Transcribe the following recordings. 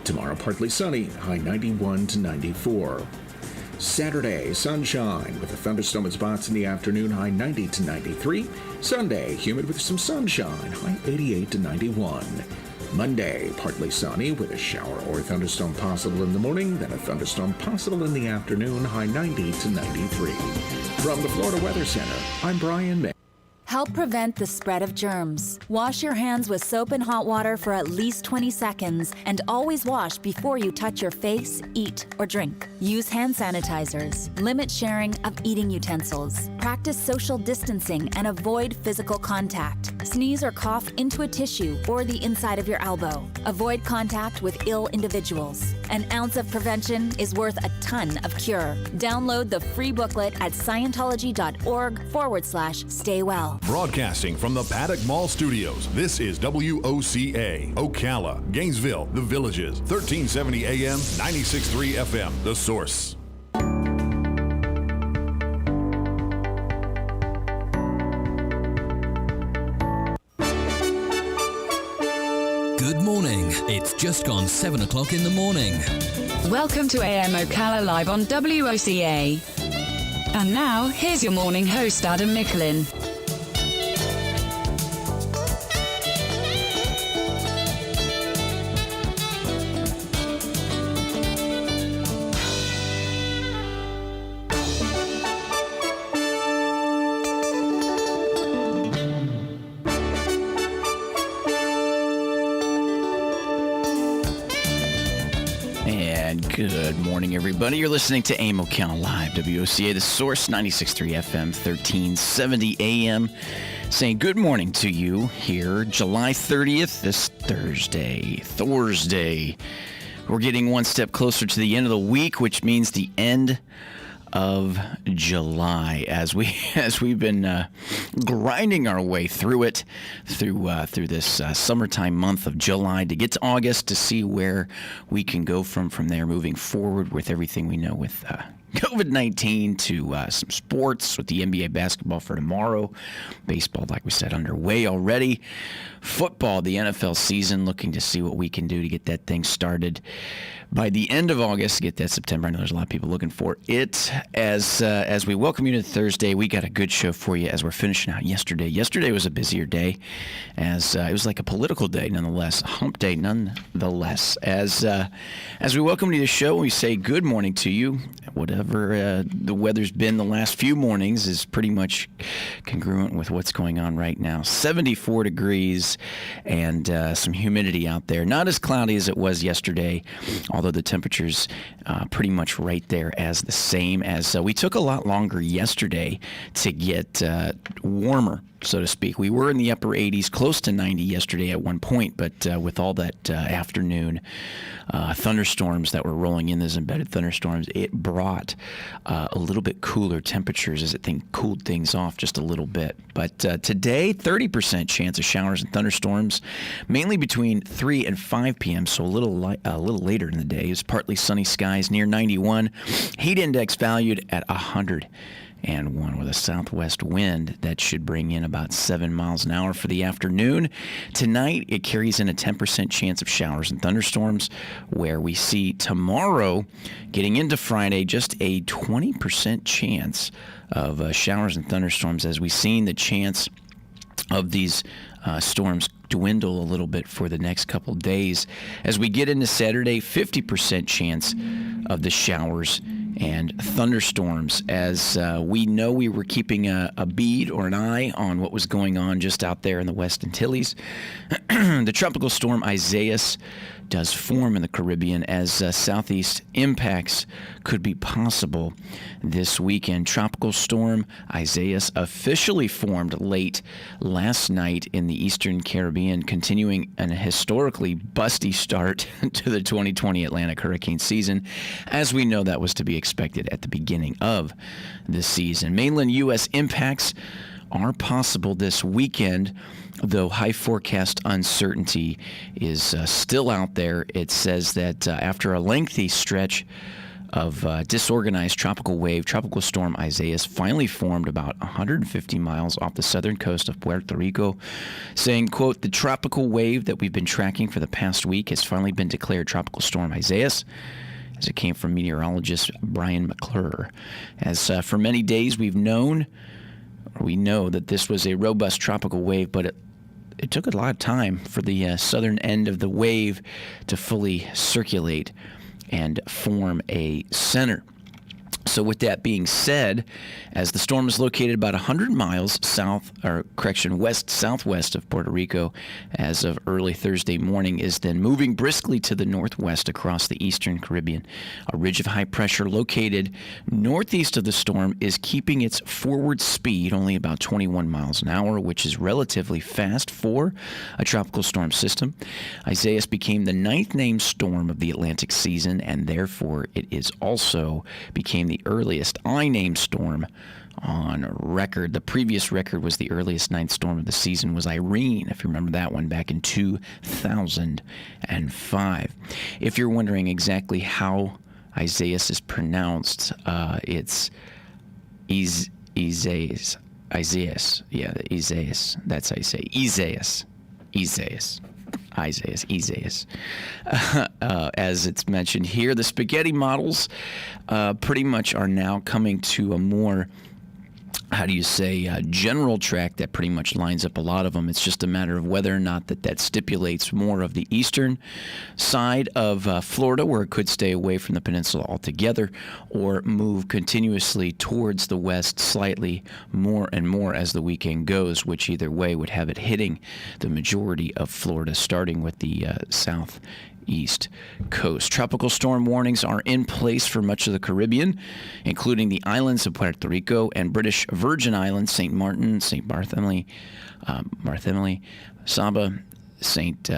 Tomorrow, partly sunny, high 91 to 94. Saturday, sunshine with a thunderstorm and spots in the afternoon, high 90 to 93. Sunday, humid with some sunshine, high 88 to 91. Monday, partly sunny with a shower or thunderstorm possible in the morning, then a thunderstorm possible in the afternoon, high 90 to 93. From the Florida Weather Center, I'm Brian May. Help prevent the spread of germs. Wash your hands with soap and hot water for at least 20 seconds and always wash before you touch your face, eat, or drink. Use hand sanitizers. Limit sharing of eating utensils. Practice social distancing and avoid physical contact. Sneeze or cough into a tissue or the inside of your elbow. Avoid contact with ill individuals. An ounce of prevention is worth a ton of cure. Download the free booklet at scientology.org/stay well. Broadcasting from the Paddock Mall Studios, this is WOCA, Ocala, Gainesville, The Villages, 1370 AM, 96.3 FM, The Source. Good morning. It's just gone 7 o'clock in the morning. Welcome to AM Ocala Live on WOCA. And now, here's your morning host, Adam Micklin. Good morning, everybody. You're listening to AM Ocala Live, WOCA, The Source, 96.3 FM, 1370 AM. Saying good morning to you here, July 30th, this Thursday. We're getting one step closer to the end of the week, which means the end of July, as we've been grinding our way through it through this summertime month of July to get to August to see where we can go from there moving forward with everything we know with COVID-19 to some sports with the NBA basketball for tomorrow, baseball, like we said, underway already, football, the NFL season, looking to see what we can do to get that thing started by the end of August, to get that September. I know there's a lot of people looking for it. As we welcome you to Thursday, we got a good show for you as we're finishing out yesterday. Yesterday was a busier day, as it was like a political day nonetheless, hump day nonetheless. As we welcome you to the show, we say good morning to you. Whatever the weather's been the last few mornings is pretty much congruent with what's going on right now. 74 degrees and some humidity out there. Not as cloudy as it was yesterday, although the temperature's pretty much right there as the same as we took a lot longer yesterday to get warmer, so to speak. We were in the upper 80s, close to 90 yesterday at one point, but with all that afternoon thunderstorms that were rolling in, those embedded thunderstorms, it brought a little bit cooler temperatures as it cooled things off just a little bit. But today, 30% chance of showers and thunderstorms, mainly between 3 and 5 p.m., so a little later in the day. It's partly sunny skies near 91. Heat index valued at 101 with a southwest wind that should bring in about 7 miles an hour for the afternoon. Tonight, it carries in a 10% chance of showers and thunderstorms, where we see tomorrow, getting into Friday, just a 20% chance of showers and thunderstorms, as we've seen the chance of these storms dwindle a little bit for the next couple days. As we get into Saturday, 50% chance of the showers and thunderstorms, as we know we were keeping a bead or an eye on what was going on just out there in the West Antilles. The tropical storm Isaias does form in the Caribbean as southeast impacts could be possible this weekend. Tropical storm Isaias officially formed late last night in the eastern Caribbean, continuing an historically busty start to the 2020 Atlantic hurricane season. As we know, that was to be expected at the beginning of the season. Mainland U.S. impacts are possible this weekend, though high forecast uncertainty is still out there. It says that after a lengthy stretch of disorganized tropical wave. Tropical storm Isaias finally formed about 150 miles off the southern coast of Puerto Rico, saying, quote, "The tropical wave that we've been tracking for the past week has finally been declared Tropical Storm Isaias," as it came from meteorologist Brian McClure. As for many days we know that this was a robust tropical wave, but it took a lot of time for the southern end of the wave to fully circulate and form a center. So with that being said, as the storm is located about 100 miles west-southwest of Puerto Rico as of early Thursday morning, is then moving briskly to the northwest across the eastern Caribbean. A ridge of high pressure located northeast of the storm is keeping its forward speed only about 21 miles an hour, which is relatively fast for a tropical storm system. Isaias became the 9th named storm of the Atlantic season, and therefore it is also became the earliest I-named storm on record. The previous record was the earliest 9th storm of the season was Irene, if you remember that one, back in 2005. If you're wondering exactly how Isaias is pronounced, it's Isaias. Yeah, Isaias. That's how you say Isaias. As it's mentioned here, the spaghetti models pretty much are now coming to a more, general track that pretty much lines up a lot of them. It's just a matter of whether or not that stipulates more of the eastern side of Florida, where it could stay away from the peninsula altogether, or move continuously towards the west slightly more and more as the weekend goes, which either way would have it hitting the majority of Florida, starting with the southeast coast. Tropical storm warnings are in place for much of the Caribbean, including the islands of Puerto Rico and British Virgin Islands, St. Martin, St. Barthélemy, Saba, St.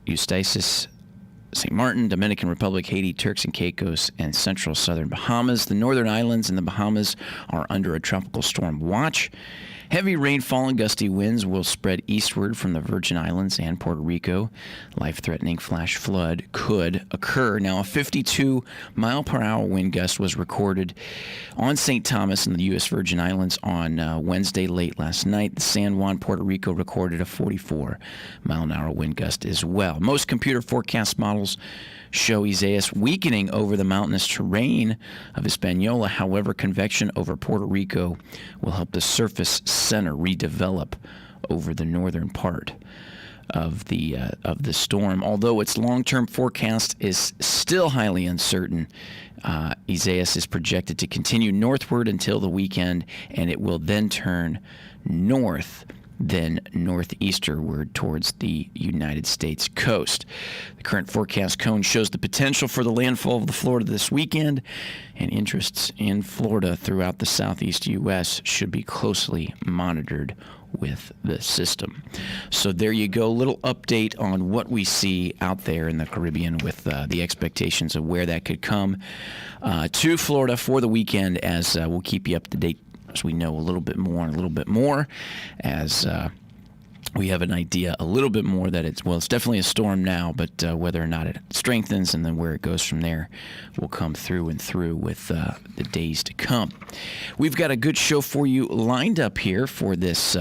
Eustatius, St. Martin, Dominican Republic, Haiti, Turks and Caicos, and central southern Bahamas. The northern islands and the Bahamas are under a tropical storm watch. Heavy rainfall and gusty winds will spread eastward from the Virgin Islands and Puerto Rico. Life-threatening flash flood could occur. Now, a 52-mile-per-hour wind gust was recorded on St. Thomas in the U.S. Virgin Islands on Wednesday late last night. The San Juan, Puerto Rico recorded a 44-mile-an-hour wind gust as well. Most computer forecast models show Isaias weakening over the mountainous terrain of Hispaniola. However, convection over Puerto Rico will help the surface center redevelop over the northern part of the storm. Although its long-term forecast is still highly uncertain, Isaias is projected to continue northward until the weekend, and it will then turn north, then northeasterward towards the United States coast. The current forecast cone shows the potential for the landfall of the Florida this weekend, and interests in Florida throughout the southeast U.S. should be closely monitored with the system. So there you go, a little update on what we see out there in the Caribbean with the expectations of where that could come to Florida for the weekend, as we'll keep you up to date as we know a little bit more as we have an idea a little bit more that it's definitely a storm now, but whether or not it strengthens and then where it goes from there will come through with the days to come. We've got a good show for you lined up here for this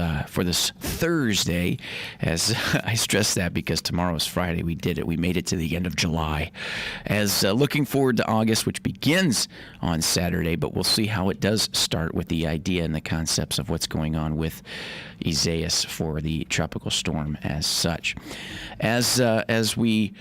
Thursday, as I stress that because tomorrow is Friday. We did it. We made it to the end of July. As looking forward to August, which begins on Saturday, but we'll see how it does start with the idea and the concepts of what's going on with Isaias for the tropical storm as such. As we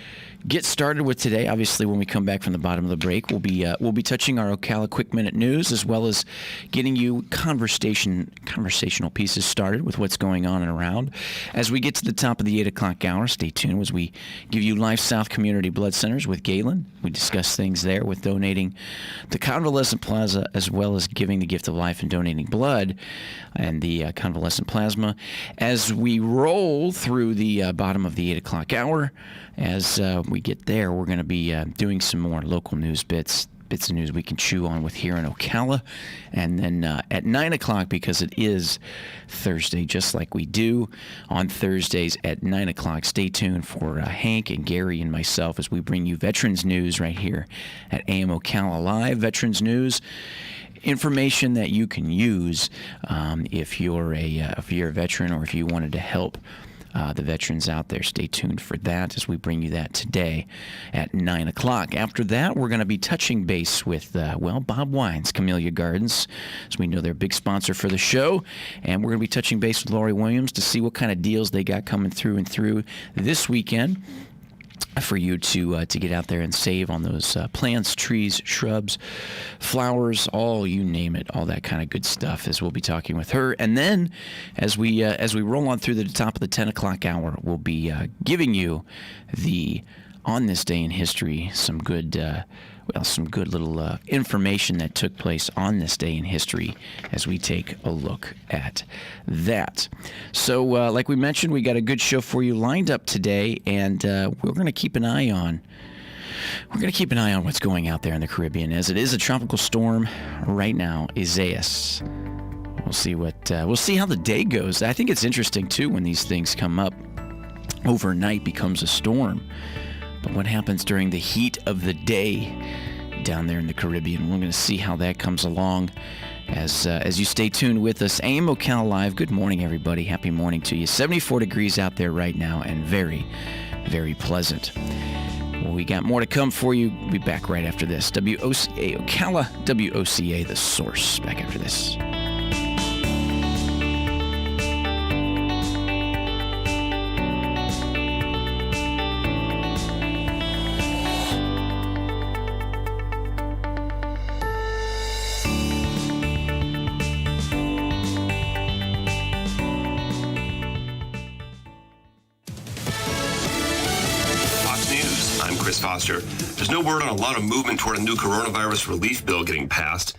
get started with today, obviously when we come back from the bottom of the break, we'll be touching our Ocala Quick Minute News, as well as getting you conversational pieces started with what's going on and around. As we get to the top of the 8 o'clock hour, stay tuned as we give you Life South Community Blood Centers with Galen. We discuss things there with donating the Convalescent Plaza, as well as giving the gift of life and donating blood and the convalescent plasma. As we roll through the bottom of the 8 o'clock hour, as we get there, we're going to be doing some more local news bits, bits of news we can chew on with here in Ocala. And then at 9 o'clock, because it is Thursday, just like we do on Thursdays at 9 o'clock, stay tuned for Hank and Gary and myself as we bring you Veterans News right here at AM Ocala Live. Veterans News, information that you can use if you're a veteran or if you wanted to help the veterans out there. Stay tuned for that as we bring you that today at 9 o'clock. After that, we're going to be touching base with, Bob Wine's Camellia Gardens, as we know they're a big sponsor for the show. And we're going to be touching base with Lori Williams to see what kind of deals they got coming through this weekend for you to get out there and save on those plants, trees, shrubs, flowers, all you name it, all that kind of good stuff, as we'll be talking with her. And then as we roll on through the top of the 10 o'clock hour, we'll be giving you the On This Day in History, some good little information that took place on this day in history as we take a look at that. So, like we mentioned, we got a good show for you lined up today, and we're going to keep an eye on what's going out there in the Caribbean, as it is a tropical storm right now, Isaias. We'll see how the day goes. I think it's interesting too when these things come up overnight, becomes a storm. But what happens during the heat of the day down there in the Caribbean? We're going to see how that comes along as you stay tuned with us. AM Ocala Live. Good morning, everybody. Happy morning to you. 74 degrees out there right now and very, very pleasant. Well, we got more to come for you. We'll be back right after this. WOCA Ocala, WOCA The Source. Back after this. There's no word on a lot of movement toward a new coronavirus relief bill getting passed.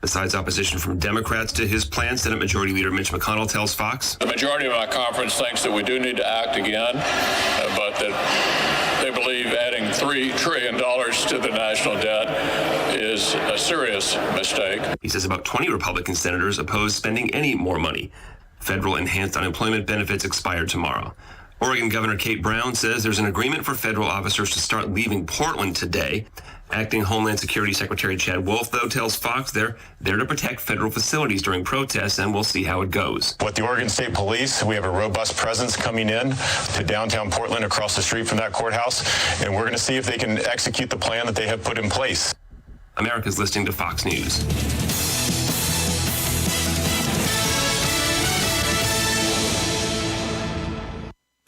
Besides opposition from Democrats to his plan, Senate Majority Leader Mitch McConnell tells Fox, "The majority of my conference thinks that we do need to act again, but that they believe adding $3 trillion to the national debt is a serious mistake." He says about 20 Republican senators oppose spending any more money. Federal enhanced unemployment benefits expire tomorrow. Oregon Governor Kate Brown says there's an agreement for federal officers to start leaving Portland today. Acting Homeland Security Secretary Chad Wolf, though, tells Fox they're there to protect federal facilities during protests, and we'll see how it goes. With the Oregon State Police, we have a robust presence coming in to downtown Portland across the street from that courthouse, and we're going to see if they can execute the plan that they have put in place. America's listening to Fox News.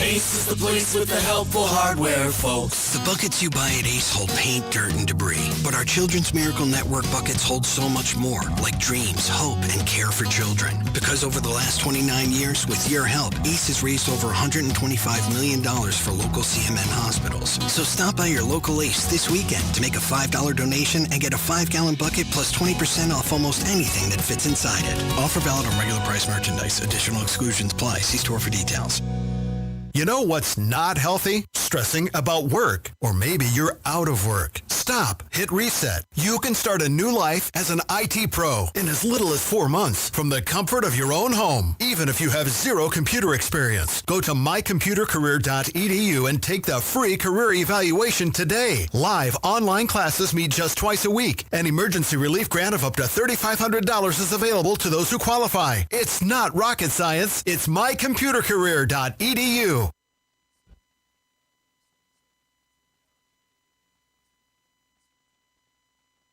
Ace is the place with the helpful hardware, folks. The buckets you buy at Ace hold paint, dirt, and debris. But our Children's Miracle Network buckets hold so much more, like dreams, hope, and care for children. Because over the last 29 years, with your help, Ace has raised over $125 million for local CMN hospitals. So stop by your local Ace this weekend to make a $5 donation and get a 5-gallon bucket plus 20% off almost anything that fits inside it. Offer valid on regular price merchandise. Additional exclusions apply. See store for details. You know what's not healthy? Stressing about work. Or maybe you're out of work. Stop. Hit reset. You can start a new life as an IT pro in as little as 4 months from the comfort of your own home, even if you have zero computer experience. Go to mycomputercareer.edu and take the free career evaluation today. Live online classes meet just twice a week. An emergency relief grant of up to $3,500 is available to those who qualify. It's not rocket science. It's mycomputercareer.edu.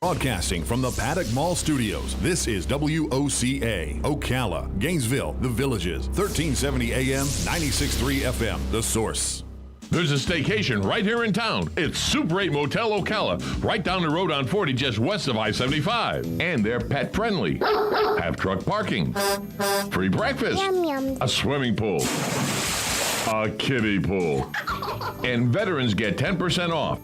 Broadcasting from the Paddock Mall Studios, this is WOCA, Ocala, Gainesville, The Villages, 1370 AM, 96.3 FM, The Source. There's a staycation right here in town. It's Super 8 Motel Ocala, right down the road on 40, just west of I-75. And they're pet friendly. Have truck parking, free breakfast, a swimming pool, a kiddie pool, and veterans get 10% off.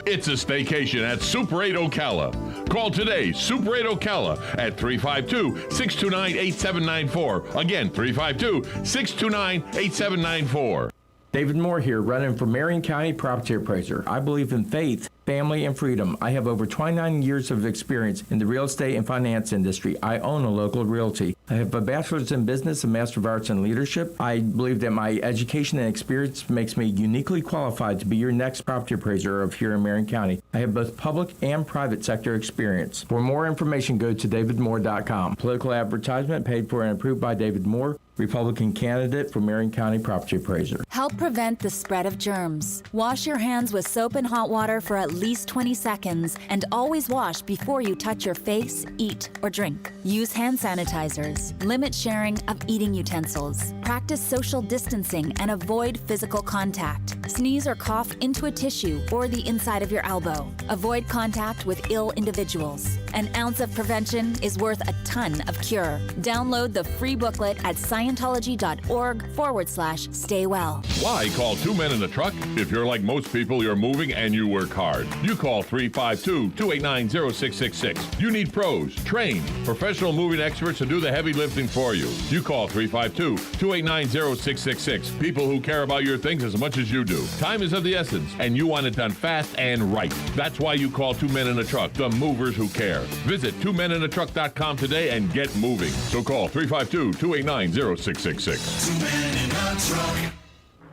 It's a staycation at Super 8 Ocala. Call today, Super 8 Ocala at 352-629-8794. Again, 352-629-8794. David Moore here, running for Marion County Property Appraiser. I believe in faith family, and freedom. I have over 29 years of experience in the real estate and finance industry. I own a local realty. I have a bachelor's in business and master of arts in leadership. I believe that my education and experience makes me uniquely qualified to be your next property appraiser of here in Marion County. I have both public and private sector experience. For more information, go to davidmoore.com. Political advertisement paid for and approved by David Moore, Republican candidate for Marion County Property Appraiser. Help prevent the spread of germs. Wash your hands with soap and hot water for at least 20 seconds and always wash before you touch your face, eat, or drink. Use hand sanitizers. Limit sharing of eating utensils. Practice social distancing and avoid physical contact. Sneeze or cough into a tissue or the inside of your elbow. Avoid contact with ill individuals. An ounce of prevention is worth a ton of cure. Download the free booklet at Scientology.org/stay well. Why call Two Men in a Truck? If you're like most people, you're moving and you work hard. You call 352-289-0666. You need pros, trained, professional moving experts to do the heavy lifting for you. You call 352-289-0666. People who care about your things as much as you do. Time is of the essence, and you want it done fast and right. That's why you call Two Men in a Truck, the movers who care. Visit twomeninatruck.com today and get moving. So call 352-289-0666. 2 Men in a Truck.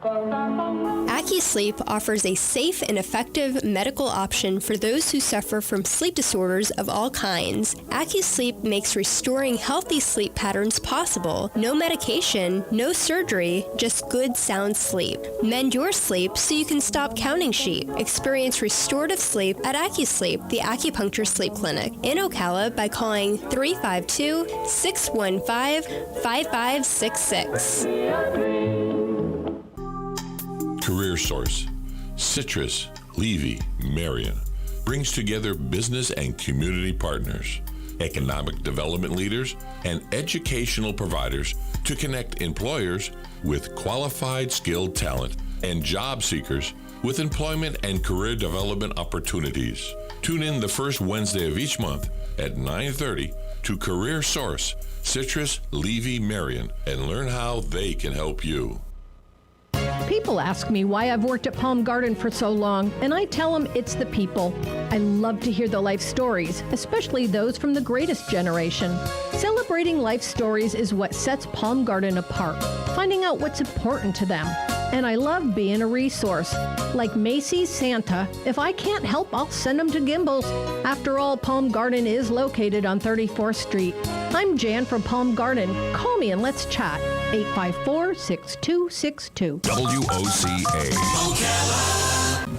AccuSleep offers a safe and effective medical option for those who suffer from sleep disorders of all kinds. AccuSleep makes restoring healthy sleep patterns possible. No medication, no surgery, just good sound sleep. Mend your sleep so you can stop counting sheep. Experience restorative sleep at AccuSleep, the acupuncture sleep clinic in Ocala by calling 352-615-5566. Career Source, Citrus, Levy, Marion brings together business and community partners, economic development leaders, and educational providers to connect employers with qualified, skilled talent and job seekers with employment and career development opportunities. Tune in the first Wednesday of each month at 9:30 to Career Source, Citrus, Levy, Marion, and learn how they can help you. People ask me why I've worked at Palm Garden for so long, and I tell them it's the people. I love to hear the life stories, especially those from the greatest generation. Celebrating life stories is what sets Palm Garden apart, finding out what's important to them. And I love being a resource. Like Macy's Santa, if I can't help, I'll send them to Gimbel's. After all, Palm Garden is located on 34th Street. I'm Jan from Palm Garden. Call me and let's chat. 854-6262. WOCA.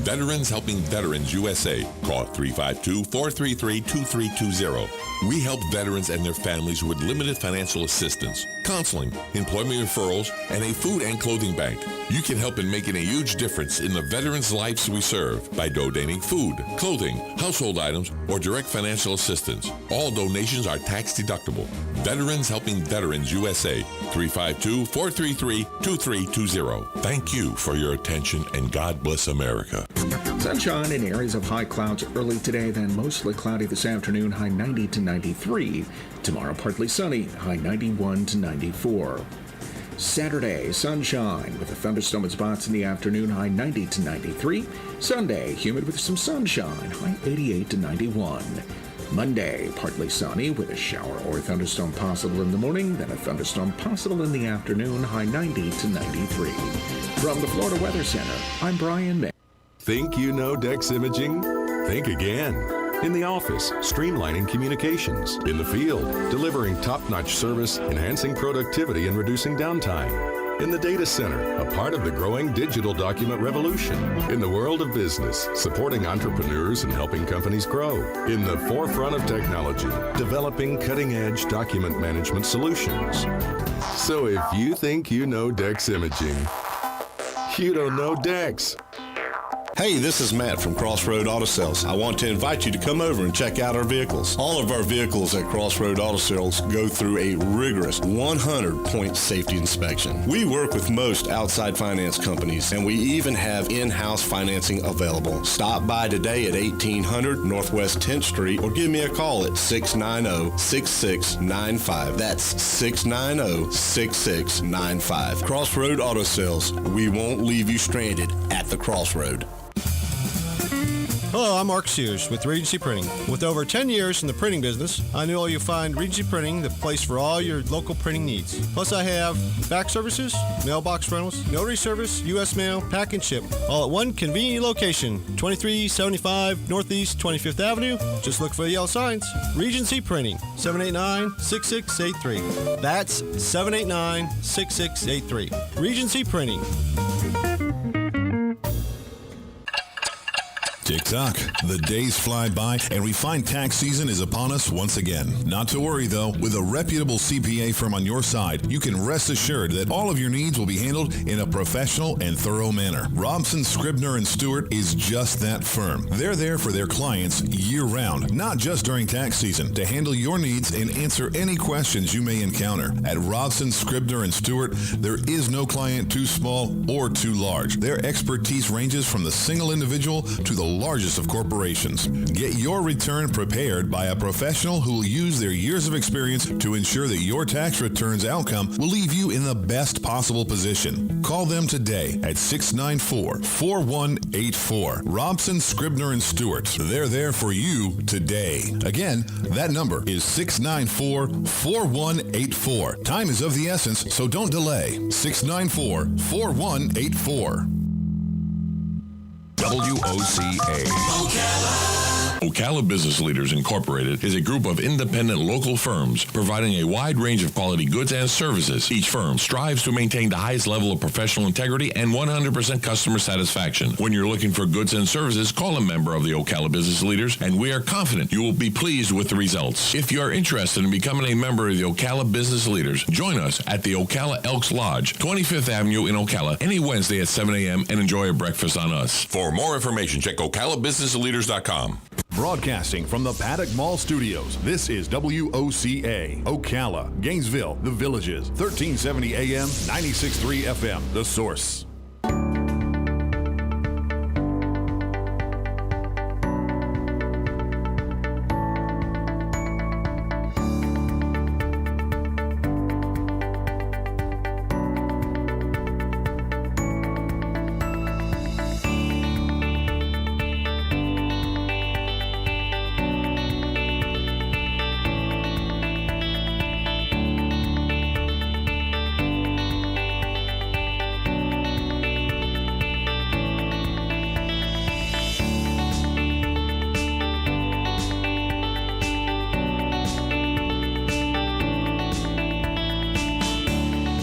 Veterans Helping Veterans USA. Call 352-433-2320. We help veterans and their families with limited financial assistance, counseling, employment referrals, and a food and clothing bank. You can help in making a huge difference in the veterans' lives we serve by donating food, clothing, household items, or direct financial assistance. All donations are tax deductible. Veterans Helping Veterans USA. 352-433-2320. Thank you for your attention, and God bless America. Sunshine in areas of high clouds early today, then mostly cloudy this afternoon, high 90 to 93. Tomorrow, partly sunny, high 91 to 94. Saturday, sunshine with a thunderstorm in spots in the afternoon, high 90 to 93. Sunday, humid with some sunshine, high 88 to 91. Monday, partly sunny with a shower or thunderstorm possible in the morning, then a thunderstorm possible in the afternoon, high 90 to 93. From the Florida Weather Center, I'm Brian May. Think you know Dex Imaging? Think again. In the office, streamlining communications. In the field, delivering top-notch service, enhancing productivity, and reducing downtime. In the data center, a part of the growing digital document revolution. In the world of business, supporting entrepreneurs and helping companies grow. In the forefront of technology, developing cutting-edge document management solutions. So if you think you know Dex Imaging, you don't know Dex. Hey, this is Matt from Crossroad Auto Sales. I want to invite you to come over and check out our vehicles. All of our vehicles at Crossroad Auto Sales go through a rigorous 100-point safety inspection. We work with most outside finance companies, and we even have in-house financing available. Stop by today at 1800 Northwest 10th Street or give me a call at 690-6695. That's 690-6695. Crossroad Auto Sales. We won't leave you stranded at the crossroad. Hello, I'm Mark Sears with Regency Printing. With over 10 years in the printing business, I know you'll find Regency Printing the place for all your local printing needs. Plus, I have fax services, mailbox rentals, notary service, U.S. mail, pack and ship, all at one convenient location, 2375 Northeast 25th Avenue. Just look for the yellow signs. Regency Printing, 789-6683. That's 789-6683. Regency Printing. Tick-tock. The days fly by, and we find tax season is upon us once again. Not to worry, though. With a reputable CPA firm on your side, you can rest assured that all of your needs will be handled in a professional and thorough manner. Robson, Scribner & Stewart is just that firm. They're there for their clients year-round, not just during tax season, to handle your needs and answer any questions you may encounter. At Robson, Scribner & Stewart, there is no client too small or too large. Their expertise ranges from the single individual to the largest of corporations. Get your return prepared by a professional who will use their years of experience to ensure that your tax return's outcome will leave you in the best possible position. Call them today at 694-4184. Robson, Scribner & Stewart. They're there for you today. Again, that number is 694-4184. Time is of the essence, so don't delay. 694-4184. WOCA. Ocala Business Leaders Incorporated is a group of independent local firms providing a wide range of quality goods and services. Each firm strives to maintain the highest level of professional integrity and 100% customer satisfaction. When you're looking for goods and services, call a member of the Ocala Business Leaders, and we are confident you will be pleased with the results. If you are interested in becoming a member of the Ocala Business Leaders, join us at the Ocala Elks Lodge, 25th Avenue in Ocala, any Wednesday at 7 a.m. and enjoy a breakfast on us. For more information, check OcalaBusinessLeaders.com. Broadcasting from the Paddock Mall Studios, this is WOCA, Ocala, Gainesville, The Villages, 1370 AM, 96.3 FM, The Source.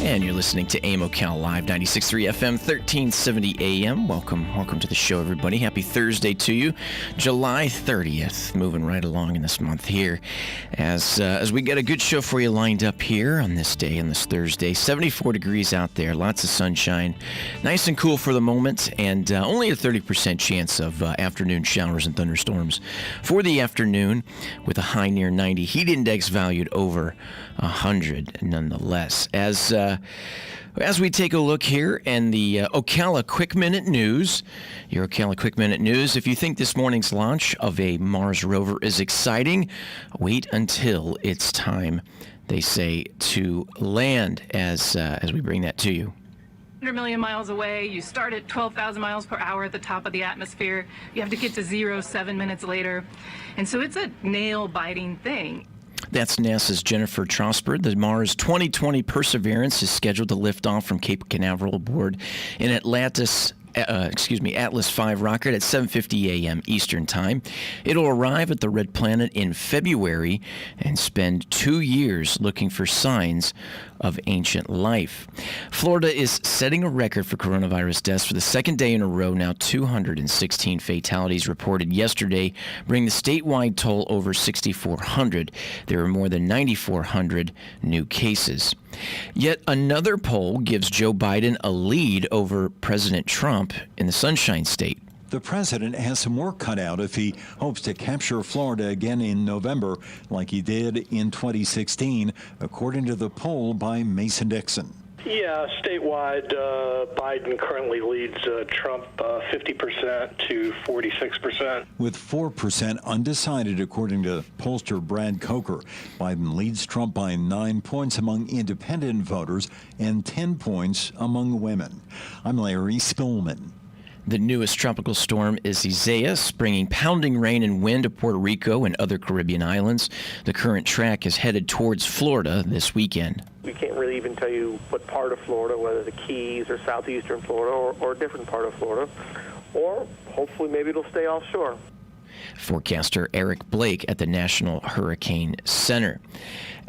And you're listening to AM Ocala Live, 96.3 FM, 1370 AM. Welcome to the show, everybody. Happy Thursday to you. July 30th, moving right along in this month here. As we got a good show for you lined up here on this day, on this Thursday. 74 degrees out there, lots of sunshine. Nice and cool for the moment, and only a 30% chance of afternoon showers and thunderstorms for the afternoon, with a high near 90. Heat index valued over 100 nonetheless. As we take a look here in the Ocala Quick Minute News, your Ocala Quick Minute News, if you think this morning's launch of a Mars rover is exciting, wait until it's time, they say, to land as we bring that to you. 100 million miles away, you start at 12,000 miles per hour at the top of the atmosphere, you have to get to 0 7 minutes later, and so it's a nail-biting thing. That's NASA's Jennifer Trosper. The Mars 2020 Perseverance is scheduled to lift off from Cape Canaveral aboard an Atlas V rocket at 7:50 a.m. Eastern Time. It'll arrive at the Red Planet in February and spend 2 years looking for signs of ancient life. Florida is setting a record for coronavirus deaths for the second day in a row now. 216 fatalities reported yesterday, bringing the statewide toll over 6,400. There are more than 9,400 new cases. Yet another poll gives Joe Biden a lead over President Trump in the Sunshine State. The president has some work cut out if he hopes to capture Florida again in November like he did in 2016, according to the poll by Mason-Dixon. Yeah, statewide, Biden currently leads Trump 50% to 46%. With 4% undecided, according to pollster Brad Coker. Biden leads Trump by 9 points among independent voters and 10 points among women. I'm Larry Spillman. The newest tropical storm is Isaias, bringing pounding rain and wind to Puerto Rico and other Caribbean islands. The current track is headed towards Florida this weekend. We can't really even tell you what part of Florida, whether the Keys or southeastern Florida or a different part of Florida, or hopefully maybe it'll stay offshore. Forecaster Eric Blake at the National Hurricane Center.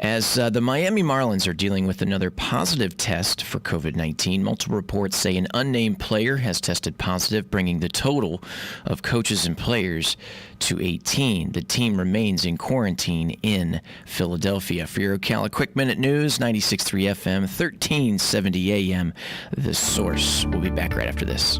As the Miami Marlins are dealing with another positive test for COVID-19, multiple reports say an unnamed player has tested positive, bringing the total of coaches and players to 18. The team remains in quarantine in Philadelphia. For your Ocala Quick Minute News, 96.3 FM, 1370 AM, The Source. We'll be back right after this.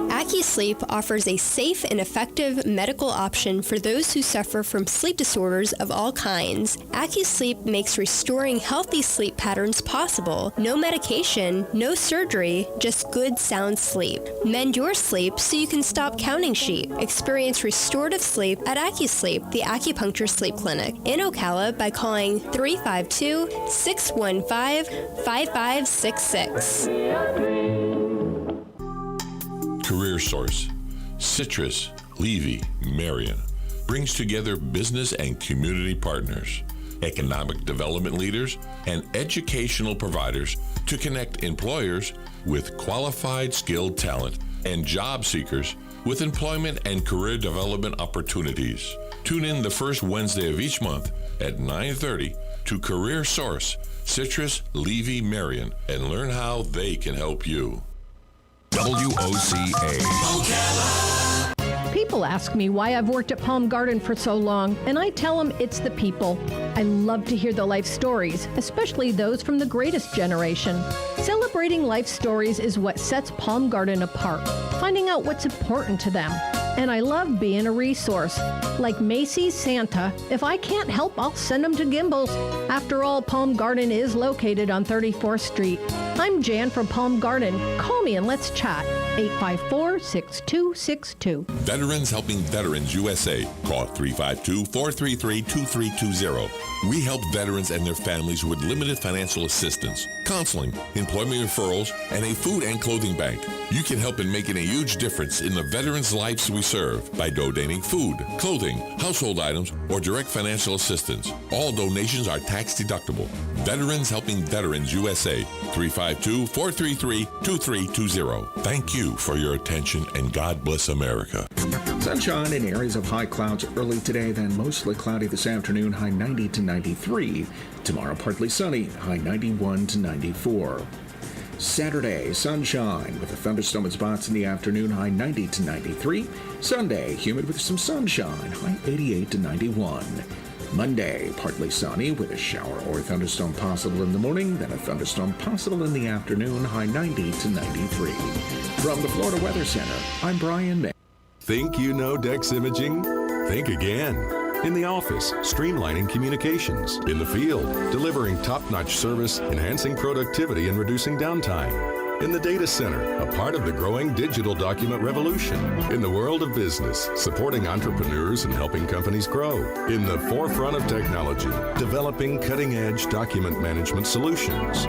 AccuSleep offers a safe and effective medical option for those who suffer from sleep disorders of all kinds. AccuSleep makes restoring healthy sleep patterns possible. No medication, no surgery, just good sound sleep. Mend your sleep so you can stop counting sheep. Experience restorative sleep at AccuSleep, the acupuncture sleep clinic in Ocala by calling 352-615-5566. Career Source, Citrus, Levy, Marion, brings together business and community partners, economic development leaders, and educational providers to connect employers with qualified, skilled talent and job seekers with employment and career development opportunities. Tune in the first Wednesday of each month at 9:30 to Career Source, Citrus, Levy, Marion, and learn how they can help you. WOCA. People ask me why I've worked at Palm Garden for so long, and I tell them it's the people. I love to hear the life stories, especially those from the greatest generation. Celebrating life stories is what sets Palm Garden apart, finding out what's important to them. And I love being a resource. Like Macy's Santa, if I can't help, I'll send them to Gimbel's. After all, Palm Garden is located on 34th Street. I'm Jan from Palm Garden. Call me and let's chat. 854-6262. Veterans Helping Veterans USA. Call 352-433-2320. We help veterans and their families with limited financial assistance, counseling, employment referrals, and a food and clothing bank. You can help in making a huge difference in the veterans' lives we serve by donating food, clothing, household items, or direct financial assistance. All donations are tax deductible. Veterans Helping Veterans USA. 352-433-2320. Thank you for your attention, and God bless America. Sunshine in areas of high clouds early today, then mostly cloudy this afternoon, high 90 to 93. Tomorrow, partly sunny, high 91 to 94. Saturday, sunshine with a thunderstorm and spots in the afternoon, high 90 to 93. Sunday, humid with some sunshine, high 88 to 91. Monday, partly sunny with a shower or thunderstorm possible in the morning, then a thunderstorm possible in the afternoon, high 90 to 93. From the Florida Weather Center, I'm Brian May. Think you know Dex Imaging? Think again. In the office, streamlining communications. In the field, delivering top-notch service, enhancing productivity, and reducing downtime. In the data center, a part of the growing digital document revolution. In the world of business, supporting entrepreneurs and helping companies grow. In the forefront of technology, developing cutting-edge document management solutions.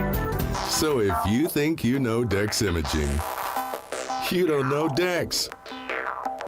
So if you think you know Dex Imaging, you don't know Dex.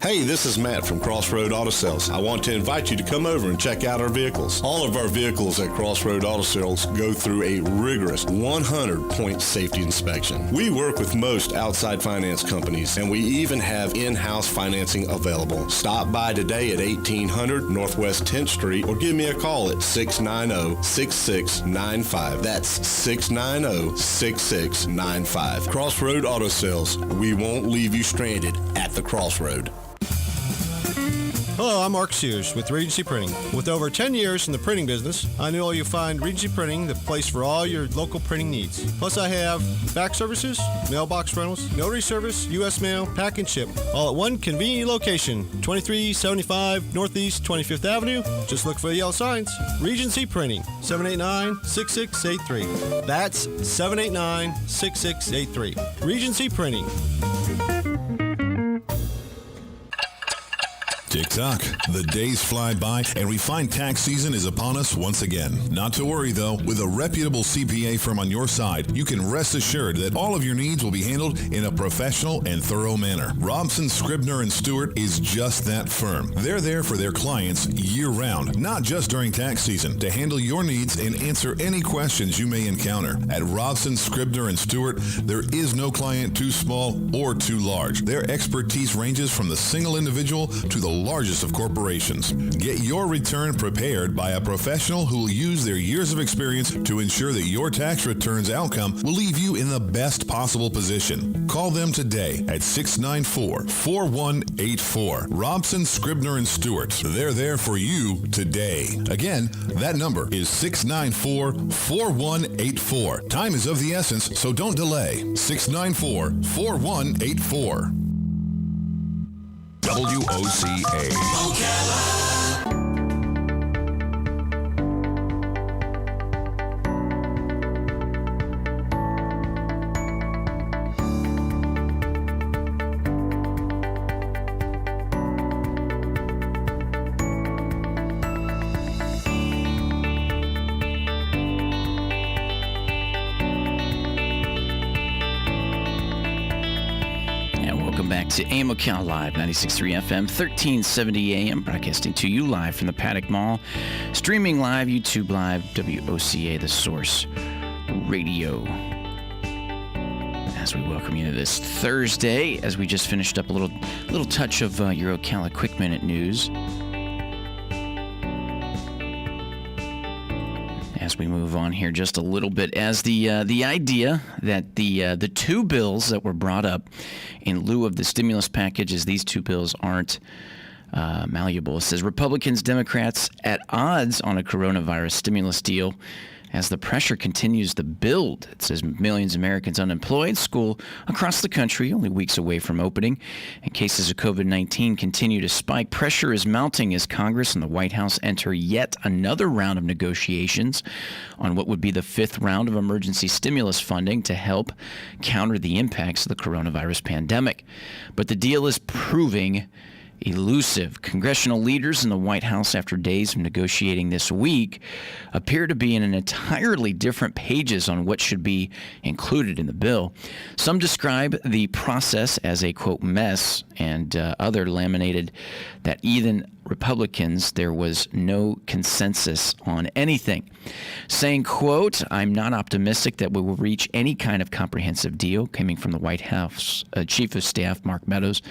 Hey, this is Matt from Crossroad Auto Sales. I want to invite you to come over and check out our vehicles. All of our vehicles at Crossroad Auto Sales go through a rigorous 100-point safety inspection. We work with most outside finance companies, and we even have in-house financing available. Stop by today at 1800 Northwest 10th Street or give me a call at 690-6695. That's 690-6695. Crossroad Auto Sales. We won't leave you stranded at the crossroad. Hello, I'm Mark Sears with Regency Printing. With over 10 years in the printing business, I know you'll find Regency Printing the place for all your local printing needs. Plus, I have fax services, mailbox rentals, notary service, U.S. mail, pack and ship, all at one convenient location, 2375 Northeast 25th Avenue. Just look for the yellow signs. Regency Printing, 789-6683. That's 789-6683. Regency Printing. Tick-tock. The days fly by, and we find tax season is upon us once again. Not to worry, though. With a reputable CPA firm on your side, you can rest assured that all of your needs will be handled in a professional and thorough manner. Robson, Scribner, and Stewart is just that firm. They're there for their clients year-round, not just during tax season, to handle your needs and answer any questions you may encounter. At Robson, Scribner, and Stewart, there is no client too small or too large. Their expertise ranges from the single individual to the largest of corporations. Get your return prepared by a professional who will use their years of experience to ensure that your tax return's outcome will leave you in the best possible position. Call them today at 694-4184. Robson, Scribner, and Stewart. They're there for you today. Again, that number is 694-4184. Time is of the essence, so don't delay. 694-4184. WOCA. Ocala. To AM Ocala Live, 96.3 FM, 1370 AM, broadcasting to you live from the Paddock Mall, streaming live, YouTube Live, WOCA, The Source Radio. As we welcome you to this Thursday, as we just finished up a little touch of your Ocala Quick Minute News. As we move on here just a little bit, as the idea that the two bills that were brought up in lieu of the stimulus package, as these two bills aren't malleable. It says Republicans, Democrats at odds on a coronavirus stimulus deal as the pressure continues to build. It says millions of Americans unemployed, school across the country only weeks away from opening, and cases of COVID-19 continue to spike. Pressure is mounting as Congress and the White House enter yet another round of negotiations on what would be the fifth round of emergency stimulus funding to help counter the impacts of the coronavirus pandemic. But the deal is proving elusive. Congressional leaders in the White House, after days of negotiating this week, appear to be in an entirely different pages on what should be included in the bill. Some describe the process as a, quote, mess, and other laminated that even Republicans, there was no consensus on anything, saying, quote, I'm not optimistic that we will reach any kind of comprehensive deal, coming from the White House Chief of Staff, Mark Meadows,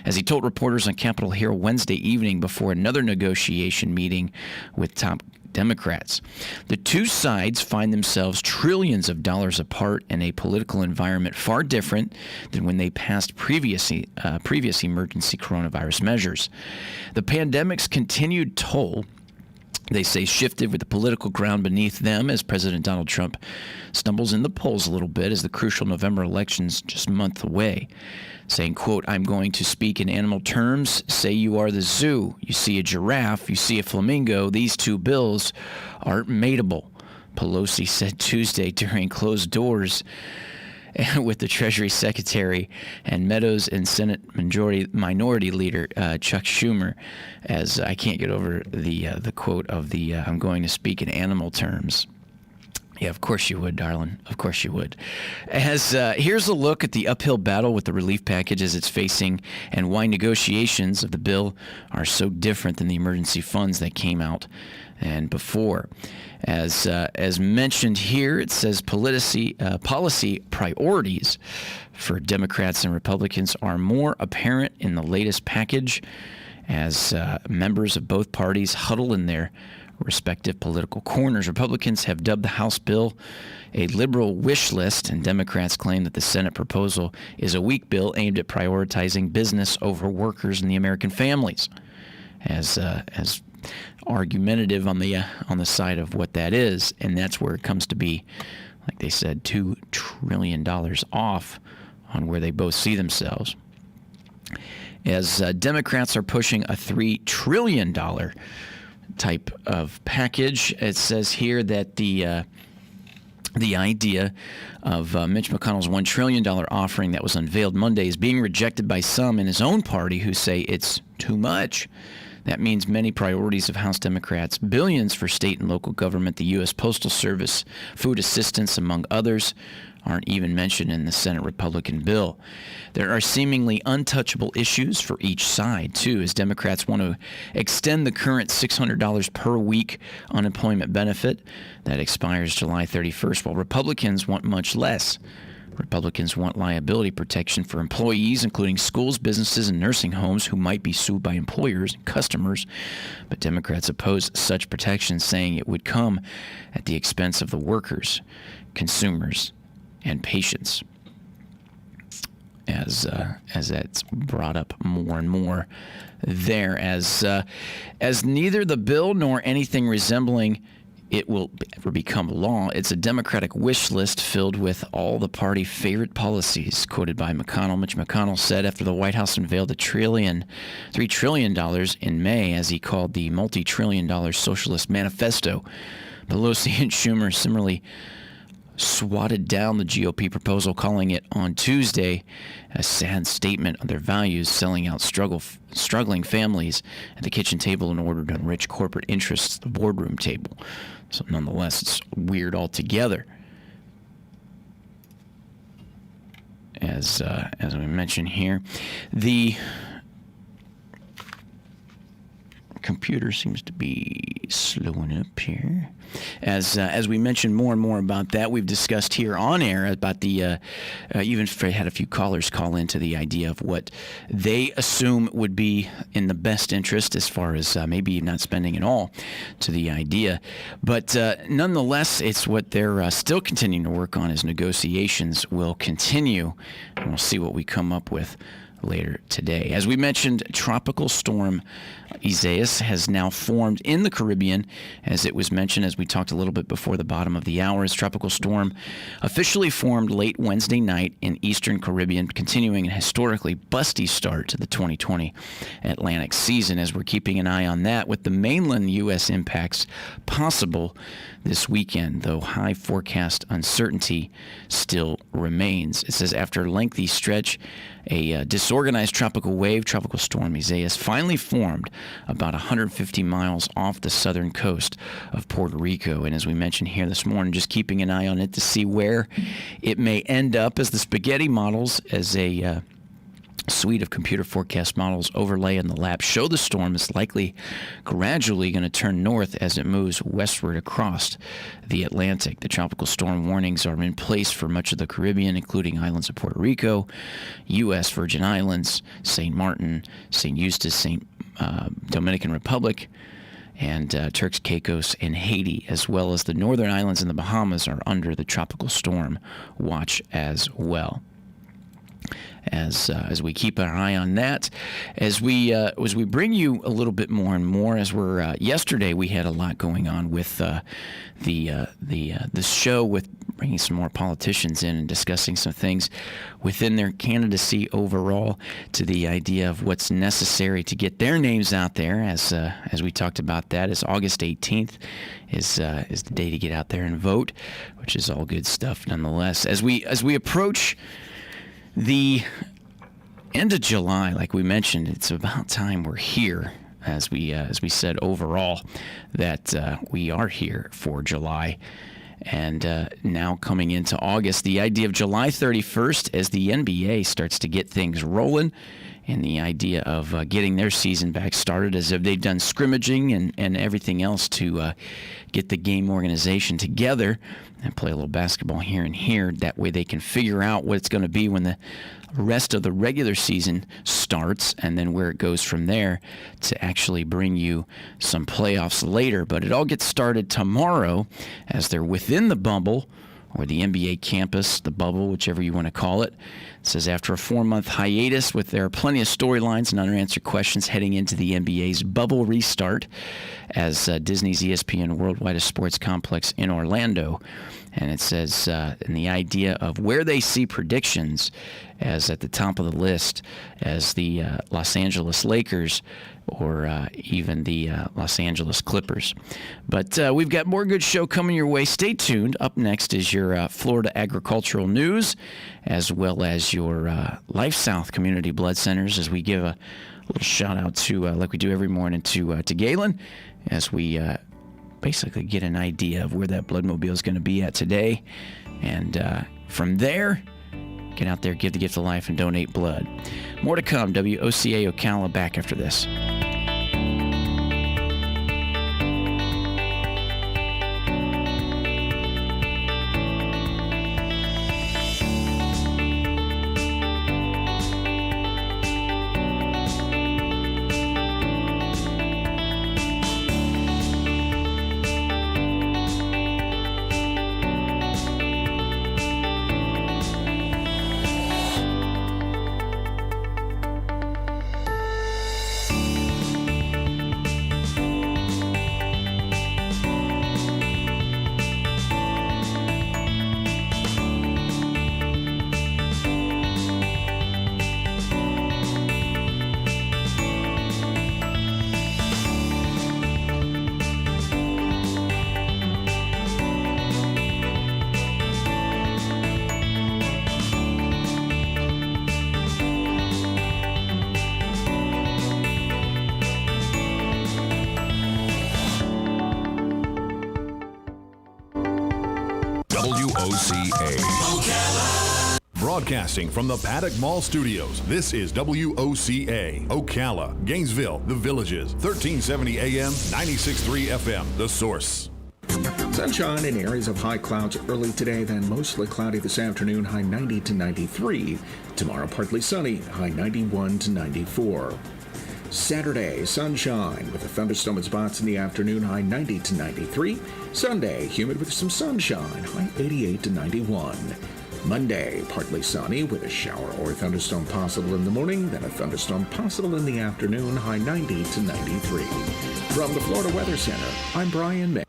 as he told reporters on Capitol Hill Wednesday evening before another negotiation meeting with top Democrats. The two sides find themselves trillions of dollars apart in a political environment far different than when they passed previous emergency coronavirus measures. The pandemic's continued toll, they say, shifted with the political ground beneath them as President Donald Trump stumbles in the polls a little bit as the crucial November election's just a month away, saying, quote, I'm going to speak in animal terms. Say you are the zoo. You see a giraffe. You see a flamingo. These two bills aren't mateable, Pelosi said Tuesday during closed doors with the Treasury Secretary and Meadows and Senate Minority Leader Chuck Schumer, as I can't get over the quote of the I'm going to speak in animal terms. Yeah, of course you would, darling. Of course you would. As here's a look at the uphill battle with the relief packages it's facing and why negotiations of the bill are so different than the emergency funds that came out and before. As mentioned here, it says policy priorities for Democrats and Republicans are more apparent in the latest package as members of both parties huddle in their respective political corners. Republicans have dubbed the House bill a liberal wish list, and Democrats claim that the Senate proposal is a weak bill aimed at prioritizing business over workers and the American families. As argumentative on the side of what that is, and that's where it comes to be, like they said, $2 trillion off on where they both see themselves. As Democrats are pushing a $3 trillion type of package, it says here that the The idea of Mitch McConnell's $1 trillion offering that was unveiled Monday is being rejected by some in his own party who say it's too much. That means many priorities of House Democrats, billions for state and local government, the U.S. Postal Service, food assistance, among others, aren't even mentioned in the Senate Republican bill. There are seemingly untouchable issues for each side, too, as Democrats want to extend the current $600 per week unemployment benefit that expires July 31st, while Republicans want much less. Republicans want liability protection for employees, including schools, businesses, and nursing homes who might be sued by employers and customers. But Democrats oppose such protection, saying it would come at the expense of the workers, consumers, and patients. As that's brought up more and more there, as neither the bill nor anything resembling it will ever become law. It's a Democratic wish list filled with all the party favorite policies. Quoted by McConnell, Mitch McConnell said after the White House unveiled $3 trillion in May, as he called the multi-trillion-dollar socialist manifesto. Pelosi and Schumer similarly swatted down the GOP proposal, calling it on Tuesday a sad statement of their values, selling out struggling families at the kitchen table in order to enrich corporate interests at the boardroom table. So nonetheless, it's weird altogether. As we mentioned here, the computer seems to be slowing up here. As we mentioned more and more about that, we've discussed here on air about the, even had a few callers call into the idea of what they assume would be in the best interest as far as maybe not spending at all to the idea. But nonetheless, it's what they're still continuing to work on as negotiations will continue, and we'll see what we come up with later today. As we mentioned, Tropical Storm Isaias has now formed in the Caribbean, as it was mentioned as we talked a little bit before the bottom of the hour. As Tropical Storm officially formed late Wednesday night in eastern Caribbean, continuing a historically busty start to the 2020 Atlantic season, as we're keeping an eye on that with the mainland U.S. impacts possible this weekend, though high forecast uncertainty still remains. It says after a lengthy stretch, a disorganized tropical wave, Tropical Storm Isaias, finally formed about 150 miles off the southern coast of Puerto Rico. And as we mentioned here this morning, just keeping an eye on it to see where it may end up, as the spaghetti models, as a suite of computer forecast models overlay in the lab, show the storm is likely gradually going to turn north as it moves westward across the Atlantic. The tropical storm warnings are in place for much of the Caribbean, including islands of Puerto Rico, U.S. Virgin Islands, St. Martin, St. Eustis, St. Dominican Republic, and Turks, Caicos, and Haiti, as well as the northern islands and the Bahamas are under the tropical storm watch as well. As we keep our eye on that, as we bring you a little bit more and more, as we're yesterday we had a lot going on with the show, with bringing some more politicians in and discussing some things within their candidacy overall, to the idea of what's necessary to get their names out there. As we talked about, that is August 18th is the day to get out there and vote, which is all good stuff nonetheless. As we approach the end of July, like we mentioned, it's about time we're here. As we said overall, that we are here for July, and now coming into August, the idea of July 31st as the NBA starts to get things rolling, and the idea of getting their season back started, as if they've done scrimmaging and everything else to get the game organization together and play a little basketball here and here. That way they can figure out what it's going to be when the rest of the regular season starts, and then where it goes from there to actually bring you some playoffs later. But it all gets started tomorrow, as they're within the bubble, or the NBA campus, the bubble, whichever you want to call it. It says after a 4-month hiatus, with there are plenty of storylines and unanswered questions heading into the NBA's bubble restart, as Disney's ESPN Worldwide Sports Complex in Orlando And it says, in the idea of where they see predictions as at the top of the list as the Los Angeles Lakers or even the Los Angeles Clippers. But we've got more good show coming your way. Stay tuned. Up next is your Florida agricultural news, as well as your Life South Community Blood Centers, as we give a little shout out to, like we do every morning, to Galen, as we basically get an idea of where that bloodmobile is going to be at today. And from there, get out there, give the gift of life, and donate blood. More to come. WOCA Ocala back after this. WOCA. Broadcasting from the Paddock Mall Studios, this is WOCA, Ocala, Gainesville, The Villages, 1370 AM, 96.3 FM, The Source. Sunshine in areas of high clouds early today, then mostly cloudy this afternoon, high 90 to 93. Tomorrow, partly sunny, high 91 to 94. Saturday, sunshine with a thunderstorm and spots in the afternoon, high 90 to 93. Sunday, humid with some sunshine, high 88 to 91. Monday, partly sunny with a shower or thunderstorm possible in the morning, then a thunderstorm possible in the afternoon, high 90 to 93. From the Florida Weather Center, I'm Brian May.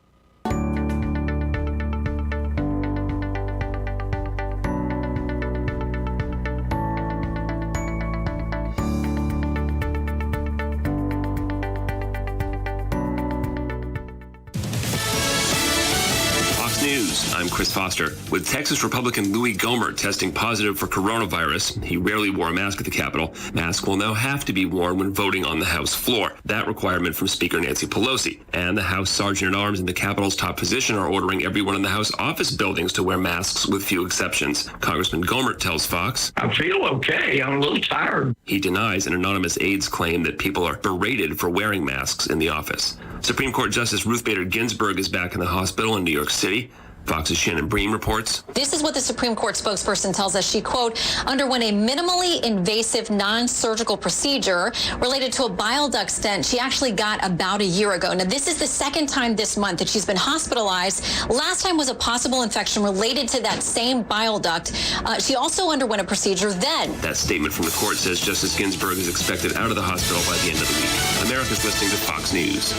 I'm Chris Foster. With Texas Republican Louis Gohmert testing positive for coronavirus, he rarely wore a mask at the Capitol. Masks will now have to be worn when voting on the House floor. That requirement from Speaker Nancy Pelosi. And the House Sergeant-at-Arms in the Capitol's top position are ordering everyone in the House office buildings to wear masks with few exceptions. Congressman Gohmert tells Fox, I feel okay. I'm a little tired. He denies an anonymous aide's claim that people are berated for wearing masks in the office. Supreme Court Justice Ruth Bader Ginsburg is back in the hospital in New York City. Fox's Shannon Bream reports. This is what the Supreme Court spokesperson tells us. She, quote, underwent a minimally invasive non-surgical procedure related to a bile duct stent she actually got about a year ago. Now, this is the second time this month that she's been hospitalized. Last time was a possible infection related to that same bile duct. She also underwent a procedure then. That statement from the court says Justice Ginsburg is expected out of the hospital by the end of the week. America's listening to Fox News.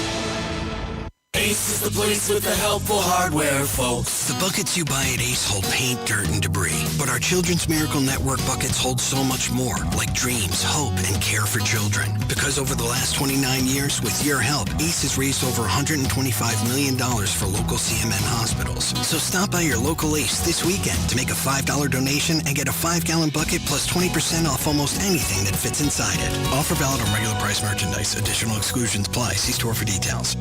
Ace is the place with the helpful hardware, folks. The buckets you buy at Ace hold paint, dirt, and debris. But our Children's Miracle Network buckets hold so much more, like dreams, hope, and care for children. Because over the last 29 years, with your help, Ace has raised over $125 million for local CMN hospitals. So stop by your local Ace this weekend to make a $5 donation and get a 5-gallon bucket plus 20% off almost anything that fits inside it. Offer valid on regular price merchandise. Additional exclusions apply. See store for details.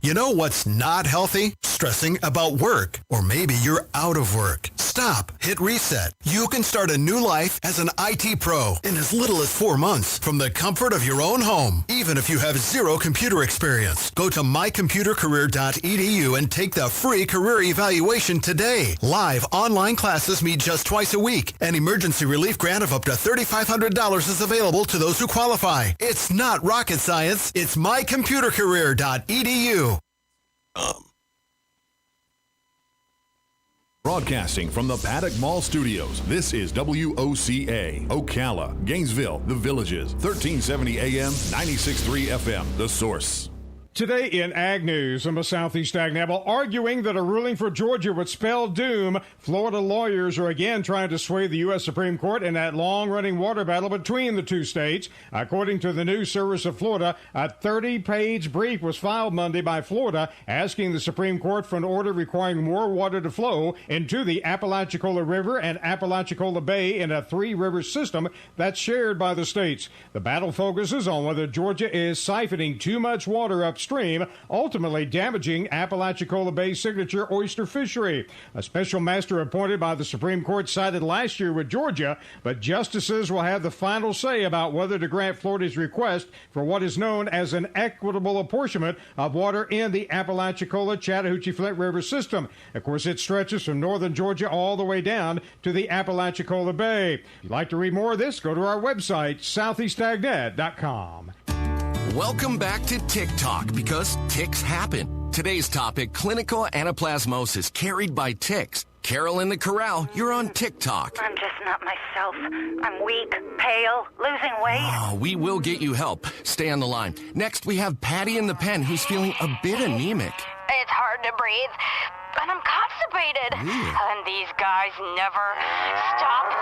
You know what's not healthy? Stressing about work. Or maybe you're out of work. Stop. Hit reset. You can start a new life as an IT pro in as little as 4 months from the comfort of your own home, even if you have zero computer experience. Go to mycomputercareer.edu and take the free career evaluation today. Live online classes meet just twice a week. An emergency relief grant of up to $3,500 is available to those who qualify. It's not rocket science. It's mycomputercareer.edu. Broadcasting from the Paddock Mall Studios, this is WOCA, Ocala, Gainesville, The Villages, 1370 AM, 96.3 FM, The Source. Today in Ag News, I'm a Southeast Ag Nabble arguing that a ruling for Georgia would spell doom. Florida lawyers are again trying to sway the U.S. Supreme Court in that long-running water battle between the two states. According to the News Service of Florida, a 30-page brief was filed Monday by Florida asking the Supreme Court for an order requiring more water to flow into the Apalachicola River and Apalachicola Bay in a three-river system that's shared by the states. The battle focuses on whether Georgia is siphoning too much water upstream, ultimately damaging Apalachicola Bay's signature oyster fishery. A special master appointed by the Supreme Court sided last year with Georgia, but justices will have the final say about whether to grant Florida's request for what is known as an equitable apportionment of water in the Apalachicola-Chattahoochee-Flint River system. Of course, it stretches from northern Georgia all the way down to the Apalachicola Bay. If you'd like to read more of this, go to our website, southeastagnet.com. Welcome back to Tick Talk, because ticks happen. Today's topic, clinical anaplasmosis carried by ticks. Carol in the Corral, you're on Tick Talk. I'm just not myself. I'm weak, pale, losing weight. Oh, we will get you help. Stay on the line. Next, we have Patty in the pen, who's feeling a bit anemic. It's hard to breathe, and I'm constipated. And these guys never stop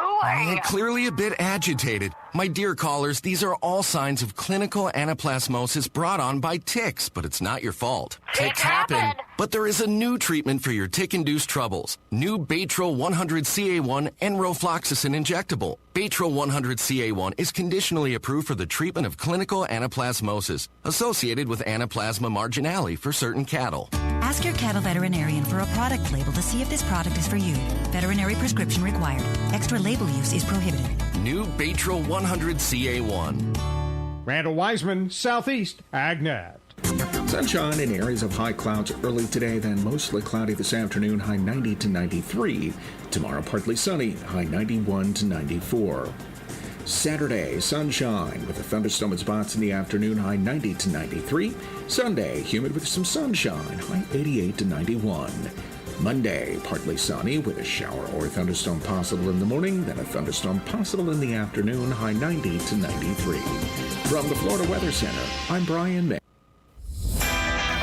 booing. And clearly a bit agitated. My dear callers, these are all signs of clinical anaplasmosis brought on by ticks, but it's not your fault. Ticks happen. But there is a new treatment for your tick-induced troubles. New Baytril 100CA1 and Rofloxacin injectable. Baytril 100CA1 is conditionally approved for the treatment of clinical anaplasmosis associated with Anaplasma marginale for certain cattle. Ask your cattle veterinarian for a product label to see if this product is for you. Veterinary prescription required. Extra label use is prohibited. New Baytril 100CA1. Randall Wiseman, Southeast AgNet. Sunshine in areas of high clouds early today, then mostly cloudy this afternoon, high 90 to 93. Tomorrow, partly sunny, high 91 to 94. Saturday, sunshine with a thunderstorm in spots in the afternoon, high 90 to 93. Sunday, humid with some sunshine, high 88 to 91. Monday, partly sunny with a shower or thunderstorm possible in the morning, then a thunderstorm possible in the afternoon, high 90 to 93. From the Florida Weather Center, I'm Brian May.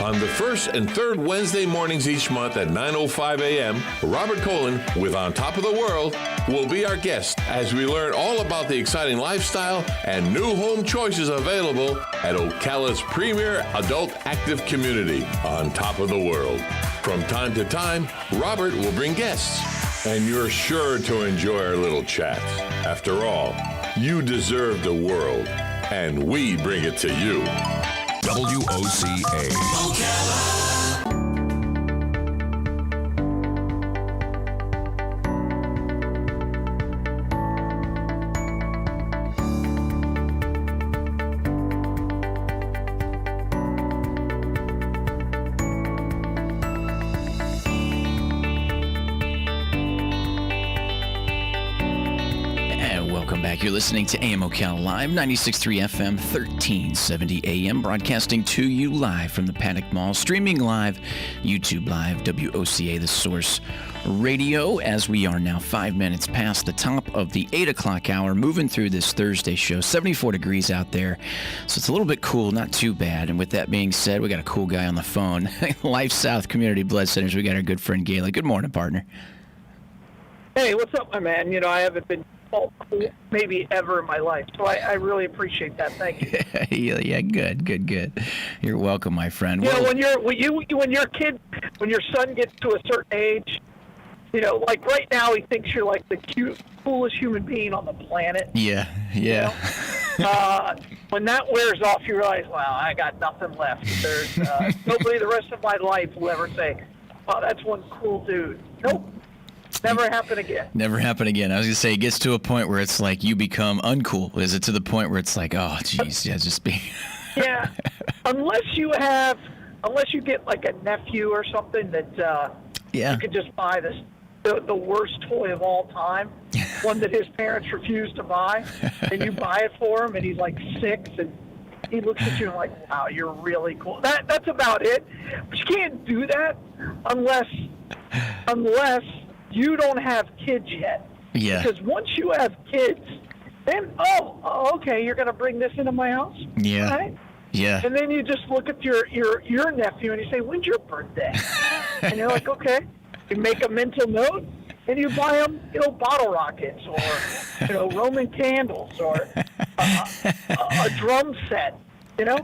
On the first and third Wednesday mornings each month at 9:05 a.m., Robert Colin with On Top of the World will be our guest as we learn all about the exciting lifestyle and new home choices available at Ocala's premier adult active community, On Top of the World. From time to time, Robert will bring guests, and you're sure to enjoy our little chats. After all, you deserve the world, and we bring it to you. WOCA. Ocala. You're listening to AM Ocala Live, 96.3 FM, 1370 AM, broadcasting to you live from the Paddock Mall, streaming live, YouTube Live, WOCA, The Source Radio, as we are now 5 minutes past the top of the 8 o'clock hour, moving through this Thursday show. 74 degrees out there, so it's a little bit cool, not too bad. And with that being said, we got a cool guy on the phone. Life South Community Blood Centers, we got our good friend Gaylor. Good morning, partner. Hey, what's up, my man? You know, I haven't been maybe ever in my life, so I really appreciate that. Thank you. Yeah, good. You're welcome, my friend. You know, when your son gets to a certain age, you know, like right now, he thinks you're like the coolest human being on the planet. Yeah. You know? When that wears off, you realize, wow, I got nothing left. There's nobody the rest of my life will ever say, oh, that's one cool dude. Nope. Never happen again. Never happen again. I was going to say, it gets to a point where it's like you become uncool. Is it to the point where it's like, oh, geez, yeah, just be... Yeah, unless you get like a nephew or something that you could just buy the worst toy of all time, one that his parents refused to buy, and you buy it for him, and he's like 6, and he looks at you and like, wow, you're really cool. That's about it. But you can't do that unless you don't have kids yet. Yeah. Because once you have kids, then, okay, you're going to bring this into my house? Yeah. Right? Yeah. And then you just look at your nephew and you say, "When's your birthday?" And you're like, "Okay." You make a mental note and you buy him, bottle rockets or Roman candles or a drum set, And I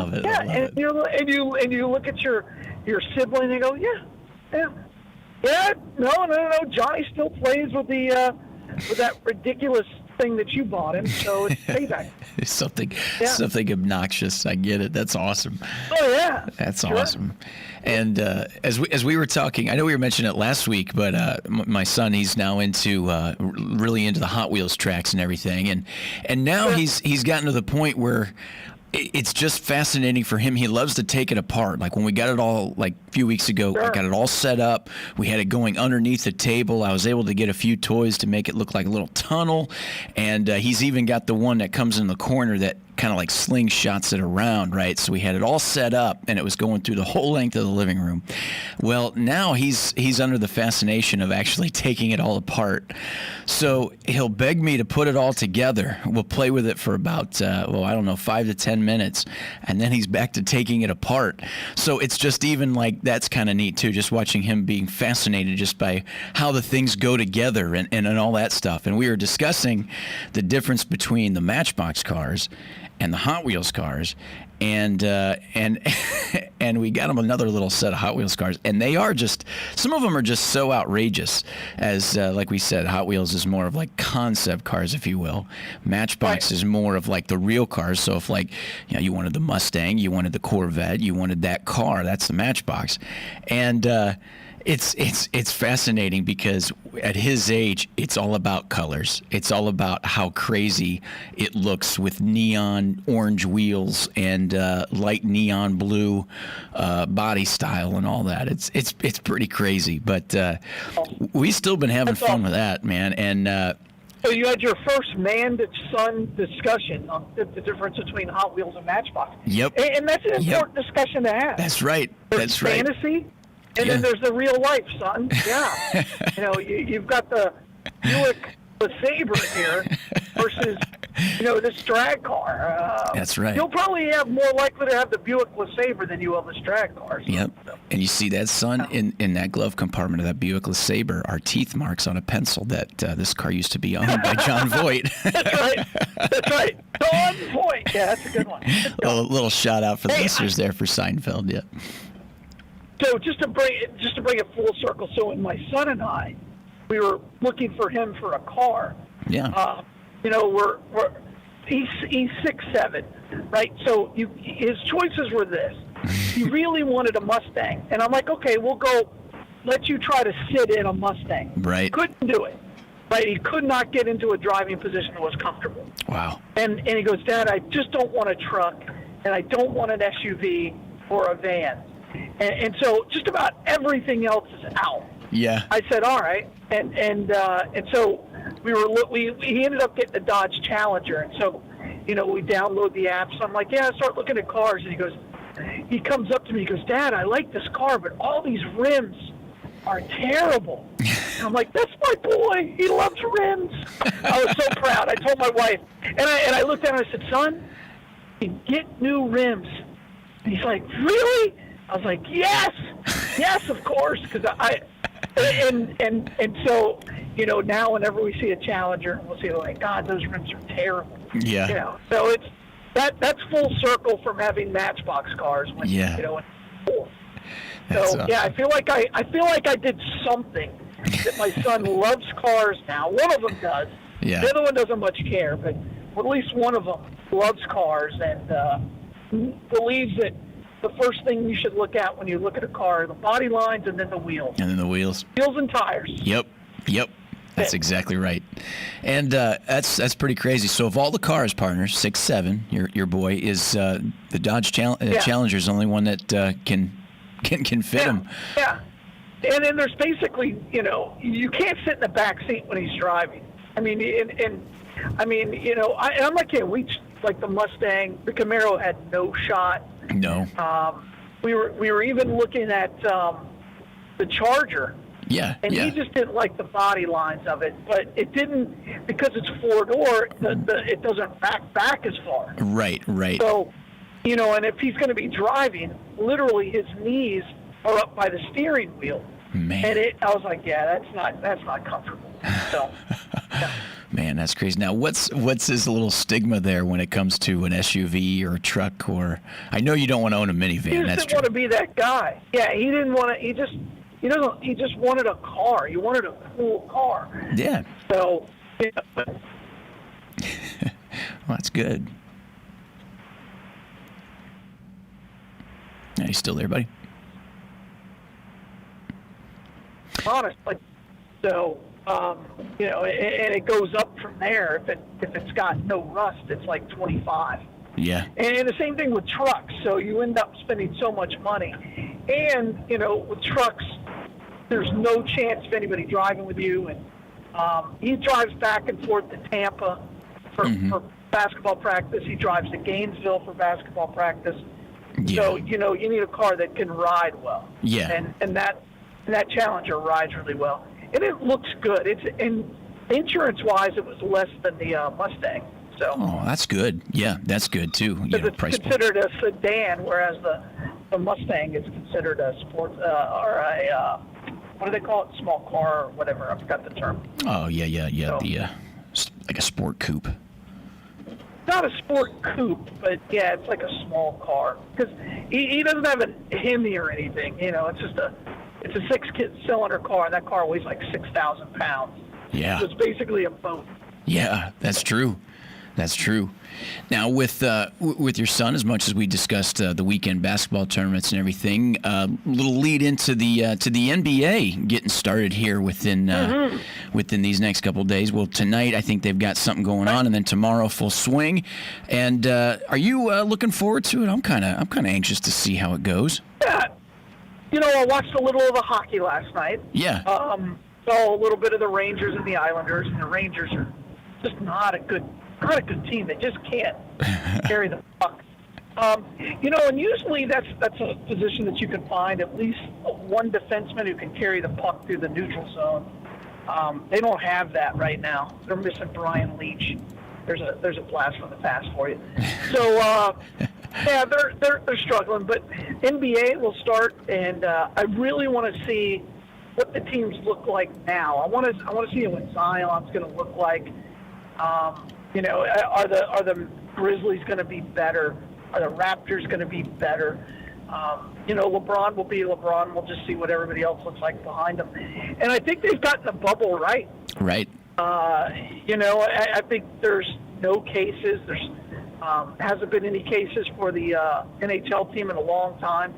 love it. and you look at your sibling and you go, no. Johnny still plays with that ridiculous thing that you bought him, so it's payback. something obnoxious. I get it. That's awesome. Oh yeah, that's awesome. And as we were talking, I know we were mentioning it last week, but my son, he's now really into the Hot Wheels tracks and everything, and now he's gotten to the point where it's just fascinating for him. He loves to take it apart. Like when we got it all, like a few weeks ago, I got it all set up. We had it going underneath the table. I was able to get a few toys to make it look like a little tunnel. And he's even got the one that comes in the corner that kind of like slingshots it around, right? So we had it all set up, and it was going through the whole length of the living room. Well, now he's under the fascination of actually taking it all apart. So he'll beg me to put it all together. We'll play with it for about, 5 to 10 minutes, and then he's back to taking it apart. So it's just even like that's kind of neat too, just watching him being fascinated just by how the things go together and all that stuff. And we were discussing the difference between the Matchbox cars and the Hot Wheels cars, and we got him another little set of Hot Wheels cars, and they are just, some of them are just so outrageous. As like we said, Hot Wheels is more of like concept cars, if you will. Matchbox is more of like the real cars. So if you wanted the Mustang, you wanted the Corvette, you wanted that car, that's the Matchbox. And it's fascinating because at his age, it's all about colors. It's all about how crazy it looks with neon orange wheels and light neon blue body style and all that. It's pretty crazy, but we've still been having fun with that, man. And so you had your first man-to-son discussion on the difference between Hot Wheels and Matchbox. Yep. And that's an important discussion to have. That's right. There's fantasy. And then there's the real life, son. Yeah. You've got the Buick LeSabre here versus, this drag car. That's right. You'll probably have more likely to have the Buick LeSabre than you will this drag car. So. Yep. And you see that, son, in that glove compartment of that Buick LeSabre are teeth marks on a pencil that this car used to be owned by John Voight. That's right. John Voight. Yeah, that's a good one. A little shout out for the listeners there for Seinfeld. Yeah. So just to bring it full circle, so when my son and I, we were looking for him for a car. Yeah. He's 6'7", right? So his choices were this. He really wanted a Mustang, and I'm like, okay, we'll go. Let you try to sit in a Mustang. Right. Couldn't do it. Right. He could not get into a driving position that was comfortable. Wow. And he goes, Dad, I just don't want a truck, and I don't want an SUV or a van. And so just about everything else is out. Yeah. I said, all right. And so he ended up getting a Dodge Challenger. And so, we download the app. So I'm like, yeah, start looking at cars. And he comes up to me, he goes, Dad, I like this car, but all these rims are terrible. And I'm like, that's my boy. He loves rims. I was so proud. I told my wife. And I looked at him and I said, son, you get new rims. And he's like, really? I was like, yes, of course, because so now whenever we see a Challenger, we'll see like, God, those rims are terrible. Yeah. So it's that's full circle from having Matchbox cars. When, So I feel like I did something that my son loves cars now. One of them does. Yeah. The other one doesn't much care, but at least one of them loves cars and believes that the first thing you should look at when you look at a car are the body lines and then the wheels. Wheels and tires. Yep. That's exactly right. And that's pretty crazy. So of all the cars, partners, 6'7", your boy is the Dodge Challenger is the only one that can fit him. Yeah. And then there's basically, you can't sit in the back seat when he's driving. I mean, I'm like him. Like the Mustang, the Camaro had no shot. No. We were even looking at the Charger. Yeah. And he just didn't like the body lines of it, but it didn't, because it's four-door, it doesn't back as far. Right. So And if he's going to be driving, literally his knees are up by the steering wheel. Man. And I was like, yeah, that's not comfortable. So, yeah. Man, that's crazy. Now, what's his little stigma there when it comes to an SUV or a truck? Or I know you don't want to own a minivan. He just didn't want to be that guy. Yeah, he didn't want to. He just wanted a car. He wanted a cool car. Yeah. So. Yeah. Well, that's good. Are you still there, buddy? Honestly, so and it goes up from there. If it's got no rust, it's like 25. Yeah. And the same thing with trucks. So you end up spending so much money, and with trucks, there's no chance of anybody driving with you. And he drives back and forth to Tampa for basketball practice. He drives to Gainesville for basketball practice. Yeah. So you need a car that can ride well. Yeah. And that Challenger rides really well, and it looks good. And insurance-wise, it was less than the Mustang. So. Oh, that's good. Yeah, that's good too. It's considered a sedan, whereas the Mustang is considered a sports or a what do they call it? Small car or whatever. I forgot the term. Oh yeah. So, like a sport coupe. Not a sport coupe, but yeah, it's like a small car because he doesn't have a Hemi or anything. It's just it's a 6-cylinder car, and that car weighs like 6,000 pounds. Yeah. So it's basically a boat. Yeah, that's true. That's true. Now, with your son, as much as we discussed the weekend basketball tournaments and everything, little lead into the NBA getting started here within these next couple of days. Well, tonight I think they've got something going on, and then tomorrow full swing. And are you looking forward to it? I'm kind of anxious to see how it goes. Yeah. I watched a little of the hockey last night. Yeah. Saw a little bit of the Rangers and the Islanders, and the Rangers are just not a good team. They just can't carry the puck. And usually that's a position that you can find at least one defenseman who can carry the puck through the neutral zone. They don't have that right now. They're missing Brian Leach. There's a blast from the past for you. So yeah, they're struggling, but NBA will start, and I really want to see what the teams look like now. I want to see what Zion's going to look like. Are the Grizzlies going to be better? Are the Raptors going to be better? LeBron will be LeBron. We'll just see what everybody else looks like behind them. And I think they've gotten the bubble right. Right. I think there's no cases. There's hasn't been any cases for the NHL team in a long time.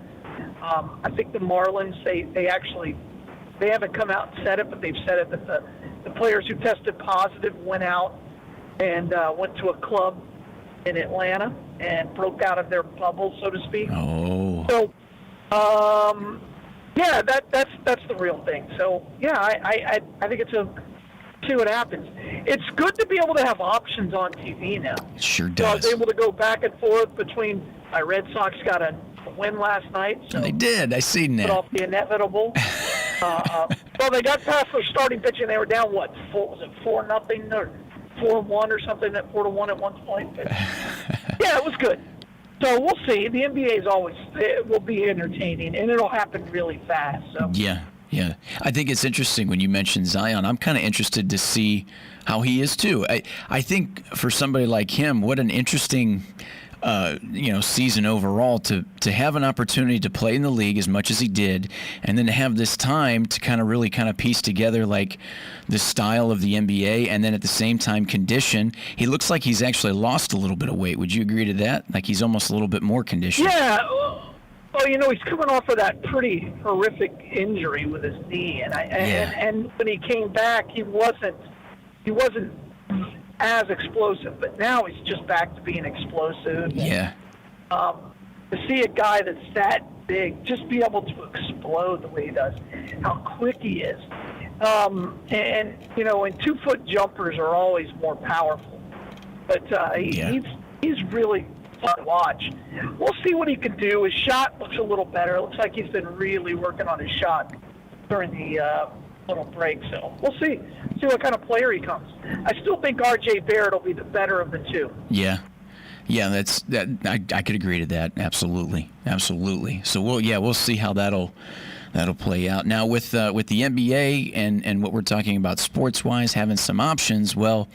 I think the Marlins, they haven't come out and said it, but they've said it that the players who tested positive went out and went to a club in Atlanta and broke out of their bubble, so to speak. Oh. So, yeah, that's the real thing. So, yeah, I think it's see what happens. It's good to be able to have options on TV now. It sure does. So I was able to go back and forth between my Red Sox got a win last night. So they did. I seen that. Put off the inevitable. Well, they got past their starting pitching. They were down, what, 4-0 or 4-1 or something, 4-1 at one point. But, yeah, it was good. So we'll see. The NBA it will be entertaining, and it'll happen really fast. So. Yeah. I think it's interesting when you mention Zion. I'm kind of interested to see how he is too. I think for somebody like him, what an interesting season overall to have an opportunity to play in the league as much as he did, and then to have this time to really piece together like the style of the NBA, and then at the same time condition. He looks like he's actually lost a little bit of weight. Would you agree to that? Like he's almost a little bit more conditioned. Yeah. Well, he's coming off of that pretty horrific injury with his knee, and when he came back, he wasn't as explosive, but now he's just back to being explosive. Yeah. To see a guy that's that big just be able to explode the way he does, how quick he is, and 2-foot jumpers are always more powerful, but he's really fun to watch. We'll see what he can do. His shot looks a little better. It looks like he's been really working on his shot during the little break. So we'll see what kind of player he comes. I still think R.J. Barrett will be the better of the two. Yeah. Yeah, I could agree to that. Absolutely. So we'll see how that'll play out. Now with the NBA and what we're talking about sports-wise, having some options, well,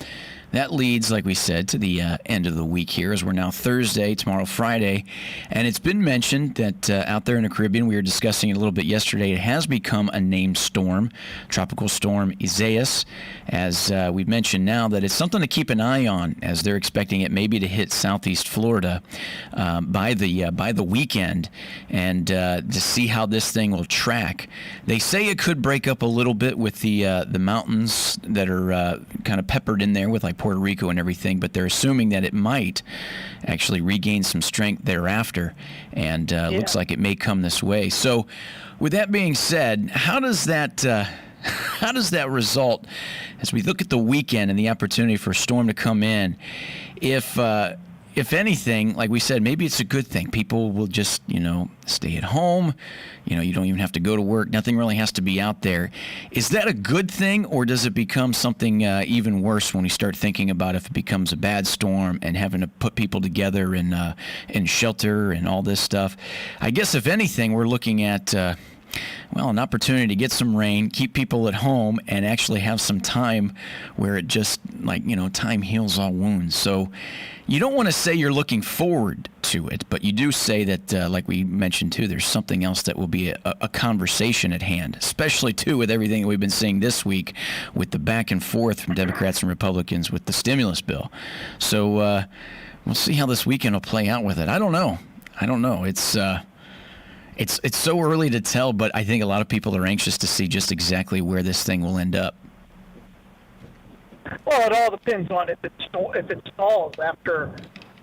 that leads, like we said, to the end of the week here, as we're now Thursday, tomorrow Friday. And it's been mentioned that out there in the Caribbean, we were discussing it a little bit yesterday, it has become a named storm, Tropical Storm Isaias, as we've mentioned now that it's something to keep an eye on, as they're expecting it maybe to hit southeast Florida by the weekend, and to see how this thing will track. They say it could break up a little bit with the mountains that are kind of peppered in there with like Puerto Rico and everything, but they're assuming that it might actually regain some strength thereafter, and looks like it may come this way. So with that being said, how does that result as we look at the weekend and the opportunity for a storm to come in? If anything, like we said, maybe it's a good thing. People will just, stay at home. You don't even have to go to work. Nothing really has to be out there. Is that a good thing, or does it become something even worse when we start thinking about if it becomes a bad storm and having to put people together in shelter and all this stuff? I guess, if anything, we're looking at an opportunity to get some rain, keep people at home, and actually have some time where it just, time heals all wounds. So you don't want to say you're looking forward to it, but you do say that, like we mentioned too, there's something else that will be a conversation at hand, especially too with everything that we've been seeing this week with the back and forth from Democrats and Republicans with the stimulus bill. So we'll see how this weekend will play out with it. I don't know. It's so early to tell, but I think a lot of people are anxious to see just exactly where this thing will end up. Well, it all depends on if it stalls after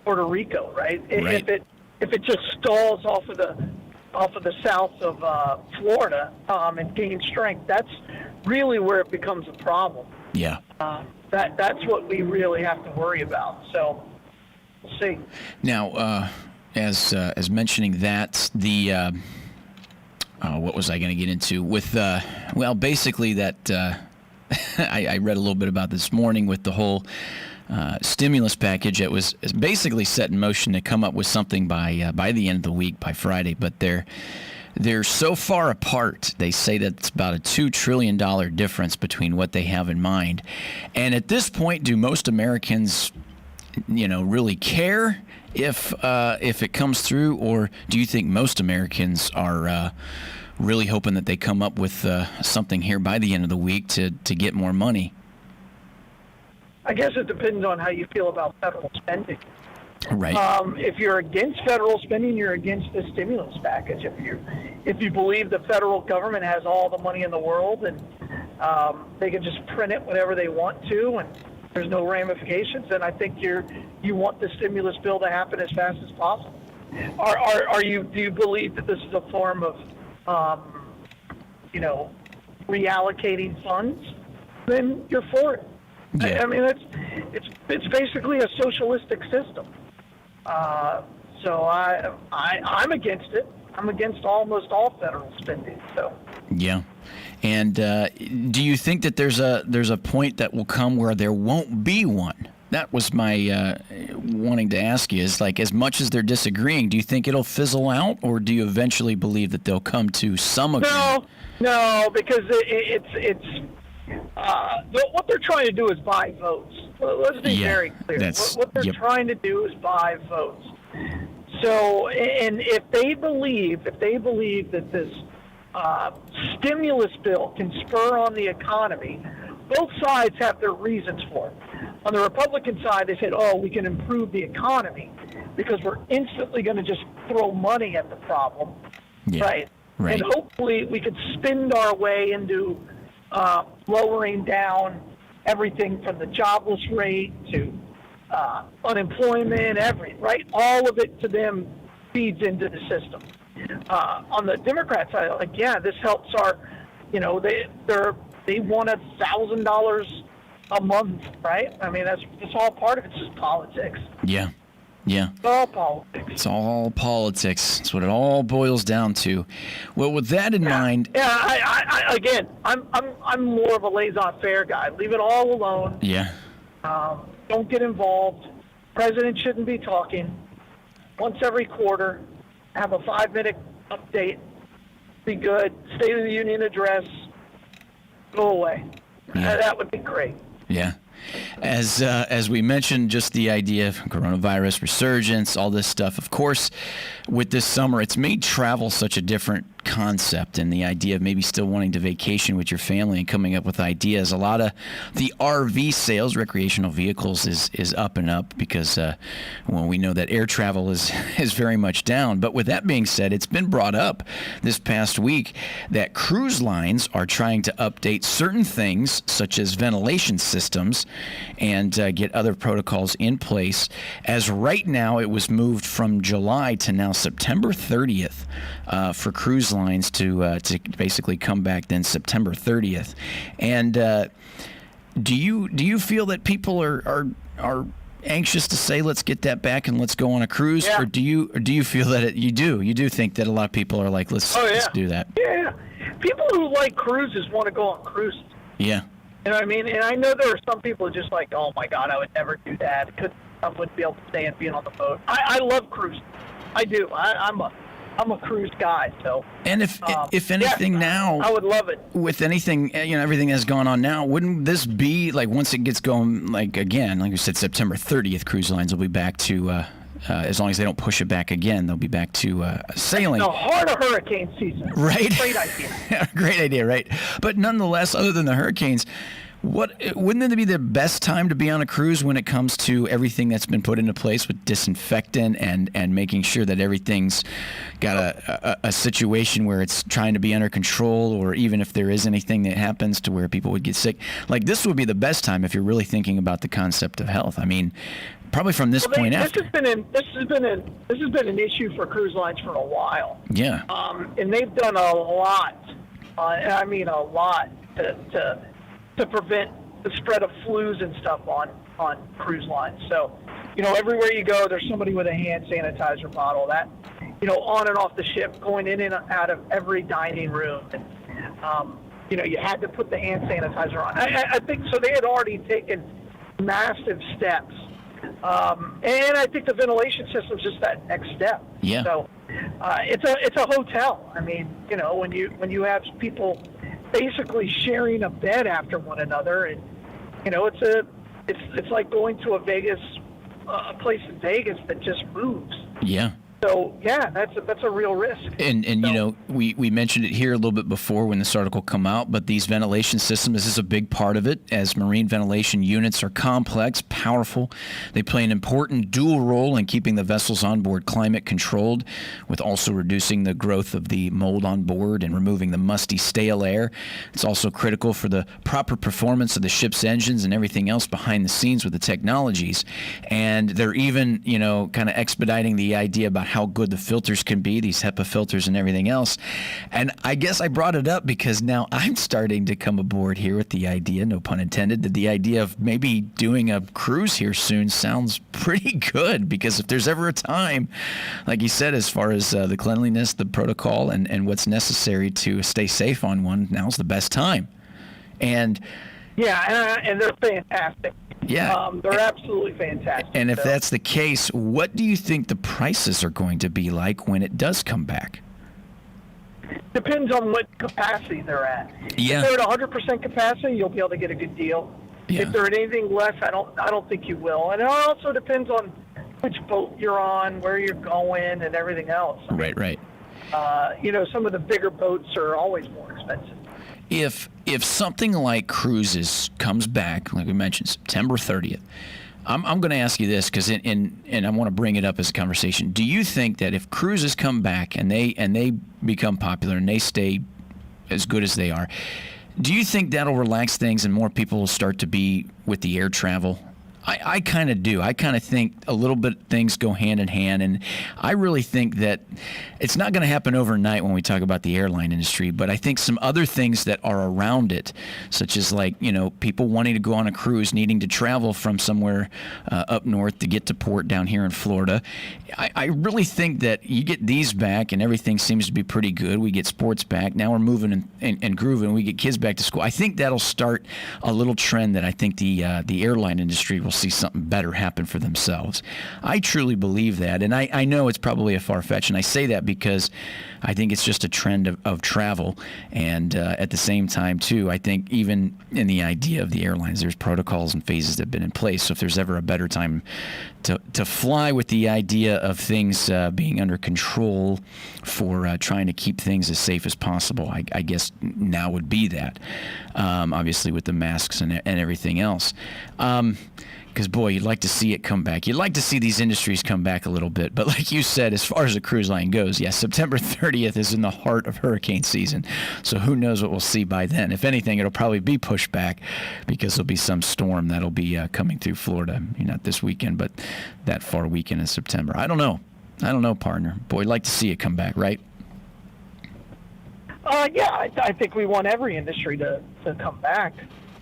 Puerto Rico, right? If it just stalls off of the south of Florida and gains strength, that's really where it becomes a problem. Yeah. That's what we really have to worry about. So we'll see. Now, as mentioning that, the what was I going to get into with? Basically that I read a little bit about this morning with the whole stimulus package. It was basically set in motion to come up with something by the end of the week, by Friday. But they're so far apart. They say that it's about a $2 trillion difference between what they have in mind. And at this point, do most Americans, really care if it comes through, or do you think most Americans are really hoping that they come up with something here by the end of the week to get more money? I guess it depends on how you feel about federal spending. Right. If you're against federal spending, you're against the stimulus package. If you believe the federal government has all the money in the world and they can just print it whenever they want to, and there's no ramifications, then I think you want the stimulus bill to happen as fast as possible. Do you believe that this is a form of reallocating funds? Then you're for it. Yeah. I mean, it's basically a socialistic system. So I'm against it. I'm against almost all federal spending. So. Yeah. And do you think that there's a point that will come where there won't be one? That was my wanting to ask you, is like, as much as they're disagreeing, do you think it'll fizzle out, or do you eventually believe that they'll come to some agreement? No, because what they're trying to do is buy votes. Let's be very clear. What they're trying to do is buy votes. So, and if they believe that this stimulus bill can spur on the economy, both sides have their reasons for it. On the Republican side, they said, we can improve the economy because we're instantly going to just throw money at the problem, right? And hopefully we could spend our way into lowering down everything from the jobless rate to unemployment, right? All of it to them feeds into the system. On the Democrat side, this helps our, they want $1,000 a month, right? I mean, that's all part of it. It's just politics. Yeah. It's all politics. It's all politics. That's what it all boils down to. Well, with that in mind. Yeah. I'm more of a laissez-faire guy. Leave it all alone. Yeah. Don't get involved. president shouldn't be talking. Once every quarter, have a 5-minute update. Be good. State of the Union address. Go away. That would be great. Yeah. As we mentioned, just the idea of coronavirus resurgence, all this stuff. Of course, with this summer, it's made travel such a different concept, and the idea of maybe still wanting to vacation with your family and coming up with ideas. A lot of the RV sales, recreational vehicles, is up and up because we know that air travel is very much down. But with that being said, it's been brought up this past week that cruise lines are trying to update certain things such as ventilation systems and get other protocols in place. As right now, it was moved from July to now September 30th for cruise lines to basically come back then September 30th. And do you feel that people are anxious to say let's get that back and let's go on a cruise, or do you feel that you do think that a lot of people are like let's do that? Yeah, people who like cruises want to go on cruises. Yeah. You know what I mean? And I know there are some people just like, oh my God, I would never do that. I wouldn't be able to stay and be on the boat. I love cruising. I do. I'm a cruise guy, so. And if anything now, I would love it. With anything, everything that's going on now, wouldn't this be like once it gets going, like again, like you said, September 30th, cruise lines will be back to, as long as they don't push it back again, they'll be back to sailing. The heart of hurricane season. Right. Great idea. Great idea, right? But nonetheless, other than the hurricanes, wouldn't it be the best time to be on a cruise when it comes to everything that's been put into place with disinfectant and making sure that everything's got a situation where it's trying to be under control, or even if there is anything that happens to where people would get sick? Like, this would be the best time if you're really thinking about the concept of health. I mean, probably from this point after. This has been an issue for cruise lines for a while. Yeah. And they've done a lot. I mean, a lot to prevent the spread of flus and stuff on cruise lines. So, everywhere you go, there's somebody with a hand sanitizer bottle. That, on and off the ship, going in and out of every dining room. And, you had to put the hand sanitizer on. I think so. They had already taken massive steps. And I think the ventilation system is just that next step. Yeah. So it's a hotel. I mean, when you have people basically sharing a bed after one another, and it's like going to a place in Vegas that just moves. Yeah. So yeah, that's a real risk. And we mentioned it here a little bit before when this article come out, but these ventilation systems, this is a big part of it, as marine ventilation units are complex, powerful. They play an important dual role in keeping the vessels on board climate controlled, with also reducing the growth of the mold on board and removing the musty, stale air. It's also critical for the proper performance of the ship's engines and everything else behind the scenes with the technologies. And they're even, kind of expediting the idea about how good the filters can be, these HEPA filters and everything else. And I guess I brought it up because now I'm starting to come aboard here with the idea, no pun intended, that the idea of maybe doing a cruise here soon sounds pretty good, because if there's ever a time, like you said, as far as the cleanliness, the protocol, and what's necessary to stay safe on one, now's the best time. And yeah, and they're fantastic. Yeah. They're absolutely fantastic. And if that's the case, what do you think the prices are going to be like when it does come back? Depends on what capacity they're at. Yeah. If they're at 100% capacity, you'll be able to get a good deal. Yeah. If they're at anything less, I don't think you will. And it also depends on which boat you're on, where you're going, and everything else. Right. Some of the bigger boats are always more expensive. If something like cruises comes back, like we mentioned, September 30th, I'm going to ask you this because and I want to bring it up as a conversation. Do you think that if cruises come back and they become popular and they stay as good as they are, do you think that'll relax things and more people will start to be with the air travel? I kind of do. I kind of think a little bit things go hand in hand, and I really think that it's not going to happen overnight when we talk about the airline industry, but I think some other things that are around it, such as people wanting to go on a cruise, needing to travel from somewhere up north to get to port down here in Florida. I really think that you get these back and everything seems to be pretty good. We get sports back. Now we're moving and grooving. We get kids back to school. I think that'll start a little trend that I think the airline industry will see something better happen for themselves. I truly believe that, and I know it's probably a far-fetched, and I say that because I think it's just a trend of travel, and at the same time, too, I think even in the idea of the airlines, there's protocols and phases that have been in place, so if there's ever a better time to fly with the idea of things being under control for trying to keep things as safe as possible, I guess now would be that, obviously with the masks and everything else. Because, boy, you'd like to see it come back. You'd like to see these industries come back a little bit. But like you said, as far as the cruise line goes, yes, September 30th is in the heart of hurricane season. So who knows what we'll see by then. If anything, it'll probably be pushed back because there'll be some storm that'll be coming through Florida. Not this weekend, but that far weekend in September. I don't know, partner. Boy, I'd like to see it come back, right? Yeah, I think we want every industry to come back.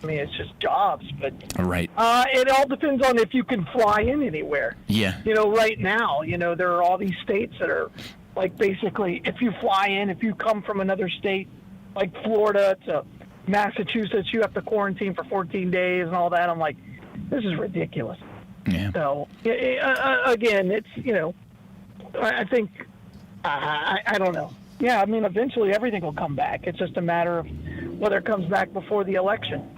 I mean, it's just jobs, but right. It all depends on if you can fly in anywhere. Yeah. Right now, there are all these states that are like basically if you fly in, if you come from another state like Florida to Massachusetts, you have to quarantine for 14 days and all that. I'm like, this is ridiculous. Yeah. So again, it's I think I don't know. Yeah, I mean, eventually everything will come back. It's just a matter of whether it comes back before the election.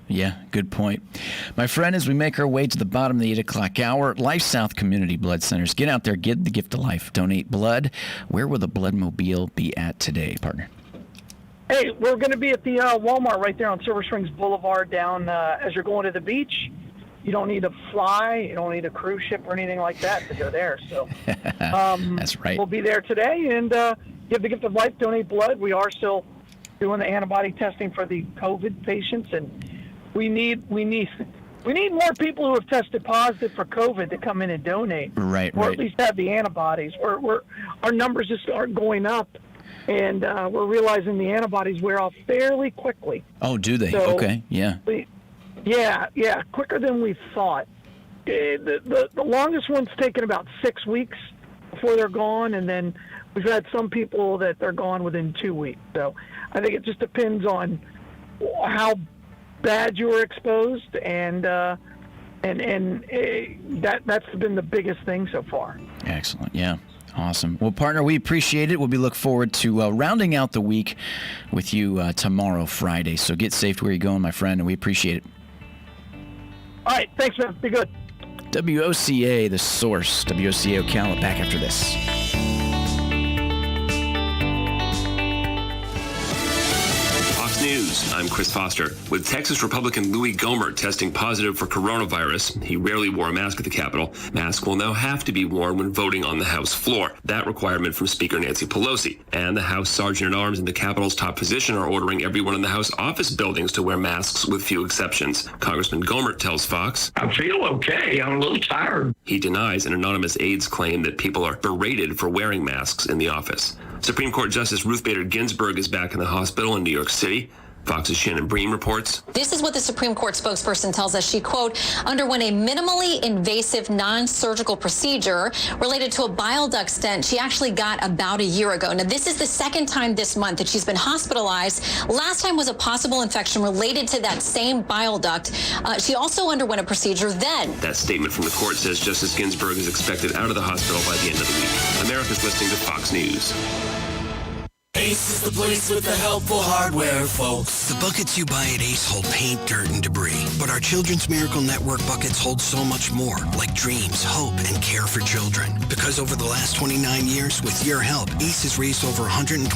Yeah, good point. My friend, as we make our way to the bottom of the 8 o'clock hour, Life South Community Blood Centers. Get out there, give the gift of life, donate blood. Where will the Bloodmobile be at today, partner? Hey, we're going to be at the Walmart right there on Silver Springs Boulevard down as you're going to the beach. You don't need to fly. You don't need a cruise ship or anything like that to go there. So that's right. We'll be there today and give the gift of life, donate blood. We are still doing the antibody testing for the COVID patients, and we need more people who have tested positive for COVID to come in and donate, right? Or at least have the antibodies. Our numbers just aren't going up, and we're realizing the antibodies wear off fairly quickly. Oh, do they? So okay, yeah. Yeah, quicker than we thought. The longest one's taken about 6 weeks before they're gone, and then we've had some people that they're gone within 2 weeks. So I think it just depends on how bad you were exposed, and that's been the biggest thing so far. Excellent, yeah. Awesome. Well, partner, we appreciate it. We'll be looking forward to rounding out the week with you tomorrow, Friday. So get safe to where you're going, my friend, and we appreciate it. All right, thanks, man. Be good. WOCA, the source. WOCA Ocala, back after this. News. I'm Chris Foster. With Texas Republican Louis Gohmert testing positive for coronavirus, he rarely wore a mask at the Capitol. Masks will now have to be worn when voting on the House floor. That requirement from Speaker Nancy Pelosi. And the House Sergeant-at-Arms in the Capitol's top position are ordering everyone in the House office buildings to wear masks with few exceptions. Congressman Gohmert tells Fox, I feel okay. I'm a little tired. He denies an anonymous aide's claim that people are berated for wearing masks in the office. Supreme Court Justice Ruth Bader Ginsburg is back in the hospital in New York City. Fox's Shannon Bream reports. This is what the Supreme Court spokesperson tells us. She, quote, underwent a minimally invasive non-surgical procedure related to a bile duct stent she actually got about a year ago. Now, this is the second time this month that she's been hospitalized. Last time was a possible infection related to that same bile duct. She also underwent a procedure then. That statement from the court says Justice Ginsburg is expected out of the hospital by the end of the week. America's listening to Fox News. Ace is the place with the helpful hardware, folks. The buckets you buy at Ace hold paint, dirt, and debris. But our Children's Miracle Network buckets hold so much more, like dreams, hope, and care for children. Because over the last 29 years, with your help, Ace has raised over $125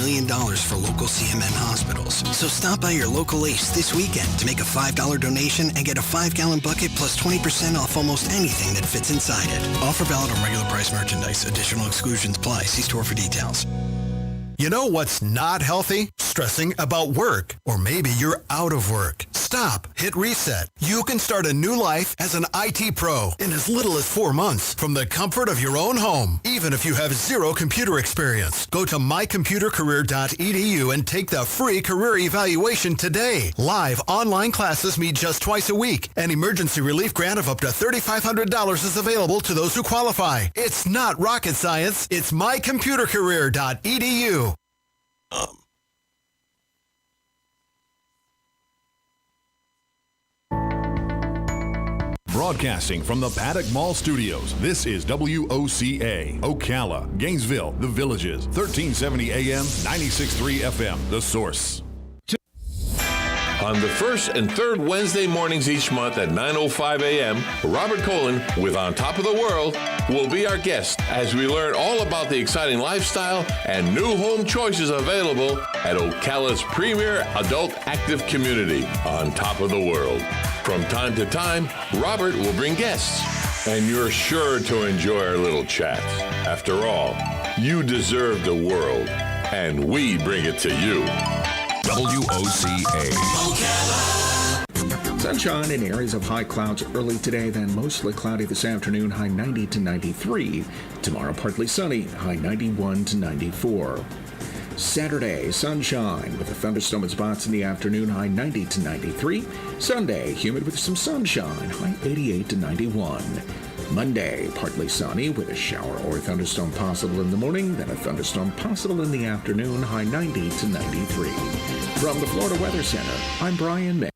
million for local CMN hospitals. So stop by your local Ace this weekend to make a $5 donation and get a 5-gallon bucket plus 20% off almost anything that fits inside it. Offer valid on regular price merchandise. Additional exclusions apply. See store for details. You know what's not healthy? Stressing about work. Or maybe you're out of work. Stop. Hit reset. You can start a new life as an IT pro in as little as 4 months from the comfort of your own home, even if you have zero computer experience. Go to mycomputercareer.edu and take the free career evaluation today. Live online classes meet just twice a week. An emergency relief grant of up to $3,500 is available to those who qualify. It's not rocket science. It's mycomputercareer.edu. Broadcasting from the Paddock Mall Studios, this is WOCA, Ocala, Gainesville, The Villages, 1370 AM, 96.3 FM, The Source. On the first and third Wednesday mornings each month at 9:05 a.m., Robert Colin with On Top of the World will be our guest as we learn all about the exciting lifestyle and new home choices available at Ocala's premier adult active community, On Top of the World. From time to time, Robert will bring guests, and you're sure to enjoy our little chats. After all, you deserve the world, and we bring it to you. WOCA. Sunshine in areas of high clouds early today, then mostly cloudy this afternoon, high 90 to 93. Tomorrow, partly sunny, high 91 to 94. Saturday, sunshine with a thunderstorm and spots in the afternoon, high 90 to 93. Sunday, humid with some sunshine, high 88 to 91. Monday, partly sunny with a shower or thunderstorm possible in the morning, then a thunderstorm possible in the afternoon, high 90 to 93. From the Florida Weather Center, I'm Brian May.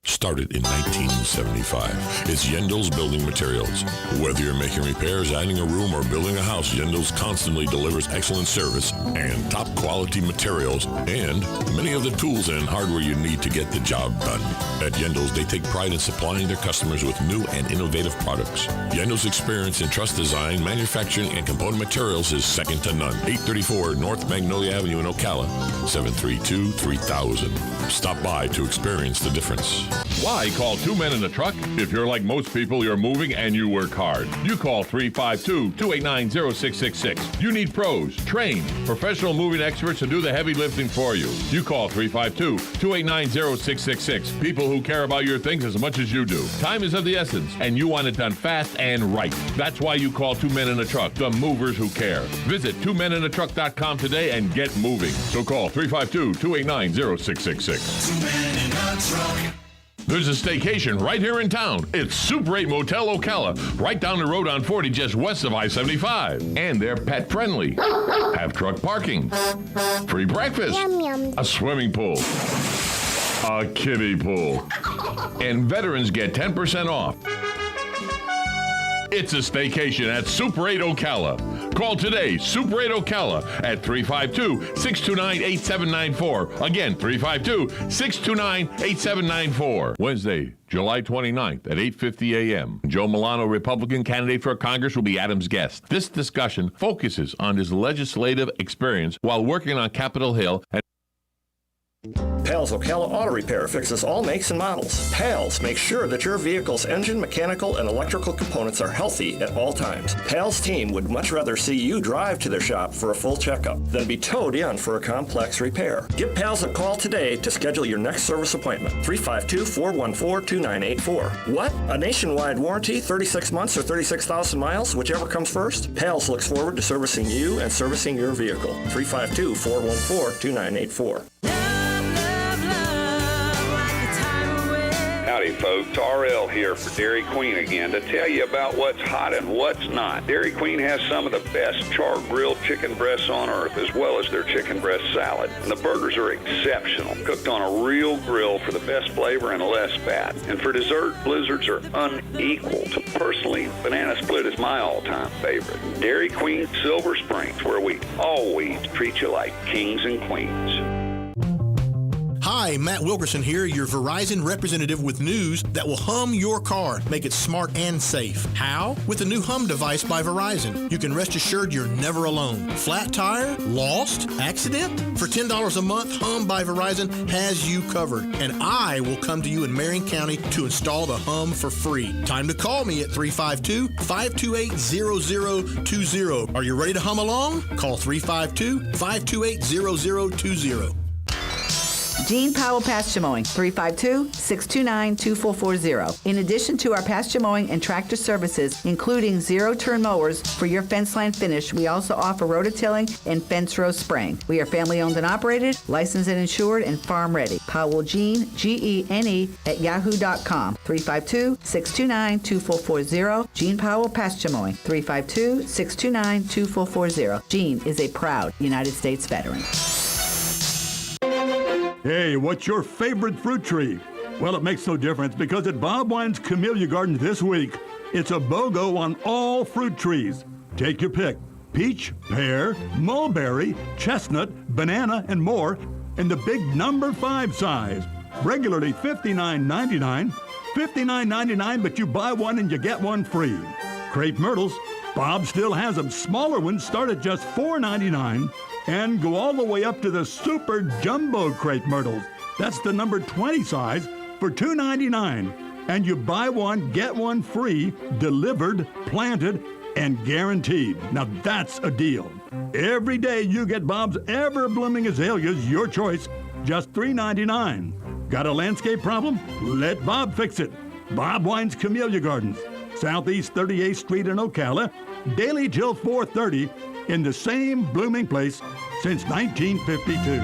Started in 1975. It's Yendel's Building Materials. Whether you're making repairs, adding a room, or building a house, Yendel's constantly delivers excellent service and top quality materials and many of the tools and hardware you need to get the job done. At Yendel's, they take pride in supplying their customers with new and innovative products. Yendel's experience in truss design, manufacturing, and component materials is second to none. 834 North Magnolia Avenue in Ocala, 732-3000. Stop by to experience the difference. Why call Two Men in a Truck? If you're like most people, you're moving and you work hard. You call 352-289-0666. You need pros, trained, professional moving experts to do the heavy lifting for you. You call 352-289-0666. People who care about your things as much as you do. Time is of the essence, and you want it done fast and right. That's why you call Two Men in a Truck, the movers who care. Visit twomeninatruck.com today and get moving. So call 352-289-0666. 2 Men in a Truck. There's a staycation right here in town. It's Super 8 Motel Ocala, right down the road on 40, just west of I-75. And they're pet friendly. Have truck parking, free breakfast, Yum, yum. a swimming pool, a kiddie pool, and veterans get 10% off. It's a staycation at Super 8 Ocala. Call today, Super 8 Ocala at 352-629-8794. Again, 352-629-8794. Wednesday, July 29th at 8:50 a.m. Joe Milano, Republican candidate for Congress, will be Adams' guest. This discussion focuses on his legislative experience while working on Capitol Hill and Pals Ocala Auto Repair fixes all makes and models. Pals makes sure that your vehicle's engine, mechanical, and electrical components are healthy at all times. Pals team would much rather see you drive to their shop for a full checkup than be towed in for a complex repair. Give Pals a call today to schedule your next service appointment. 352-414-2984. What? A nationwide warranty, 36 months or 36,000 miles, whichever comes first? Pals looks forward to servicing you and servicing your vehicle. 352-414-2984. Howdy folks, RL here for Dairy Queen again to tell you about what's hot and what's not. Dairy Queen has some of the best char-grilled chicken breasts on earth, as well as their chicken breast salad. And the burgers are exceptional, cooked on a real grill for the best flavor and less fat. And for dessert, blizzards are unequaled. Personally, banana split is my all-time favorite. Dairy Queen Silver Springs, where we always treat you like kings and queens. Hi, Matt Wilkerson here, your Verizon representative with news that will hum your car, make it smart and safe. How? With the new Hum device by Verizon. You can rest assured you're never alone. Flat tire? Lost? Accident? For $10 a month, Hum by Verizon has you covered. And I will come to you in Marion County to install the Hum for free. Time to call me at 352-528-0020. Are you ready to hum along? Call 352-528-0020. Gene Powell Pasture Mowing, 352-629-2440. In addition to our pasture mowing and tractor services, including zero-turn mowers for your fence line finish, we also offer rototilling and fence row spraying. We are family-owned and operated, licensed and insured, and farm-ready. Powell Gene, Gene, at yahoo.com. 352-629-2440. Gene Powell Pasture Mowing, 352-629-2440. Gene is a proud United States veteran. Hey, what's your favorite fruit tree? Well, it makes no difference because at Bob Wine's Camellia Garden this week, it's a BOGO on all fruit trees. Take your pick. Peach, pear, mulberry, chestnut, banana, and more in the big number 5 size. Regularly $59.99. $59.99, but you buy one and you get one free. Crepe myrtles, Bob still has them. Smaller ones start at just $4.99 and go all the way up to the super jumbo crepe myrtles. That's the number 20 size for $2.99. And you buy one, get one free, delivered, planted, and guaranteed. Now that's a deal. Every day you get Bob's ever-blooming azaleas, your choice, just $3.99. Got a landscape problem? Let Bob fix it. Bob Wine's Camellia Gardens, Southeast 38th Street in Ocala, daily till 4:30, in the same blooming place since 1952.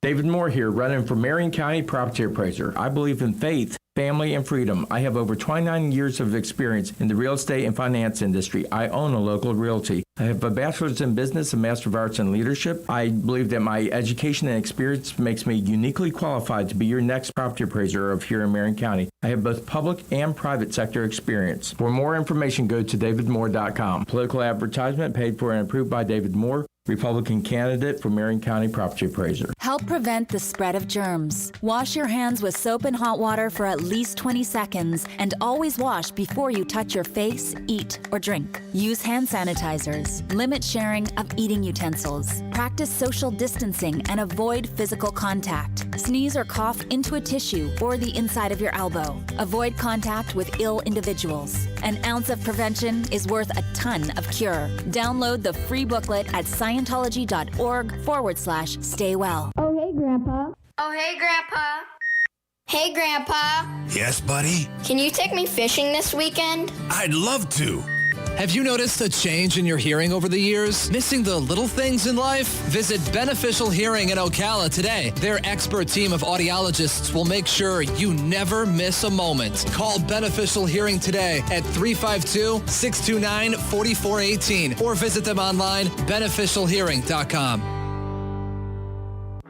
David Moore here, running for Marion County Property Appraiser. I believe in faith, family, and freedom. I have over 29 years of experience in the real estate and finance industry. I own a local realty. I have a bachelor's in business and master of arts in leadership. I believe that my education and experience makes me uniquely qualified to be your next property appraiser of here in Marion County. I have both public and private sector experience. For more information, go to davidmoore.com. Political advertisement paid for and approved by David Moore, Republican candidate for Marion County Property Appraiser. Help prevent the spread of germs. Wash your hands with soap and hot water for at least 20 seconds and always wash before you touch your face, eat, or drink. Use hand sanitizers. Limit sharing of eating utensils. Practice social distancing and avoid physical contact. Sneeze or cough into a tissue or the inside of your elbow. Avoid contact with ill individuals. An ounce of prevention is worth a ton of cure. Download the free booklet at Scientology.org/stay well. Oh, hey, Grandpa. Oh, hey, Grandpa. Hey, Grandpa. Yes, buddy? Can you take me fishing this weekend? I'd love to. Have you noticed a change in your hearing over the years? Missing the little things in life? Visit Beneficial Hearing in Ocala today. Their expert team of audiologists will make sure you never miss a moment. Call Beneficial Hearing today at 352-629-4418 or visit them online, beneficialhearing.com.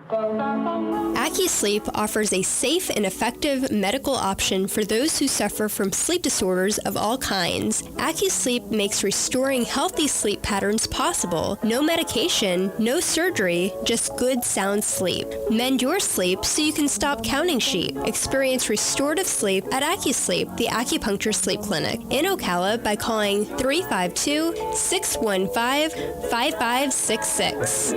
AccuSleep offers a safe and effective medical option for those who suffer from sleep disorders of all kinds. AccuSleep makes restoring healthy sleep patterns possible. No medication, no surgery, just good sound sleep. Mend your sleep so you can stop counting sheep. Experience restorative sleep at AccuSleep, the acupuncture sleep clinic in Ocala by calling 352-615-5566.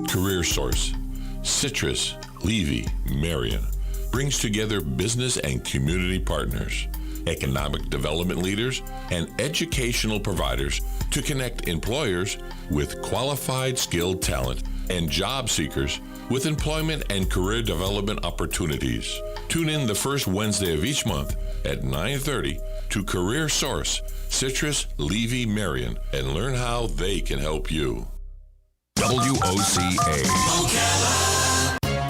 Career Source, Citrus, Levy, Marion brings together business and community partners, economic development leaders, and educational providers to connect employers with qualified skilled talent and job seekers with employment and career development opportunities. Tune in the first Wednesday of each month at 9:30 to Career Source, Citrus, Levy, Marion, and learn how they can help you. WOCA.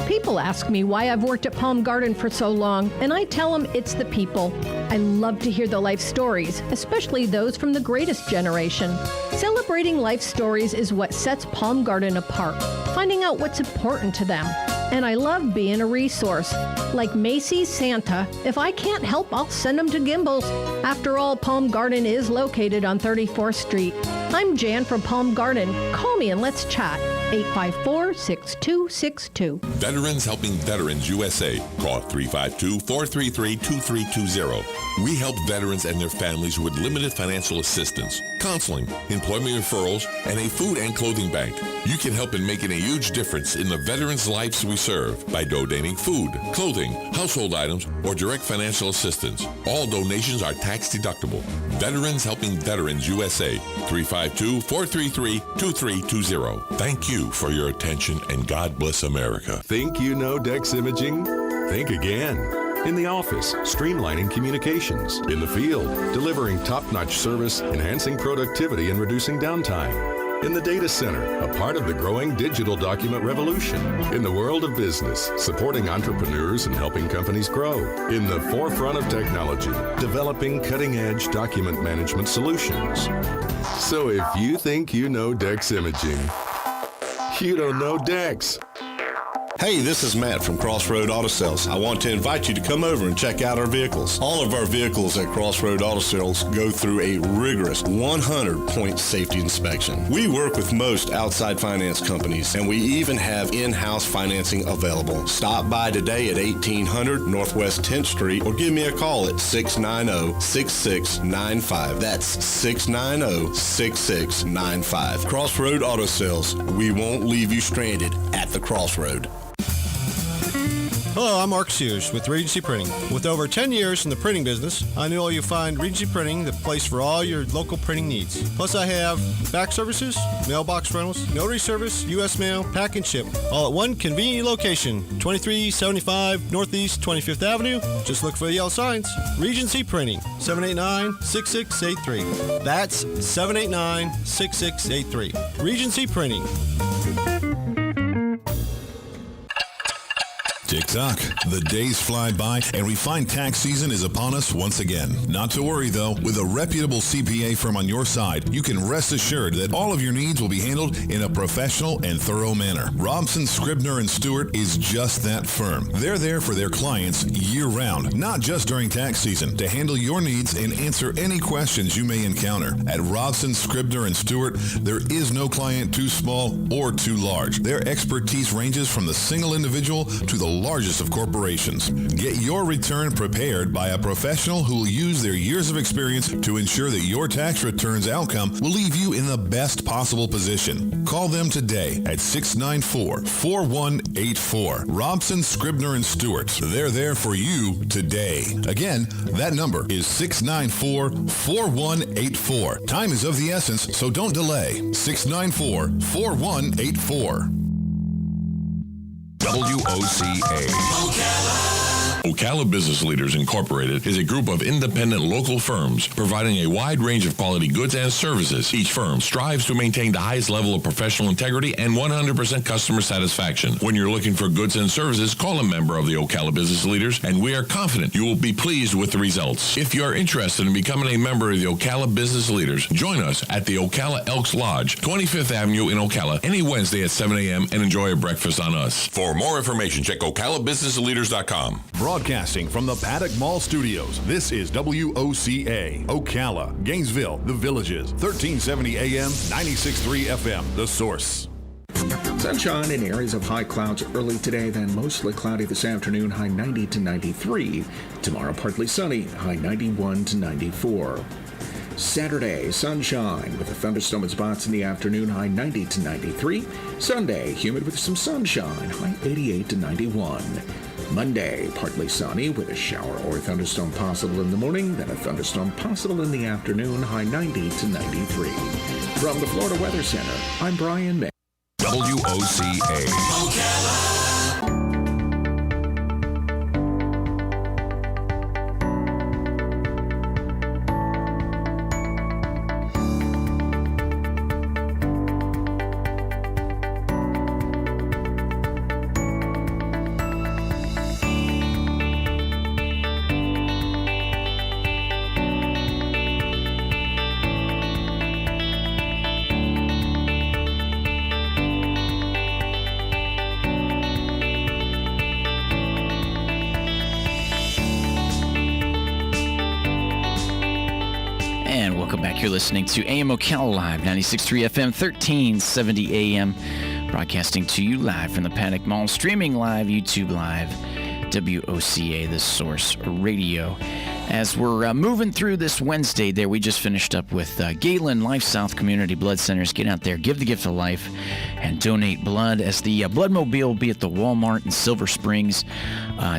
People ask me why I've worked at Palm Garden for so long, and I tell them it's the people. I love to hear the life stories, especially those from the greatest generation. Celebrating life stories is what sets Palm Garden apart, finding out what's important to them. And I love being a resource. Like Macy's Santa, if I can't help, I'll send them to Gimbel's. After all, Palm Garden is located on 34th Street. I'm Jan from Palm Garden. Call me and let's chat. 854-6262. Veterans Helping Veterans USA. Call 352-433-2320. We help veterans and their families with limited financial assistance, counseling, employment referrals, and a food and clothing bank. You can help in making a huge difference in the veterans' lives we serve by donating food, clothing, household items, or direct financial assistance. All donations are tax deductible. Veterans Helping Veterans USA. 352-433-2320. Thank you for your attention, and God bless America. Think you know Dex Imaging? Think again. In the office, streamlining communications. In the field, delivering top-notch service, enhancing productivity, and reducing downtime. In the data center, a part of the growing digital document revolution. In the world of business, supporting entrepreneurs and helping companies grow. In the forefront of technology, developing cutting-edge document management solutions. So if you think you know Dex Imaging, you don't know Dex. Hey, this is Matt from Crossroad Auto Sales. I want to invite you to come over and check out our vehicles. All of our vehicles at Crossroad Auto Sales go through a rigorous 100-point safety inspection. We work with most outside finance companies, and we even have in-house financing available. Stop by today at 1800 Northwest 10th Street or give me a call at 690-6695. That's 690-6695. Crossroad Auto Sales. We won't leave you stranded at the crossroad. Hello, I'm Mark Sears with Regency Printing. With over 10 years in the printing business, I know you'll find Regency Printing the place for all your local printing needs. Plus, I have fax services, mailbox rentals, notary service, U.S. mail, pack and ship, all at one convenient location, 2375 Northeast 25th Avenue. Just look for the yellow signs. Regency Printing, 789-6683. That's 789-6683. Regency Printing. Tick-tock. The days fly by, and we find tax season is upon us once again. Not to worry, though. With a reputable CPA firm on your side, you can rest assured that all of your needs will be handled in a professional and thorough manner. Robson, Scribner, and Stewart is just that firm. They're there for their clients year-round, not just during tax season, to handle your needs and answer any questions you may encounter. At Robson, Scribner, and Stewart, there is no client too small or too large. Their expertise ranges from the single individual to the largest of corporations. Get your return prepared by a professional who will use their years of experience to ensure that your tax return's outcome will leave you in the best possible position. Call them today at 694-4184. Robson, Scribner, and Stewart. They're there for you today. Again, that number is 694-4184. Time is of the essence, so don't delay. 694-4184. WOCA. Ocala Business Leaders Incorporated is a group of independent local firms providing a wide range of quality goods and services. Each firm strives to maintain the highest level of professional integrity and 100% customer satisfaction. When you're looking for goods and services, call a member of the Ocala Business Leaders, and we are confident you will be pleased with the results. If you are interested in becoming a member of the Ocala Business Leaders, join us at the Ocala Elks Lodge, 25th Avenue in Ocala, any Wednesday at 7 a.m. and enjoy a breakfast on us. For more information, check OcalaBusinessLeaders.com. Broadcasting from the Paddock Mall Studios, this is WOCA, Ocala, Gainesville, The Villages, 1370 AM, 96.3 FM, The Source. Sunshine in areas of high clouds early today, then mostly cloudy this afternoon, high 90 to 93. Tomorrow, partly sunny, high 91 to 94. Saturday, sunshine with a thunderstorm in spots in the afternoon, high 90 to 93. Sunday, humid with some sunshine, high 88 to 91. Monday, partly sunny with a shower or thunderstorm possible in the morning, then a thunderstorm possible in the afternoon, high 90 to 93. From the Florida Weather Center, I'm Brian May. WOCA. You're listening to AM Ocala Live, 96.3 FM, 1370 AM, broadcasting to you live from the Paddock Mall, streaming live, YouTube Live, WOCA, The Source Radio. As we're moving through this Wednesday there, we just finished up with Galen Life South Community Blood Centers. Get out there, give the gift of life, and donate blood, as the Blood Mobile will be at the Walmart in Silver Springs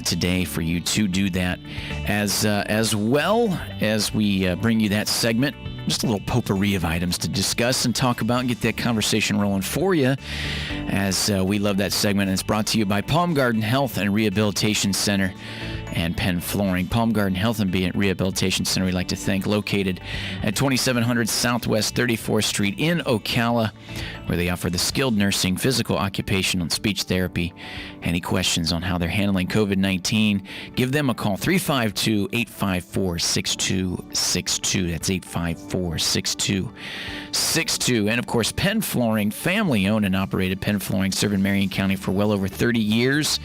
today for you to do that. As well as we bring you that segment, just a little potpourri of items to discuss and talk about and get that conversation rolling for you, as we love that segment. And it's brought to you by Palm Garden Health and Rehabilitation Center and Penn Flooring. Palm Garden Health and Rehabilitation Center, we'd like to thank, located at 2700 Southwest 34th Street in Ocala, where they offer the skilled nursing, physical, occupational, and speech therapy. Any questions on how they're handling COVID-19, give them a call, 352-854-6262. That's 854-6262. And, of course, Penn Flooring, family-owned and operated. Penn Penn Flooring, serving Marion County for well over 30 years.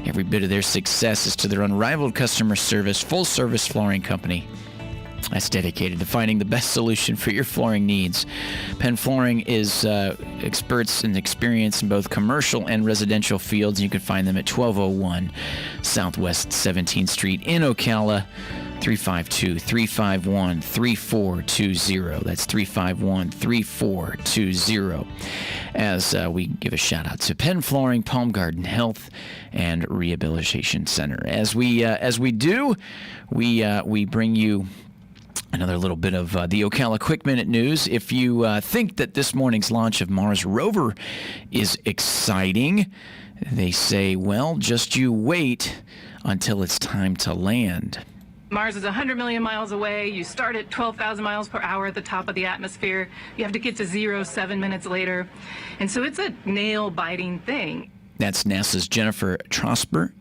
Every bit of their success is to their unrivaled customer service, full-service flooring company that's dedicated to finding the best solution for your flooring needs. Penn Flooring is experts and experience in both commercial and residential fields. You can find them at 1201 Southwest 17th Street in Ocala. 352-351-3420. That's 351-3420. As we give a shout out to Penn Flooring, Palm Garden Health and Rehabilitation Center. As we do, we bring you another little bit of the Ocala Quick Minute News. If you think that this morning's launch of Mars rover is exciting, they say, well, just you wait until it's time to land. Mars is 100 million miles away. You start at 12,000 miles per hour at the top of the atmosphere. You have to get to 0 7 minutes later. And so it's a nail-biting thing. That's NASA's Jennifer Trosper.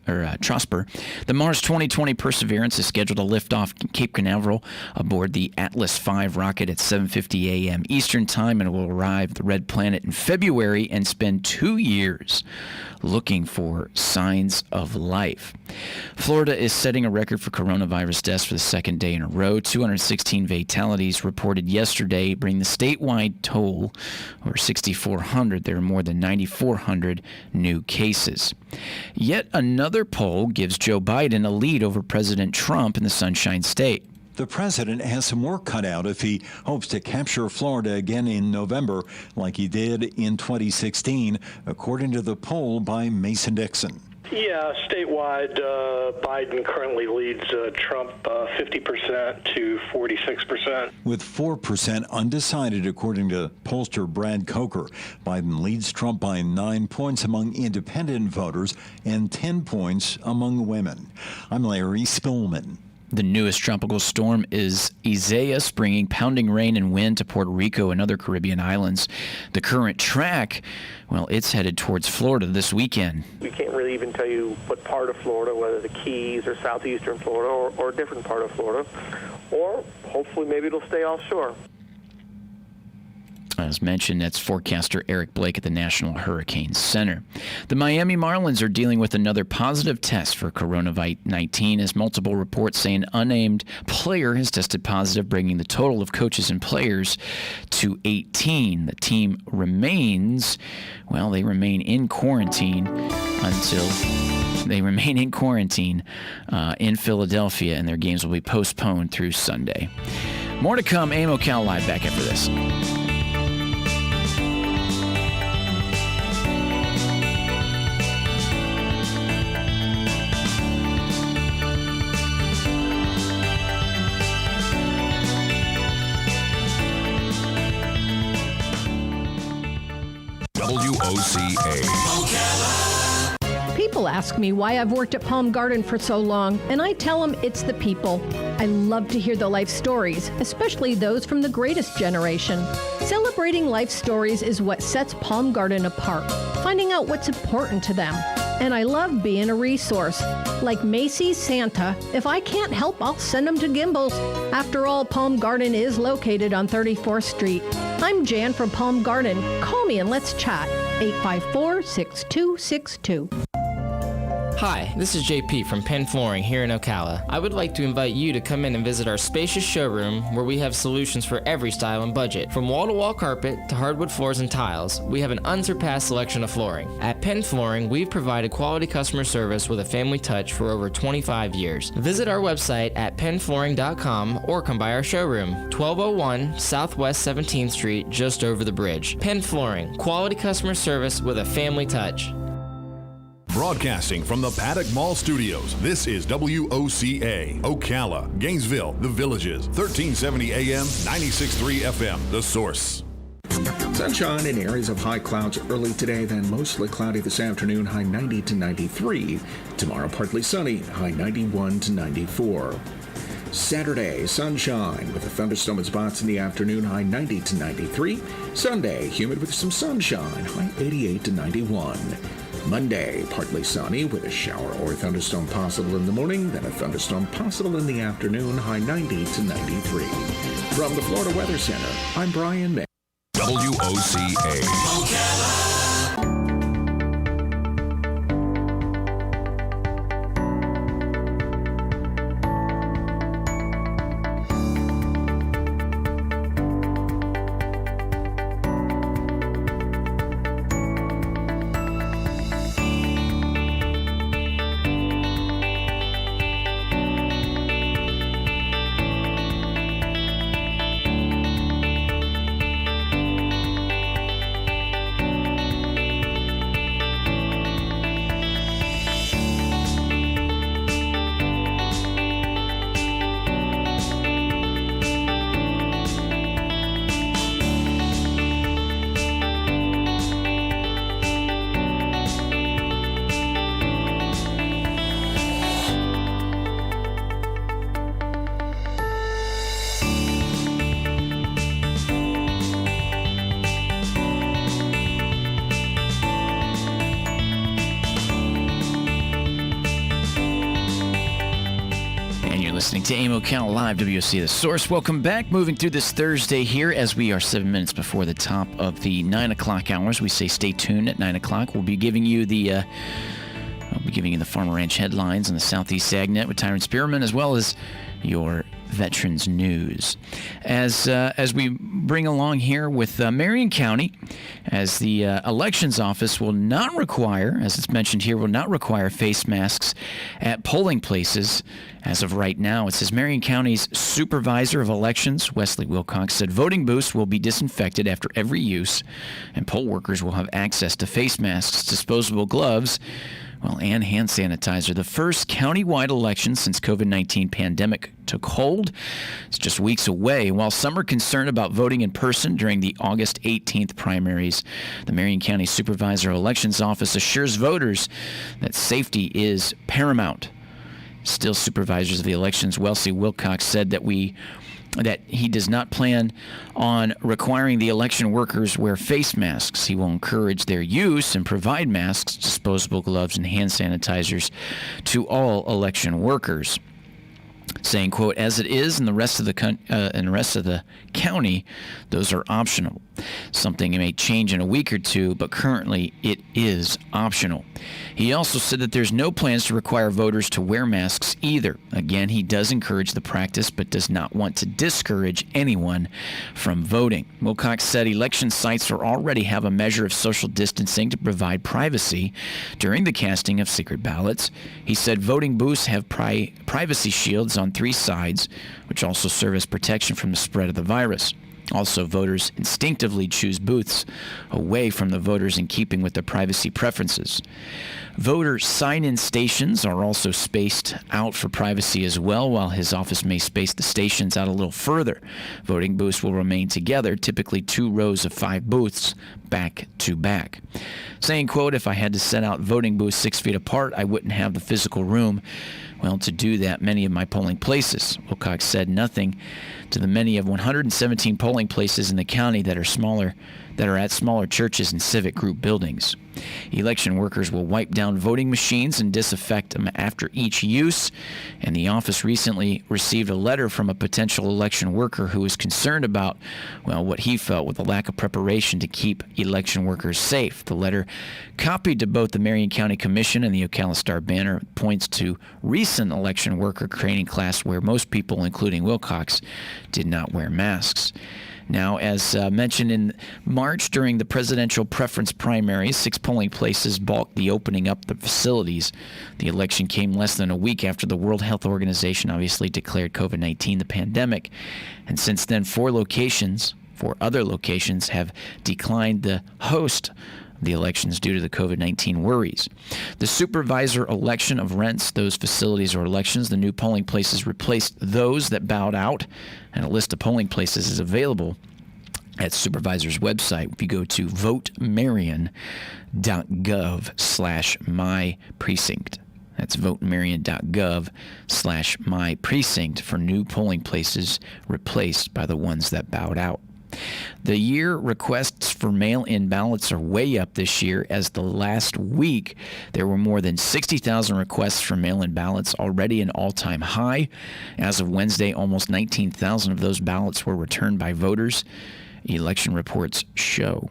The Mars 2020 Perseverance is scheduled to lift off Cape Canaveral aboard the Atlas V rocket at 7:50 a.m. Eastern Time, and will arrive at the Red Planet in February and spend 2 years looking for signs of life. Florida is setting a record for coronavirus deaths for the second day in a row. 216 fatalities reported yesterday, bringing the statewide toll over 6,400. There are more than 9,400 new cases. Yet another poll gives Joe Biden a lead over President Trump in the Sunshine State. The president has some work cut out if he hopes to capture Florida again in November like he did in 2016, according to the poll by Mason-Dixon. Yeah, statewide, Biden currently leads Trump 50% to 46%. With 4% undecided, according to pollster Brad Coker. Biden leads Trump by 9 points among independent voters and 10 points among women. I'm Larry Spillman. The newest tropical storm is Isaias, bringing pounding rain and wind to Puerto Rico and other Caribbean islands. The current track, well, it's headed towards Florida this weekend. We can't really even tell you what part of Florida, whether the Keys or southeastern Florida or a different part of Florida, or hopefully maybe it'll stay offshore. As mentioned, that's forecaster Eric Blake at the National Hurricane Center. The Miami Marlins are dealing with another positive test for coronavirus-19, as multiple reports say an unnamed player has tested positive, bringing the total of coaches and players to 18. The team remains, well, they remain in quarantine until... They remain in quarantine in Philadelphia, and their games will be postponed through Sunday. More to come. AM Ocala Live back after this. WOCA. People ask me why I've worked at Palm Garden for so long, and I tell them it's the people. I love to hear the life stories, especially those from the greatest generation. Celebrating life stories is what sets Palm Garden apart, finding out what's important to them. And I love being a resource. Like Macy's Santa, if I can't help, I'll send them to Gimbel's. After all, Palm Garden is located on 34th Street. I'm Jan from Palm Garden. Call me and let's chat. 854-6262. Hi, this is JP from Penn Flooring here in Ocala. I would like to invite you to come in and visit our spacious showroom where we have solutions for every style and budget. From wall-to-wall carpet to hardwood floors and tiles, we have an unsurpassed selection of flooring. At Penn Flooring, we've provided quality customer service with a family touch for over 25 years. Visit our website at pennflooring.com or come by our showroom, 1201 Southwest 17th Street, just over the bridge. Penn Flooring, quality customer service with a family touch. Broadcasting from the Paddock Mall Studios, this is WOCA, Ocala, Gainesville, The Villages, 1370 AM, 96.3 FM, The Source. Sunshine in areas of high clouds early today, then mostly cloudy this afternoon, high 90 to 93. Tomorrow, partly sunny, high 91 to 94. Saturday, sunshine with a thunderstorm and spots in the afternoon, high 90 to 93. Sunday, humid with some sunshine, high 88 to 91. Monday, partly sunny with a shower or thunderstorm possible in the morning, then a thunderstorm possible in the afternoon, high 90 to 93. From the Florida Weather Center, I'm Brian May. WOCA. listening to AIM Ocala Live, WOC The Source. Welcome back. Moving through this Thursday here as we are 7 minutes before the top of the 9 o'clock hours. We say stay tuned at 9 o'clock. We'll be giving you the Farm Ranch headlines on the Southeast AgNet with Tyron Spearman, as well as your Veterans News. As we bring along here with Marion County, as the elections office will not require, as it's mentioned here, will not require face masks at polling places as of right now. It says Marion County's supervisor of elections, Wesley Wilcox, said voting booths will be disinfected after every use, and poll workers will have access to face masks, disposable gloves, and hand sanitizer. The first countywide election since COVID-19 pandemic took hold. It's just weeks away. While some are concerned about voting in person during the August 18th primaries, the Marion County Supervisor of Elections Office assures voters that safety is paramount. Still, supervisors of the elections, Wesley Wilcox, said that he does not plan on requiring the election workers wear face masks. He will encourage their use and provide masks, disposable gloves, and hand sanitizers to all election workers. Saying, quote, as it is in the rest of the county, those are optional. Something may change in a week or two, but currently it is optional. He also said that there's no plans to require voters to wear masks either. Again, he does encourage the practice, but does not want to discourage anyone from voting. Wilcox said election sites already have a measure of social distancing to provide privacy during the casting of secret ballots. He said voting booths have privacy shields on 3 sides, which also serve as protection from the spread of the virus. Also, voters instinctively choose booths away from the voters in keeping with their privacy preferences. Voter sign-in stations are also spaced out for privacy as well, while his office may space the stations out a little further. Voting booths will remain together, typically 2 rows of 5 booths back to back. Saying, quote, if I had to set out voting booths 6 feet apart, I wouldn't have the physical room, to do that many of my polling places. Wilcox said nothing to the many of 117 polling places in the county that are at smaller churches and civic group buildings. Election workers will wipe down voting machines and disinfect them after each use, and the office recently received a letter from a potential election worker who was concerned about, what he felt with the lack of preparation to keep election workers safe. The letter, copied to both the Marion County Commission and the Ocala Star-Banner, points to recent election worker training class where most people, including Wilcox, did not wear masks. Now, as mentioned in March during the presidential preference primaries, 6 polling places balked the opening up the facilities. The election came less than a week after the World Health Organization obviously declared COVID-19 the pandemic. And since then, 4 other locations have declined the host the elections due to the COVID-19 worries. The supervisor election of rents, those facilities or elections, the new polling places replaced those that bowed out, and a list of polling places is available at supervisor's website. If you go to votemarion.gov/myprecinct. That's votemarion.gov/myprecinct for new polling places replaced by the ones that bowed out. The year requests for mail-in ballots are way up this year, as the last week there were more than 60,000 requests for mail-in ballots, already an all-time high. As of Wednesday, almost 19,000 of those ballots were returned by voters. Election reports show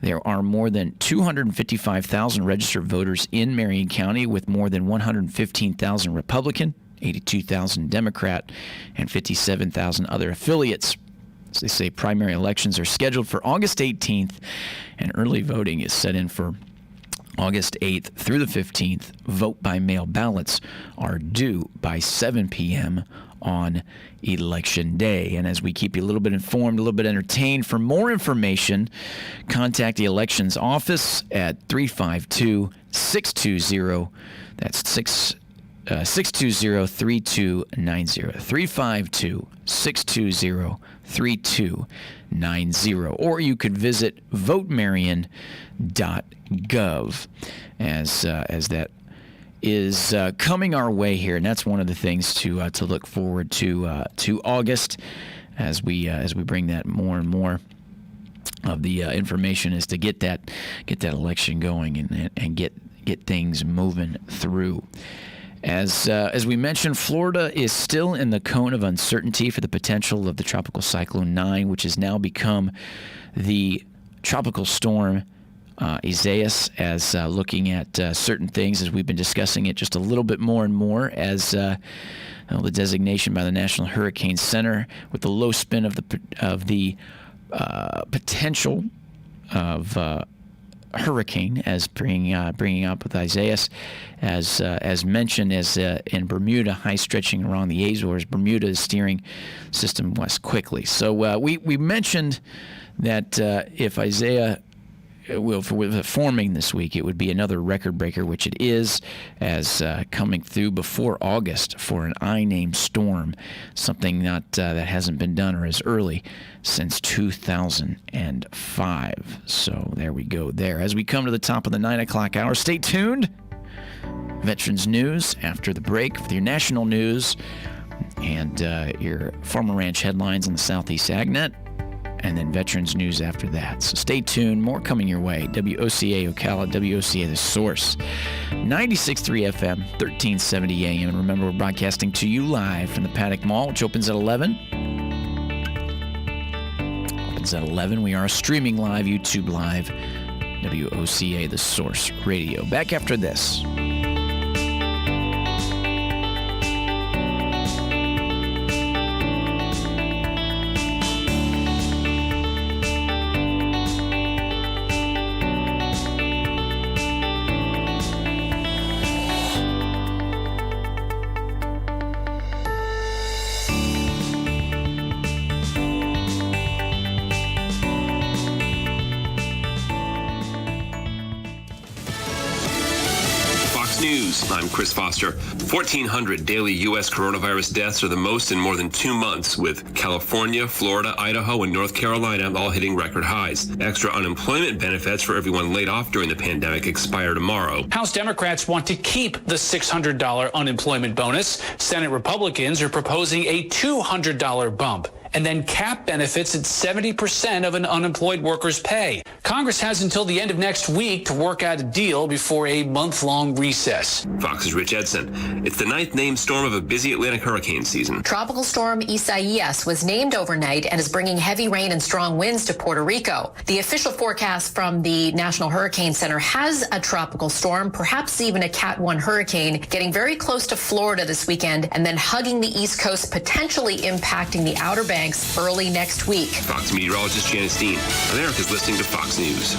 there are more than 255,000 registered voters in Marion County, with more than 115,000 Republican, 82,000 Democrat, and 57,000 other affiliates. As they say, primary elections are scheduled for August 18th, and early voting is set in for August 8th through the 15th. Vote-by-mail ballots are due by 7 p.m. on Election Day. And as we keep you a little bit informed, a little bit entertained, for more information, contact the elections office at 352-620. That's 620-3290. 352-620-3290. Or you could visit votemarion.gov as that is coming our way here, and that's one of the things to look forward to August as we bring that more and more of the information, is to get that election going and get things moving through. As we mentioned, Florida is still in the cone of uncertainty for the potential of the Tropical Cyclone 9, which has now become the Tropical Storm Isaias, as looking at certain things as we've been discussing it just a little bit more and more as the designation by the National Hurricane Center with the low spin of the potential of hurricane as bringing up with Isaias, as mentioned, as in Bermuda, high stretching around the Azores. Bermuda is steering system west quickly. So we mentioned that if Isaiah with forming this week, it would be another record breaker, which it is, as coming through before August for an I-named storm, something that hasn't been done or as early since 2005. So there we go there. As we come to the top of the 9 o'clock hour, stay tuned. Veterans News after the break with your national news and your Farmer Ranch headlines in the Southeast AgNet. And then Veterans News after that. So stay tuned. More coming your way. WOCA Ocala, WOCA The Source. 96.3 FM, 1370 AM. And remember, we're broadcasting to you live from the Paddock Mall, which opens at 11. Opens at 11. We are streaming live, YouTube Live, WOCA The Source Radio. Back after this. I'm Chris Foster. 1,400 daily U.S. coronavirus deaths are the most in more than 2 months, with California, Florida, Idaho, and North Carolina all hitting record highs. Extra unemployment benefits for everyone laid off during the pandemic expire tomorrow. House Democrats want to keep the $600 unemployment bonus. Senate Republicans are proposing a $200 bump and then cap benefits at 70% of an unemployed worker's pay. Congress has until the end of next week to work out a deal before a month-long recess. Fox's Rich Edson. It's the 9th named storm of a busy Atlantic hurricane season. Tropical storm Isaias was named overnight and is bringing heavy rain and strong winds to Puerto Rico. The official forecast from the National Hurricane Center has a tropical storm, perhaps even a Cat 1 hurricane, getting very close to Florida this weekend and then hugging the East Coast, potentially impacting the Outer Banks early next week. Fox meteorologist Janice Dean. America's listening to Fox News.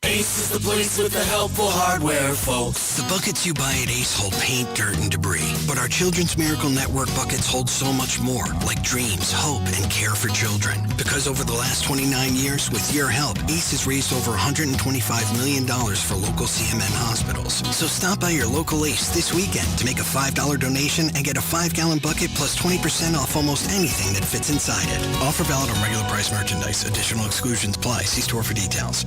Ace is the place with the helpful hardware, folks. The buckets you buy at Ace hold paint, dirt, and debris. But our Children's Miracle Network buckets hold so much more, like dreams, hope, and care for children. Because over the last 29 years, with your help, Ace has raised over $125 million for local CMN hospitals. So stop by your local Ace this weekend to make a $5 donation and get a 5-gallon bucket plus 20% off almost anything that fits inside it. Offer valid on regular price merchandise. Additional exclusions apply. See store for details.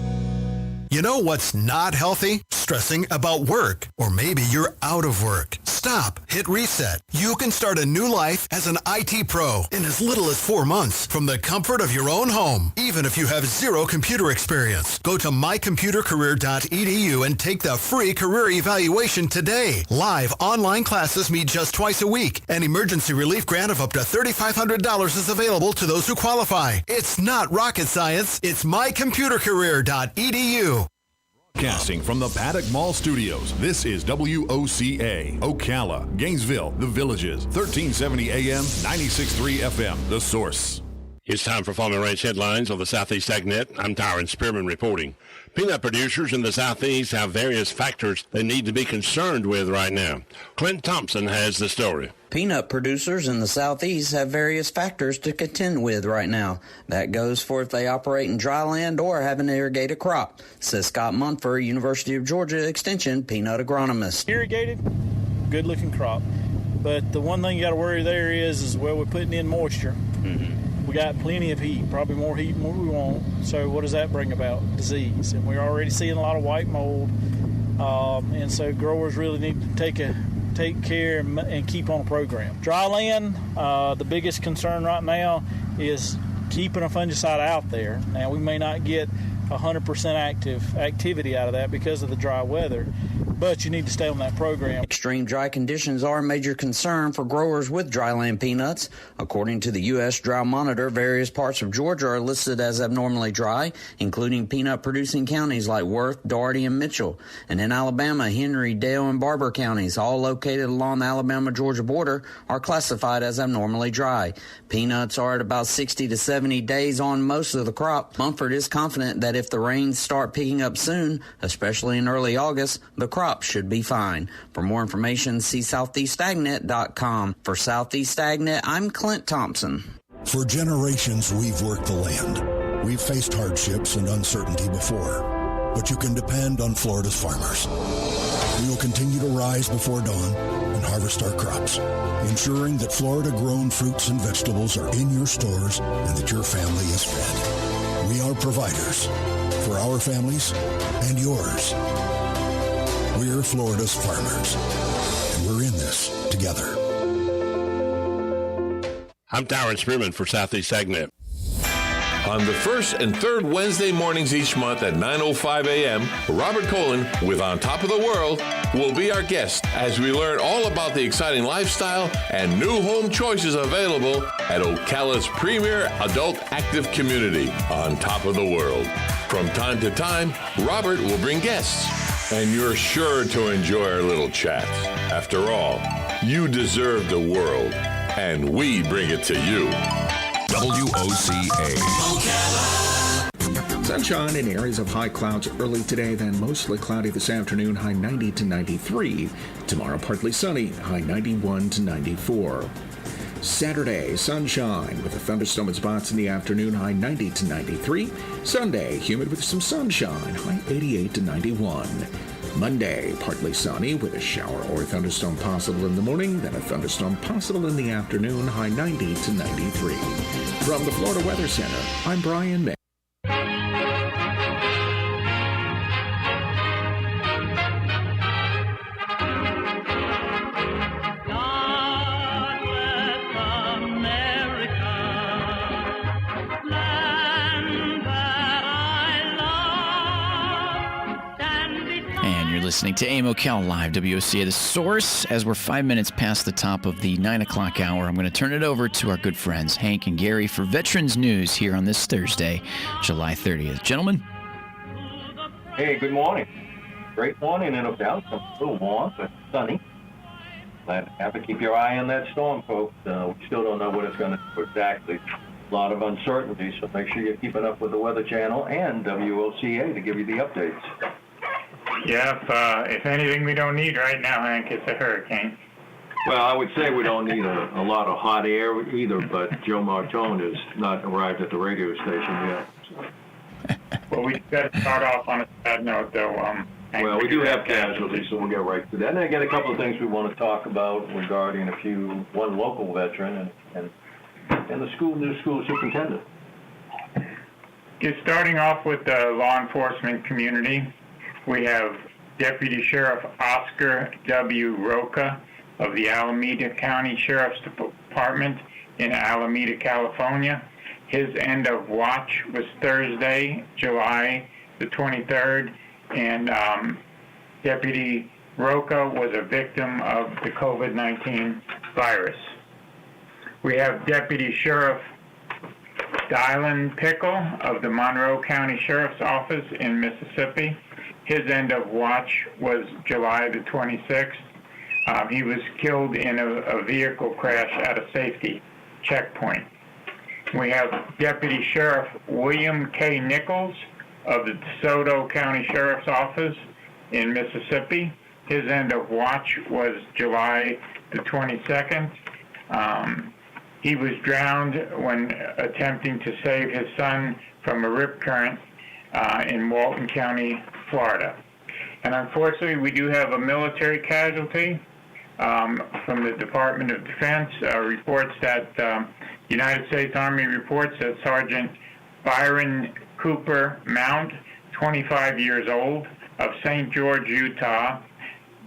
You know what's not healthy? Stressing about work. Or maybe you're out of work. Stop. Hit reset. You can start a new life as an IT pro in as little as 4 months from the comfort of your own home, even if you have zero computer experience. Go to mycomputercareer.edu and take the free career evaluation today. Live online classes meet just twice a week. An emergency relief grant of up to $3,500 is available to those who qualify. It's not rocket science. It's mycomputercareer.edu. Broadcasting from the Paddock Mall Studios, this is WOCA, Ocala, Gainesville, The Villages, 1370 AM, 96.3 FM, The Source. It's time for Farmer Ranch headlines on the Southeast AgNet. I'm Tyron Spearman reporting. Peanut producers in the Southeast have various factors they need to be concerned with right now. Clint Thompson has the story. Peanut producers in the Southeast have various factors to contend with right now. That goes for if they operate in dry land or have an irrigated crop, says Scott Munfer, University of Georgia Extension peanut agronomist. Irrigated, good-looking crop. But the one thing you got to worry there is we're putting in moisture. We got plenty of heat, probably more heat than what we want. So what does that bring about? Disease. And we're already seeing a lot of white mold. And so growers really need to take care and keep on a program. Dry land, the biggest concern right now is keeping a fungicide out there. Now, we may not get 100% activity out of that because of the dry weather, but you need to stay on that program. Extreme dry conditions are a major concern for growers with dryland peanuts. According to the U.S. Drought Monitor, various parts of Georgia are listed as abnormally dry, including peanut-producing counties like Worth, Dougherty, and Mitchell. And in Alabama, Henry, Dale, and Barber counties, all located along the Alabama-Georgia border, are classified as abnormally dry. Peanuts are at about 60 to 70 days on most of the crop. Mumford is confident that if the rains start picking up soon, especially in early August, the crop should be fine. For more information, see southeastagnet.com. For Southeast Agnet, I'm Clint Thompson. For generations, we've worked the land. We've faced hardships and uncertainty before, but you can depend on Florida's farmers. We will continue to rise before dawn and harvest our crops, ensuring that Florida-grown fruits and vegetables are in your stores and that your family is fed. We are providers for our families and yours. We're Florida's farmers, and we're in this together. I'm Tyron Spearman for Southeast Agnet. On the first and third Wednesday mornings each month at 9:05 a.m., Robert Colin with On Top of the World will be our guest as we learn all about the exciting lifestyle and new home choices available at Ocala's premier adult active community, On Top of the World. From time to time, Robert will bring guests, and you're sure to enjoy our little chats. After all, you deserve the world, and we bring it to you. WOCA. Sunshine in areas of high clouds early today, then mostly cloudy this afternoon, high 90 to 93. Tomorrow, partly sunny, high 91 to 94. Saturday, sunshine with a thunderstorm at spots in the afternoon, high 90 to 93. Sunday, humid with some sunshine, high 88 to 91. Monday, partly sunny with a shower or thunderstorm possible in the morning, then a thunderstorm possible in the afternoon, high 90 to 93. From the Florida Weather Center, I'm Brian May. Listening to AM Ocala Live, WOCA, the source. As we're 5 minutes past the top of the 9 o'clock hour, I'm going to turn it over to our good friends, Hank and Gary, for Veterans News here on this Thursday, July 30th. Gentlemen. Hey, good morning. Great morning in Ocala. It's a little warm, but sunny. Glad to have to keep your eye on that storm, folks. We still don't know what it's going to do exactly. A lot of uncertainty, so make sure you're keeping up with the Weather Channel and WOCA to give you the updates. Yeah, if anything we don't need right now, Hank, it's a hurricane. Well, I would say we don't need a lot of hot air either, but Joe Martone has not arrived at the radio station yet. Well, we got to start off on a sad note, though. Hank, well, we do have casualties, so we'll get right to that. And I got a couple of things we want to talk about regarding one local veteran and the new school superintendent. Just starting off with the law enforcement community. We have Deputy Sheriff Oscar W. Roca of the Alameda County Sheriff's Department in Alameda, California. His end of watch was Thursday, July the 23rd, and Deputy Roca was a victim of the COVID-19 virus. We have Deputy Sheriff Dylan Pickle of the Monroe County Sheriff's Office in Mississippi. His end of watch was July the 26th. He was killed in a vehicle crash at a safety checkpoint. We have Deputy Sheriff William K. Nichols of the DeSoto County Sheriff's Office in Mississippi. His end of watch was July the 22nd. He was drowned when attempting to save his son from a rip current in Walton County, Florida. And unfortunately, we do have a military casualty from the Department of Defense. Reports that United States Army reports that Sergeant Byron Cooper Mount, 25 years old, of St. George, Utah,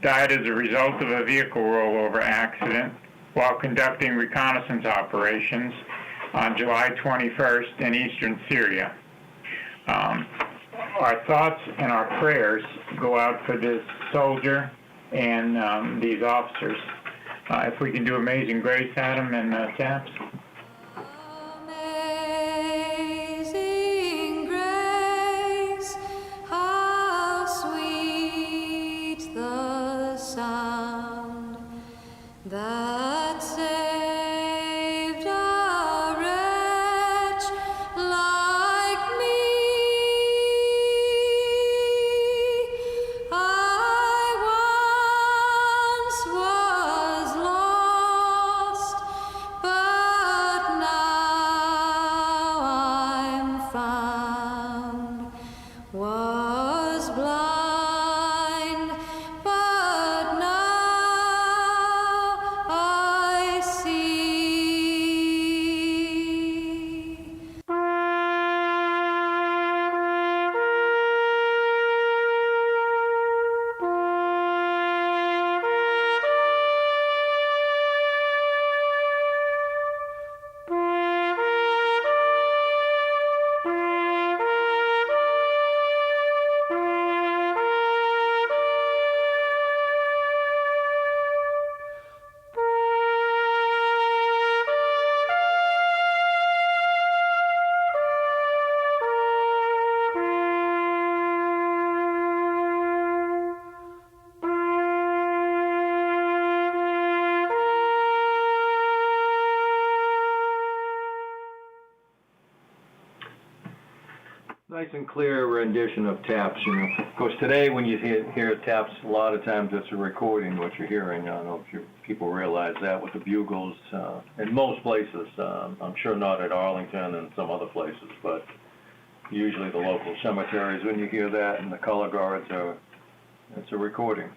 died as a result of a vehicle rollover accident while conducting reconnaissance operations on July 21st in eastern Syria. our thoughts and our prayers go out for this soldier and these officers. If we can do Amazing Grace, Adam, and taps. Amazing grace, how sweet the sound that saved a wretch like me. I once was lost, but now I'm found. Was blind, but now I see. Nice and clear rendition of taps. You know, of course, today when you hear taps, a lot of times it's a recording what you're hearing. I don't know if people realize that with the bugles in most places. I'm sure not at Arlington and some other places, but usually the local cemeteries, when you hear that, and the color guards it's a recording.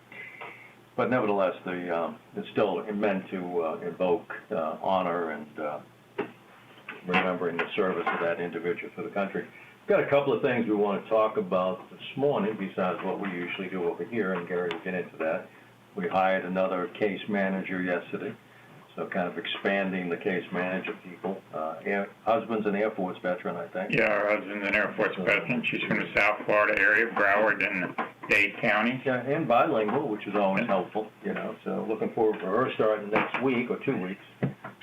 But nevertheless, it's still meant to evoke honor and remembering the service of that individual for the country. We've got a couple of things we want to talk about this morning besides what we usually do over here, and Gary will get into that. We hired another case manager yesterday, so kind of expanding the case manager people. Husband's an Air Force veteran, I think. Yeah, our husband's an Air Force veteran. She's from the South Florida area, Broward and Dade County. Yeah, and bilingual, which is always helpful, you know. So looking forward for her starting next week or 2 weeks.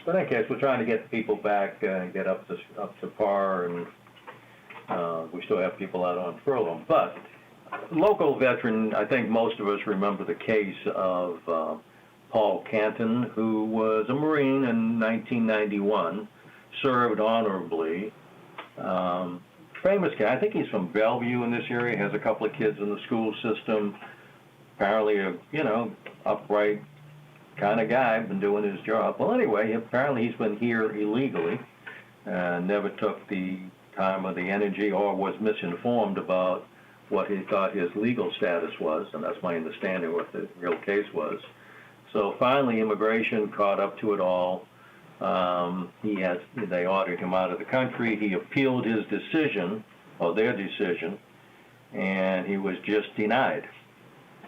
But in any case, we're trying to get people back and get up to par, and we still have people out on furlough. But local veteran, I think most of us remember the case of Paul Canton, who was a Marine in 1991, served honorably. Famous guy. I think he's from Bellevue in this area, has a couple of kids in the school system. Apparently a, upright kind of guy, been doing his job. Well, anyway, apparently he's been here illegally and never took the time or the energy, or was misinformed about what he thought his legal status was, and that's my understanding what the real case was. So finally, immigration caught up to it all. They ordered him out of the country. He appealed his decision, or their decision, and he was just denied.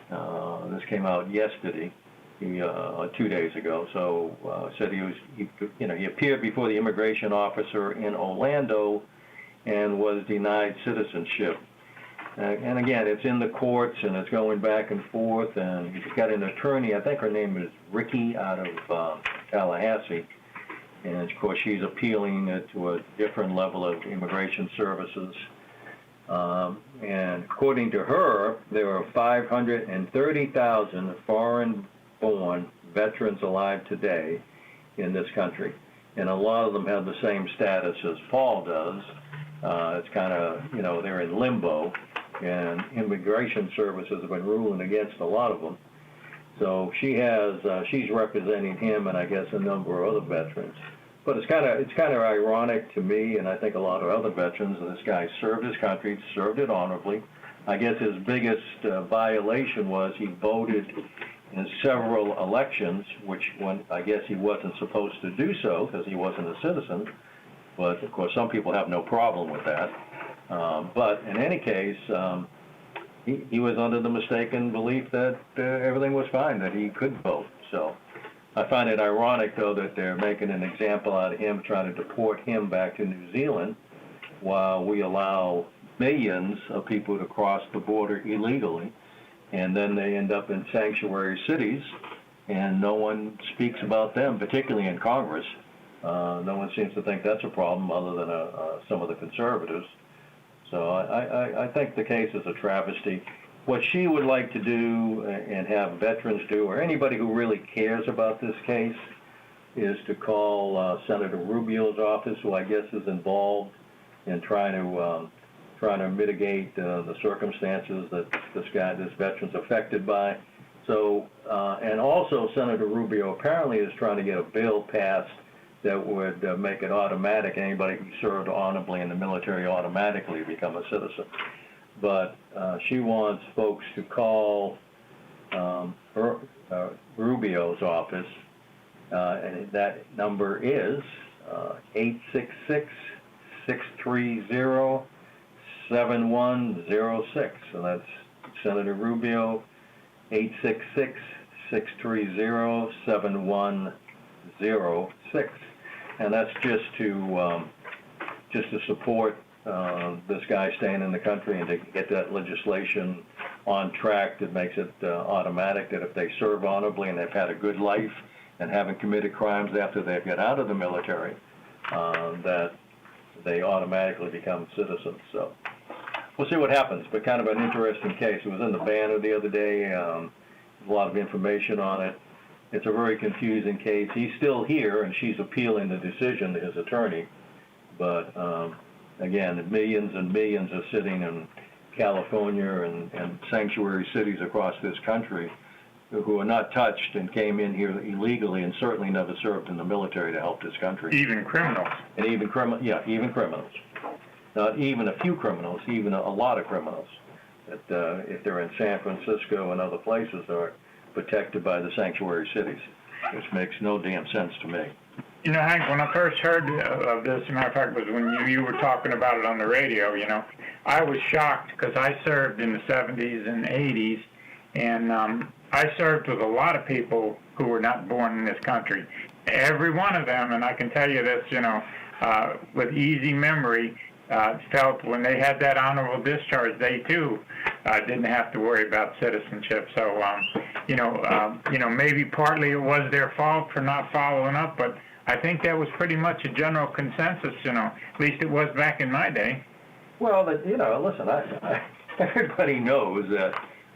This came out yesterday, 2 days ago. So said he appeared before the immigration officer in Orlando and was denied citizenship. And again, it's in the courts and it's going back and forth, and he's got an attorney, I think her name is Ricky, out of Tallahassee, and of course she's appealing it to a different level of immigration services. And according to her, there are 530,000 foreign-born veterans alive today in this country, and a lot of them have the same status as Paul does. It's kind of, they're in limbo, and immigration services have been ruling against a lot of them. So she's representing him and I guess a number of other veterans. But it's kind of ironic to me, and I think a lot of other veterans, and this guy served his country, served it honorably. I guess his biggest violation was he voted in several elections, when I guess he wasn't supposed to do so because he wasn't a citizen. But, of course, some people have no problem with that. But in any case, he was under the mistaken belief that everything was fine, that he could vote. So I find it ironic, though, that they're making an example out of him, trying to deport him back to New Zealand, while we allow millions of people to cross the border illegally, and then they end up in sanctuary cities, and no one speaks about them, particularly in Congress. No one seems to think that's a problem other than some of the conservatives. So I think the case is a travesty. What she would like to do and have veterans do, or anybody who really cares about this case, is to call Senator Rubio's office, who I guess is involved in trying to mitigate the circumstances that this veteran's affected by. So, and also Senator Rubio apparently is trying to get a bill passed that would make it automatic. Anybody who served honorably in the military automatically become a citizen. But she wants folks to call Rubio's office, and that number is 866-630-7106. So that's Senator Rubio, 866-630-7106. And that's just to support this guy staying in the country and to get that legislation on track that makes it automatic that if they serve honorably and they've had a good life and haven't committed crimes after they get out of the military, that they automatically become citizens. So we'll see what happens, but kind of an interesting case. It was in the Banner the other day. There's a lot of information on it. It's a very confusing case. He's still here, and she's appealing the decision to his attorney. But again, millions and millions are sitting in California and sanctuary cities across this country who are not touched and came in here illegally and certainly never served in the military to help this country. Even criminals. And even criminals. Not even a few criminals, even a lot of criminals that if they're in San Francisco and other places are protected by the sanctuary cities, which makes no damn sense to me. You know, Hank, when I first heard of this, as a matter of fact, was when you were talking about it on the radio, you know, I was shocked because I served in the 70s and 80s, and I served with a lot of people who were not born in this country. Every one of them, and I can tell you this, you know, with easy memory, felt when they had that honorable discharge, they too didn't have to worry about citizenship. So, you know, maybe partly it was their fault for not following up, but I think that was pretty much a general consensus, you know. At least it was back in my day. Well, you know, listen, everybody knows that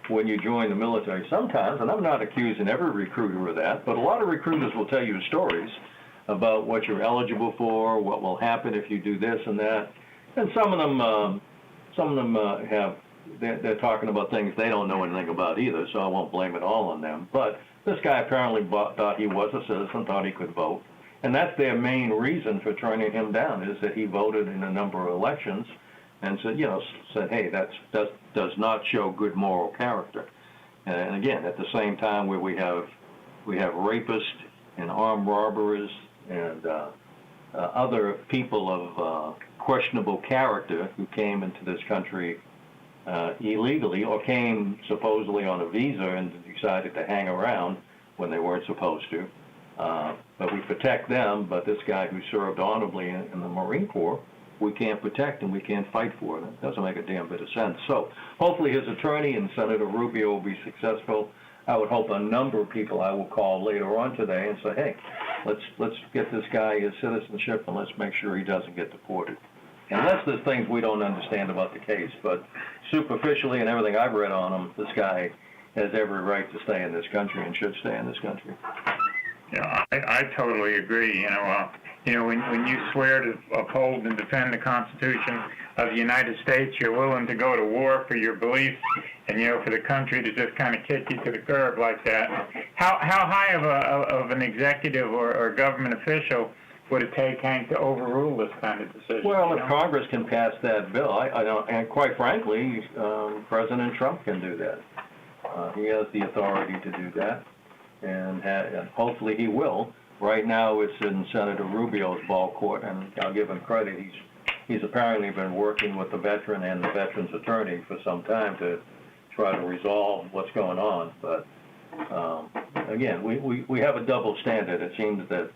when you join the military sometimes, and I'm not accusing every recruiter of that, but a lot of recruiters will tell you stories about what you're eligible for, what will happen if you do this and that. And some of them they're talking about things they don't know anything about either, so I won't blame it all on them. But this guy apparently thought he was a citizen, thought he could vote. And that's their main reason for turning him down, is that he voted in a number of elections and said, hey, that does not show good moral character. And again, at the same time where we have rapists and armed robbers and other people of questionable character who came into this country illegally or came supposedly on a visa and decided to hang around when they weren't supposed to. But we protect them, but this guy who served honorably in the Marine Corps, we can't protect and we can't fight for it. It doesn't make a damn bit of sense. So hopefully his attorney and Senator Rubio will be successful. I would hope a number of people I will call later on today and say, hey, let's get this guy his citizenship and let's make sure he doesn't get deported. Unless there's things we don't understand about the case, but superficially and everything I've read on him, this guy has every right to stay in this country and should stay in this country. Yeah, I totally agree. You know, when you swear to uphold and defend the Constitution of the United States, you're willing to go to war for your beliefs, and you know, for the country to just kind of kick you to the curb like that. How high of an executive or government official would it take, Hank, to overrule this kind of decision? Well, if Congress can pass that bill, I don't, and quite frankly, President Trump can do that. He has the authority to do that, and hopefully he will. Right now, it's in Senator Rubio's ball court, and I'll give him credit. He's apparently been working with the veteran and the veteran's attorney for some time to try to resolve what's going on. But again, we have a double standard. It seems that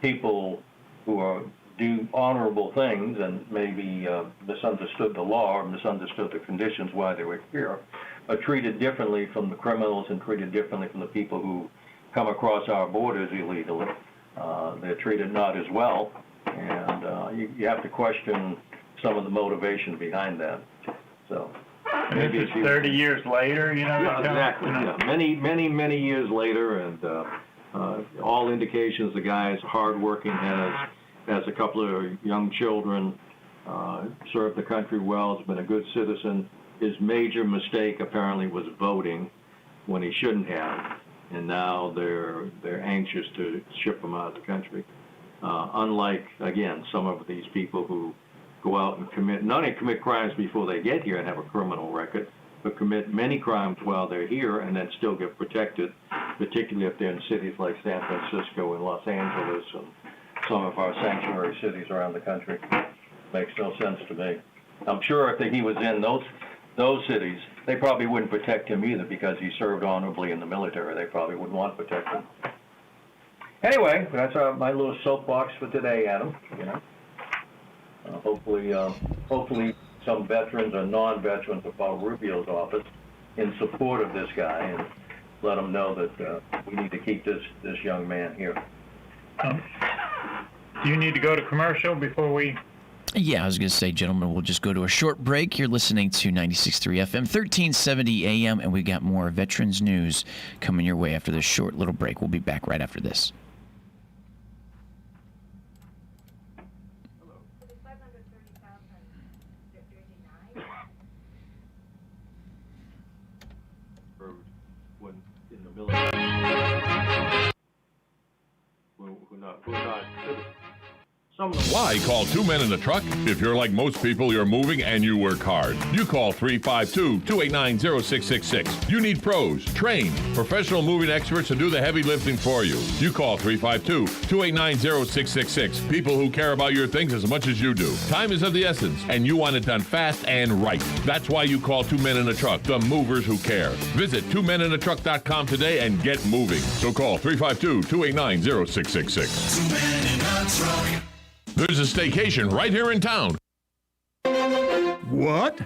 people who are do honorable things and maybe misunderstood the law or misunderstood the conditions why they were here, are treated differently from the criminals and treated differently from the people who come across our borders illegally. They're treated not as well, and you have to question some of the motivation behind that. So maybe it's 30 years later, Yeah, exactly. Yeah. Many years later, and all indications the guy is hardworking, has a couple of young children, served the country well, has been a good citizen. His major mistake apparently was voting when he shouldn't have, and now they're anxious to ship him out of the country. Unlike, again, some of these people who go out and not only commit crimes before they get here and have a criminal record, but commit many crimes while they're here and then still get protected, particularly if they're in cities like San Francisco and Los Angeles and some of our sanctuary cities around the country. Makes no sense to me. I'm sure if he was in those cities, they probably wouldn't protect him either because he served honorably in the military. They probably wouldn't want to protect him. Anyway, that's my little soapbox for today, Adam. Hopefully some veterans or non-veterans of Paul Rubio's office in support of this guy and let him know that we need to keep this young man here. Do you need to go to commercial before we... Yeah, I was going to say, gentlemen, we'll just go to a short break. You're listening to 96.3 FM, 1370 AM, and we got more Veterans News coming your way after this short little break. We'll be back right after this. Why call two men in a truck? If you're like most people, you're moving and you work hard. You call 352-289-0666. You need pros, trained, professional moving experts to do the heavy lifting for you. You call 352-289-0666. People who care about your things as much as you do. Time is of the essence, and you want it done fast and right. That's why you call Two Men in a Truck, the movers who care. Visit twomeninatruck.com today and get moving. So call 352-289-0666. 2 Men in a Truck. There's a staycation right here in town. What?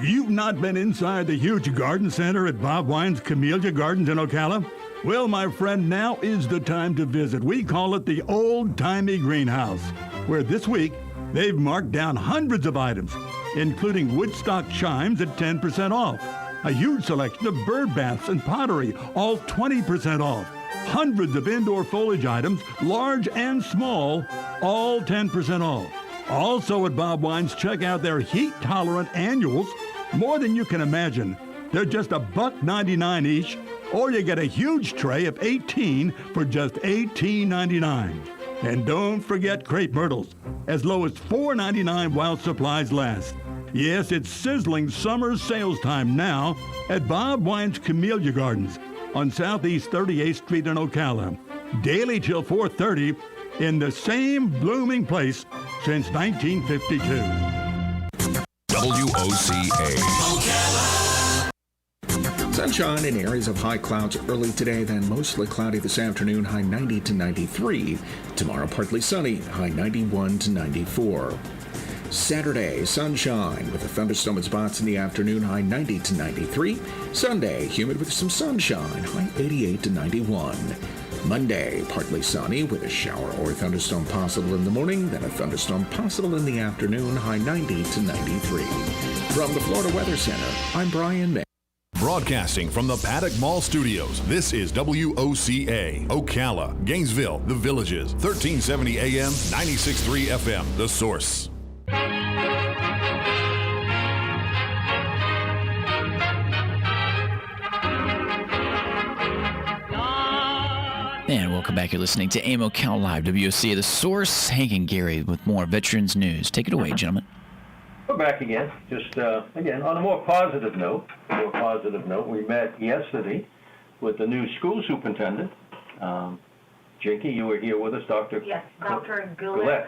You've not been inside the huge garden center at Bob Wine's Camellia Gardens in Ocala? Well, my friend, now is the time to visit. We call it the old-timey greenhouse, where this week they've marked down hundreds of items, including woodstock chimes at 10% off, a huge selection of bird baths and pottery, all 20% off. Hundreds of indoor foliage items, large and small, all 10% off. Also at Bob Wine's, check out their heat-tolerant annuals. More than you can imagine. They're just $1.99 each, or you get a huge tray of 18 for just $18.99. And don't forget crepe myrtles, as low as $4.99 while supplies last. Yes, it's sizzling summer sales time now at Bob Wine's Camellia Gardens on Southeast 38th Street in Ocala. Daily till 4:30 in the same blooming place since 1952. WOCA. Sunshine in areas of high clouds early today, then mostly cloudy this afternoon, high 90 to 93. Tomorrow, partly sunny, high 91 to 94. Saturday, sunshine with a thunderstorm at spots in the afternoon, high 90 to 93. Sunday, humid with some sunshine, high 88 to 91. Monday, partly sunny with a shower or thunderstorm possible in the morning, then a thunderstorm possible in the afternoon, high 90 to 93. From the Florida Weather Center, I'm Brian May. Broadcasting from the Paddock Mall Studios, this is WOCA, Ocala, Gainesville, The Villages, 1370 AM, 96.3 FM, The Source. And welcome back. You're listening to AM Ocala Live, WOCA, The Source. Hank and Gary with more Veterans News. Take it away, gentlemen. We're back again. Just, again, on a more positive note, we met yesterday with the new school superintendent. Jinky, you were here with us, Dr. Yes, Dr. Gillette.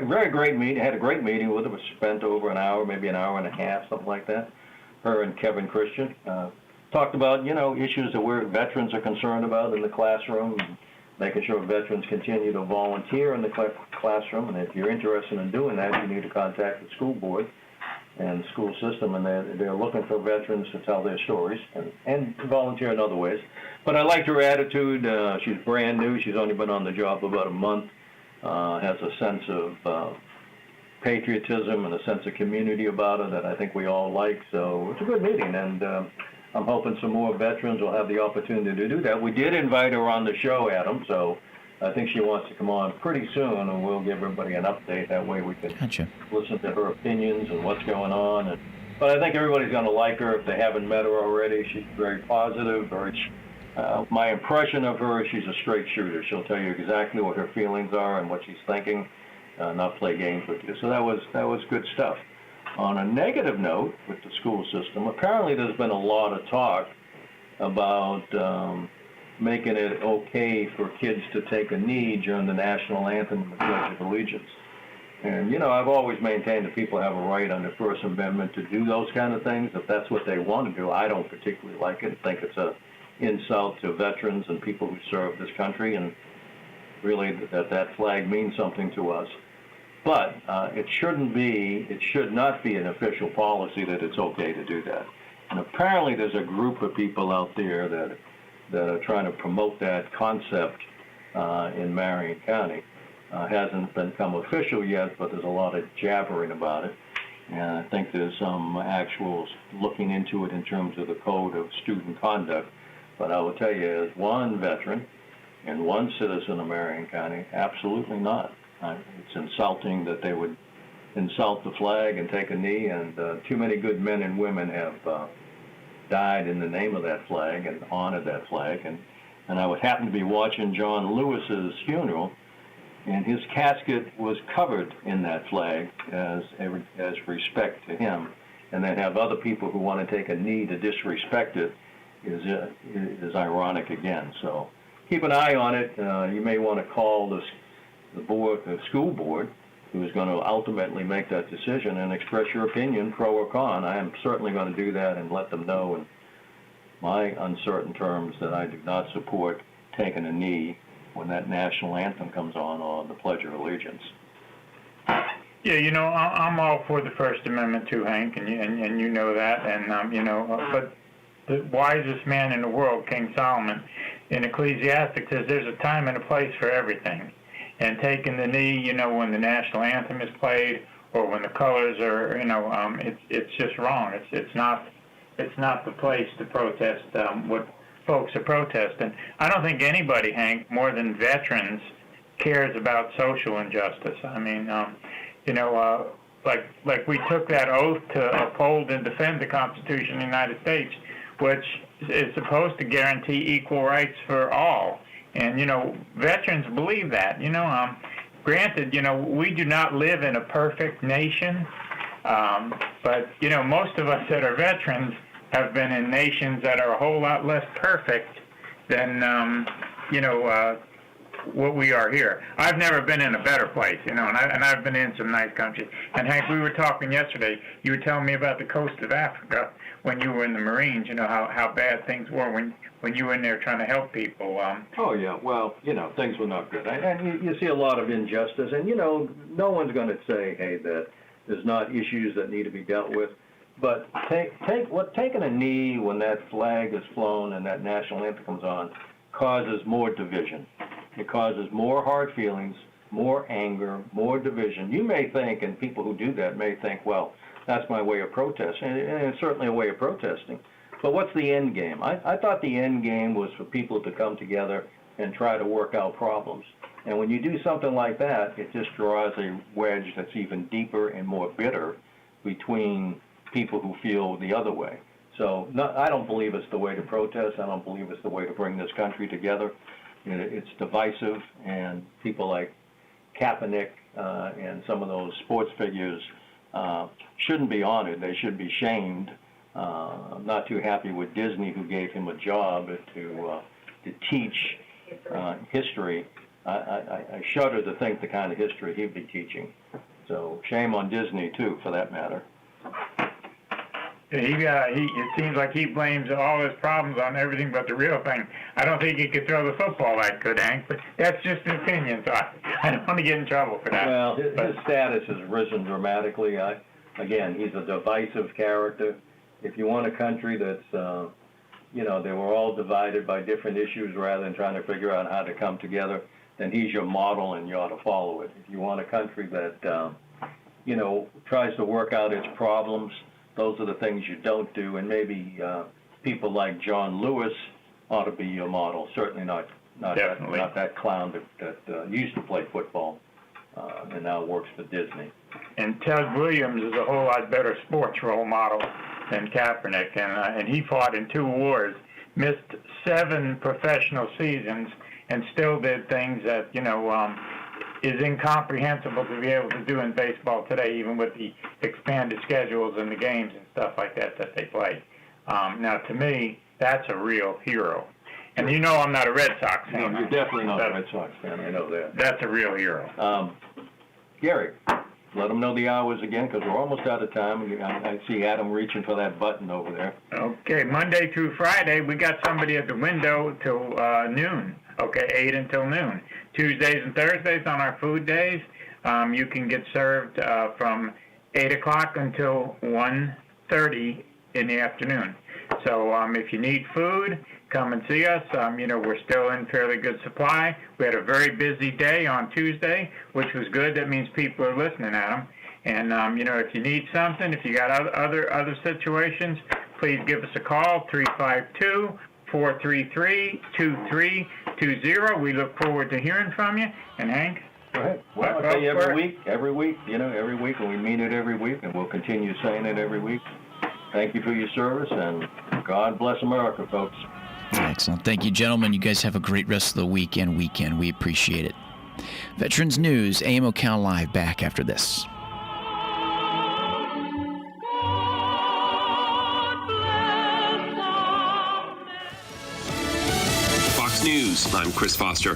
Very great meeting. Had a great meeting with her. We spent over an hour, maybe an hour and a half, something like that. Her and Kevin Christian talked about, issues that we're veterans are concerned about in the classroom, making sure veterans continue to volunteer in the classroom. And if you're interested in doing that, you need to contact the school board and the school system, and they're looking for veterans to tell their stories and volunteer in other ways. But I liked her attitude. She's brand new. She's only been on the job about a month. Has a sense of patriotism and a sense of community about her that I think we all like. So it's a good meeting, and I'm hoping some more veterans will have the opportunity to do that. We did invite her on the show, Adam, so I think she wants to come on pretty soon, and we'll give everybody an update. That way we can listen to her opinions and what's going on. But I think everybody's going to like her if they haven't met her already. She's very positive. My impression of her is she's a straight shooter. She'll tell you exactly what her feelings are and what she's thinking, not play games with you. So that was good stuff. On a negative note with the school system, apparently there's been a lot of talk about making it okay for kids to take a knee during the national anthem and the Pledge of Allegiance. And, I've always maintained that people have a right under First Amendment to do those kind of things if that's what they want to do. I don't particularly like it. I think it's an insult to veterans and people who serve this country, and really that flag means something to us. But it should not be an official policy that it's okay to do that. And apparently there's a group of people out there that are trying to promote that concept in Marion County. Hasn't become official yet, but there's a lot of jabbering about it. And I think there's some actual looking into it in terms of the code of student conduct. But I will tell you, as one veteran and one citizen of Marion County, absolutely not. It's insulting that they would insult the flag and take a knee, and too many good men and women have died in the name of that flag and honored that flag. And I would happen to be watching John Lewis's funeral, and his casket was covered in that flag as respect to him. And then have other people who want to take a knee to disrespect it is ironic again. So keep an eye on it. You may want to call the school board, who is going to ultimately make that decision, and express your opinion, pro or con. I am certainly going to do that and let them know in my uncertain terms that I do not support taking a knee when that national anthem comes on or the Pledge of Allegiance. Yeah, I'm all for the First Amendment too, Hank, and you know that, and but the wisest man in the world, King Solomon, in Ecclesiastes says there's a time and a place for everything. And taking the knee, when the national anthem is played or when the colors are, it's just wrong. It's not the place to protest what folks are protesting. I don't think anybody, Hank, more than veterans, cares about social injustice. I mean, like we took that oath to uphold and defend the Constitution of the United States, which is supposed to guarantee equal rights for all. And, veterans believe that. Granted, we do not live in a perfect nation, but, most of us that are veterans have been in nations that are a whole lot less perfect than, what we are here. I've never been in a better place, and I've been in some nice countries. And Hank, we were talking yesterday, you were telling me about the coast of Africa when you were in the Marines, how bad things were when you were in there trying to help people. Oh, yeah. Well, things were not good. And you see a lot of injustice. And, no one's going to say, hey, that there's not issues that need to be dealt with. But taking a knee when that flag is flown and that national anthem comes on causes more division. It causes more hard feelings, more anger, more division. You may think, and people who do that may think, well, that's my way of protesting. And it's certainly a way of protesting. But what's the end game? I thought the end game was for people to come together and try to work out problems. And when you do something like that, it just draws a wedge that's even deeper and more bitter between people who feel the other way. So I don't believe it's the way to protest. I don't believe it's the way to bring this country together. It's divisive, and people like Kaepernick and some of those sports figures shouldn't be honored. They should be shamed. I'm not too happy with Disney, who gave him a job to teach history. I shudder to think the kind of history he'd be teaching. So shame on Disney, too, for that matter. It seems like he blames all his problems on everything but the real thing. I don't think he could throw the football that good, Hank, but that's just an opinion, so I don't want to get in trouble for that. Well, his status has risen dramatically. Again, he's a divisive character. If you want a country that's, they were all divided by different issues rather than trying to figure out how to come together, then he's your model and you ought to follow it. If you want a country that, tries to work out its problems, those are the things you don't do, and maybe people like John Lewis ought to be your model. Certainly not that clown that used to play football and now works for Disney. And Ted Williams is a whole lot better sports role model than Kaepernick, and he fought in 2 wars, missed 7 professional seasons, and still did things that is incomprehensible to be able to do in baseball today, even with the expanded schedules and the games and stuff like that they play. Now, to me, that's a real hero. And I'm not a Red Sox fan. No, you're definitely not a Red Sox fan. I know that. That's a real hero. Gary, let them know the hours again, because we're almost out of time. I see Adam reaching for that button over there. Okay, Monday through Friday, we got somebody at the window till noon. Okay, 8 until noon. Tuesdays and Thursdays on our food days, you can get served from 8 o'clock until 1:30 in the afternoon. So if you need food, come and see us. We're still in fairly good supply. We had a very busy day on Tuesday, which was good. That means people are listening at them. And, if you need something, if you got other situations, please give us a call, 352-433-2320. We look forward to hearing from you. And Hank? Go ahead. Well, I tell you every week, and we mean it every week, and we'll continue saying it every week. Thank you for your service, and God bless America, folks. Excellent. Thank you, gentlemen. You guys have a great rest of the week and weekend. We appreciate it. Veterans News, AM Ocala Live, back after this. Fox News, I'm Chris Foster.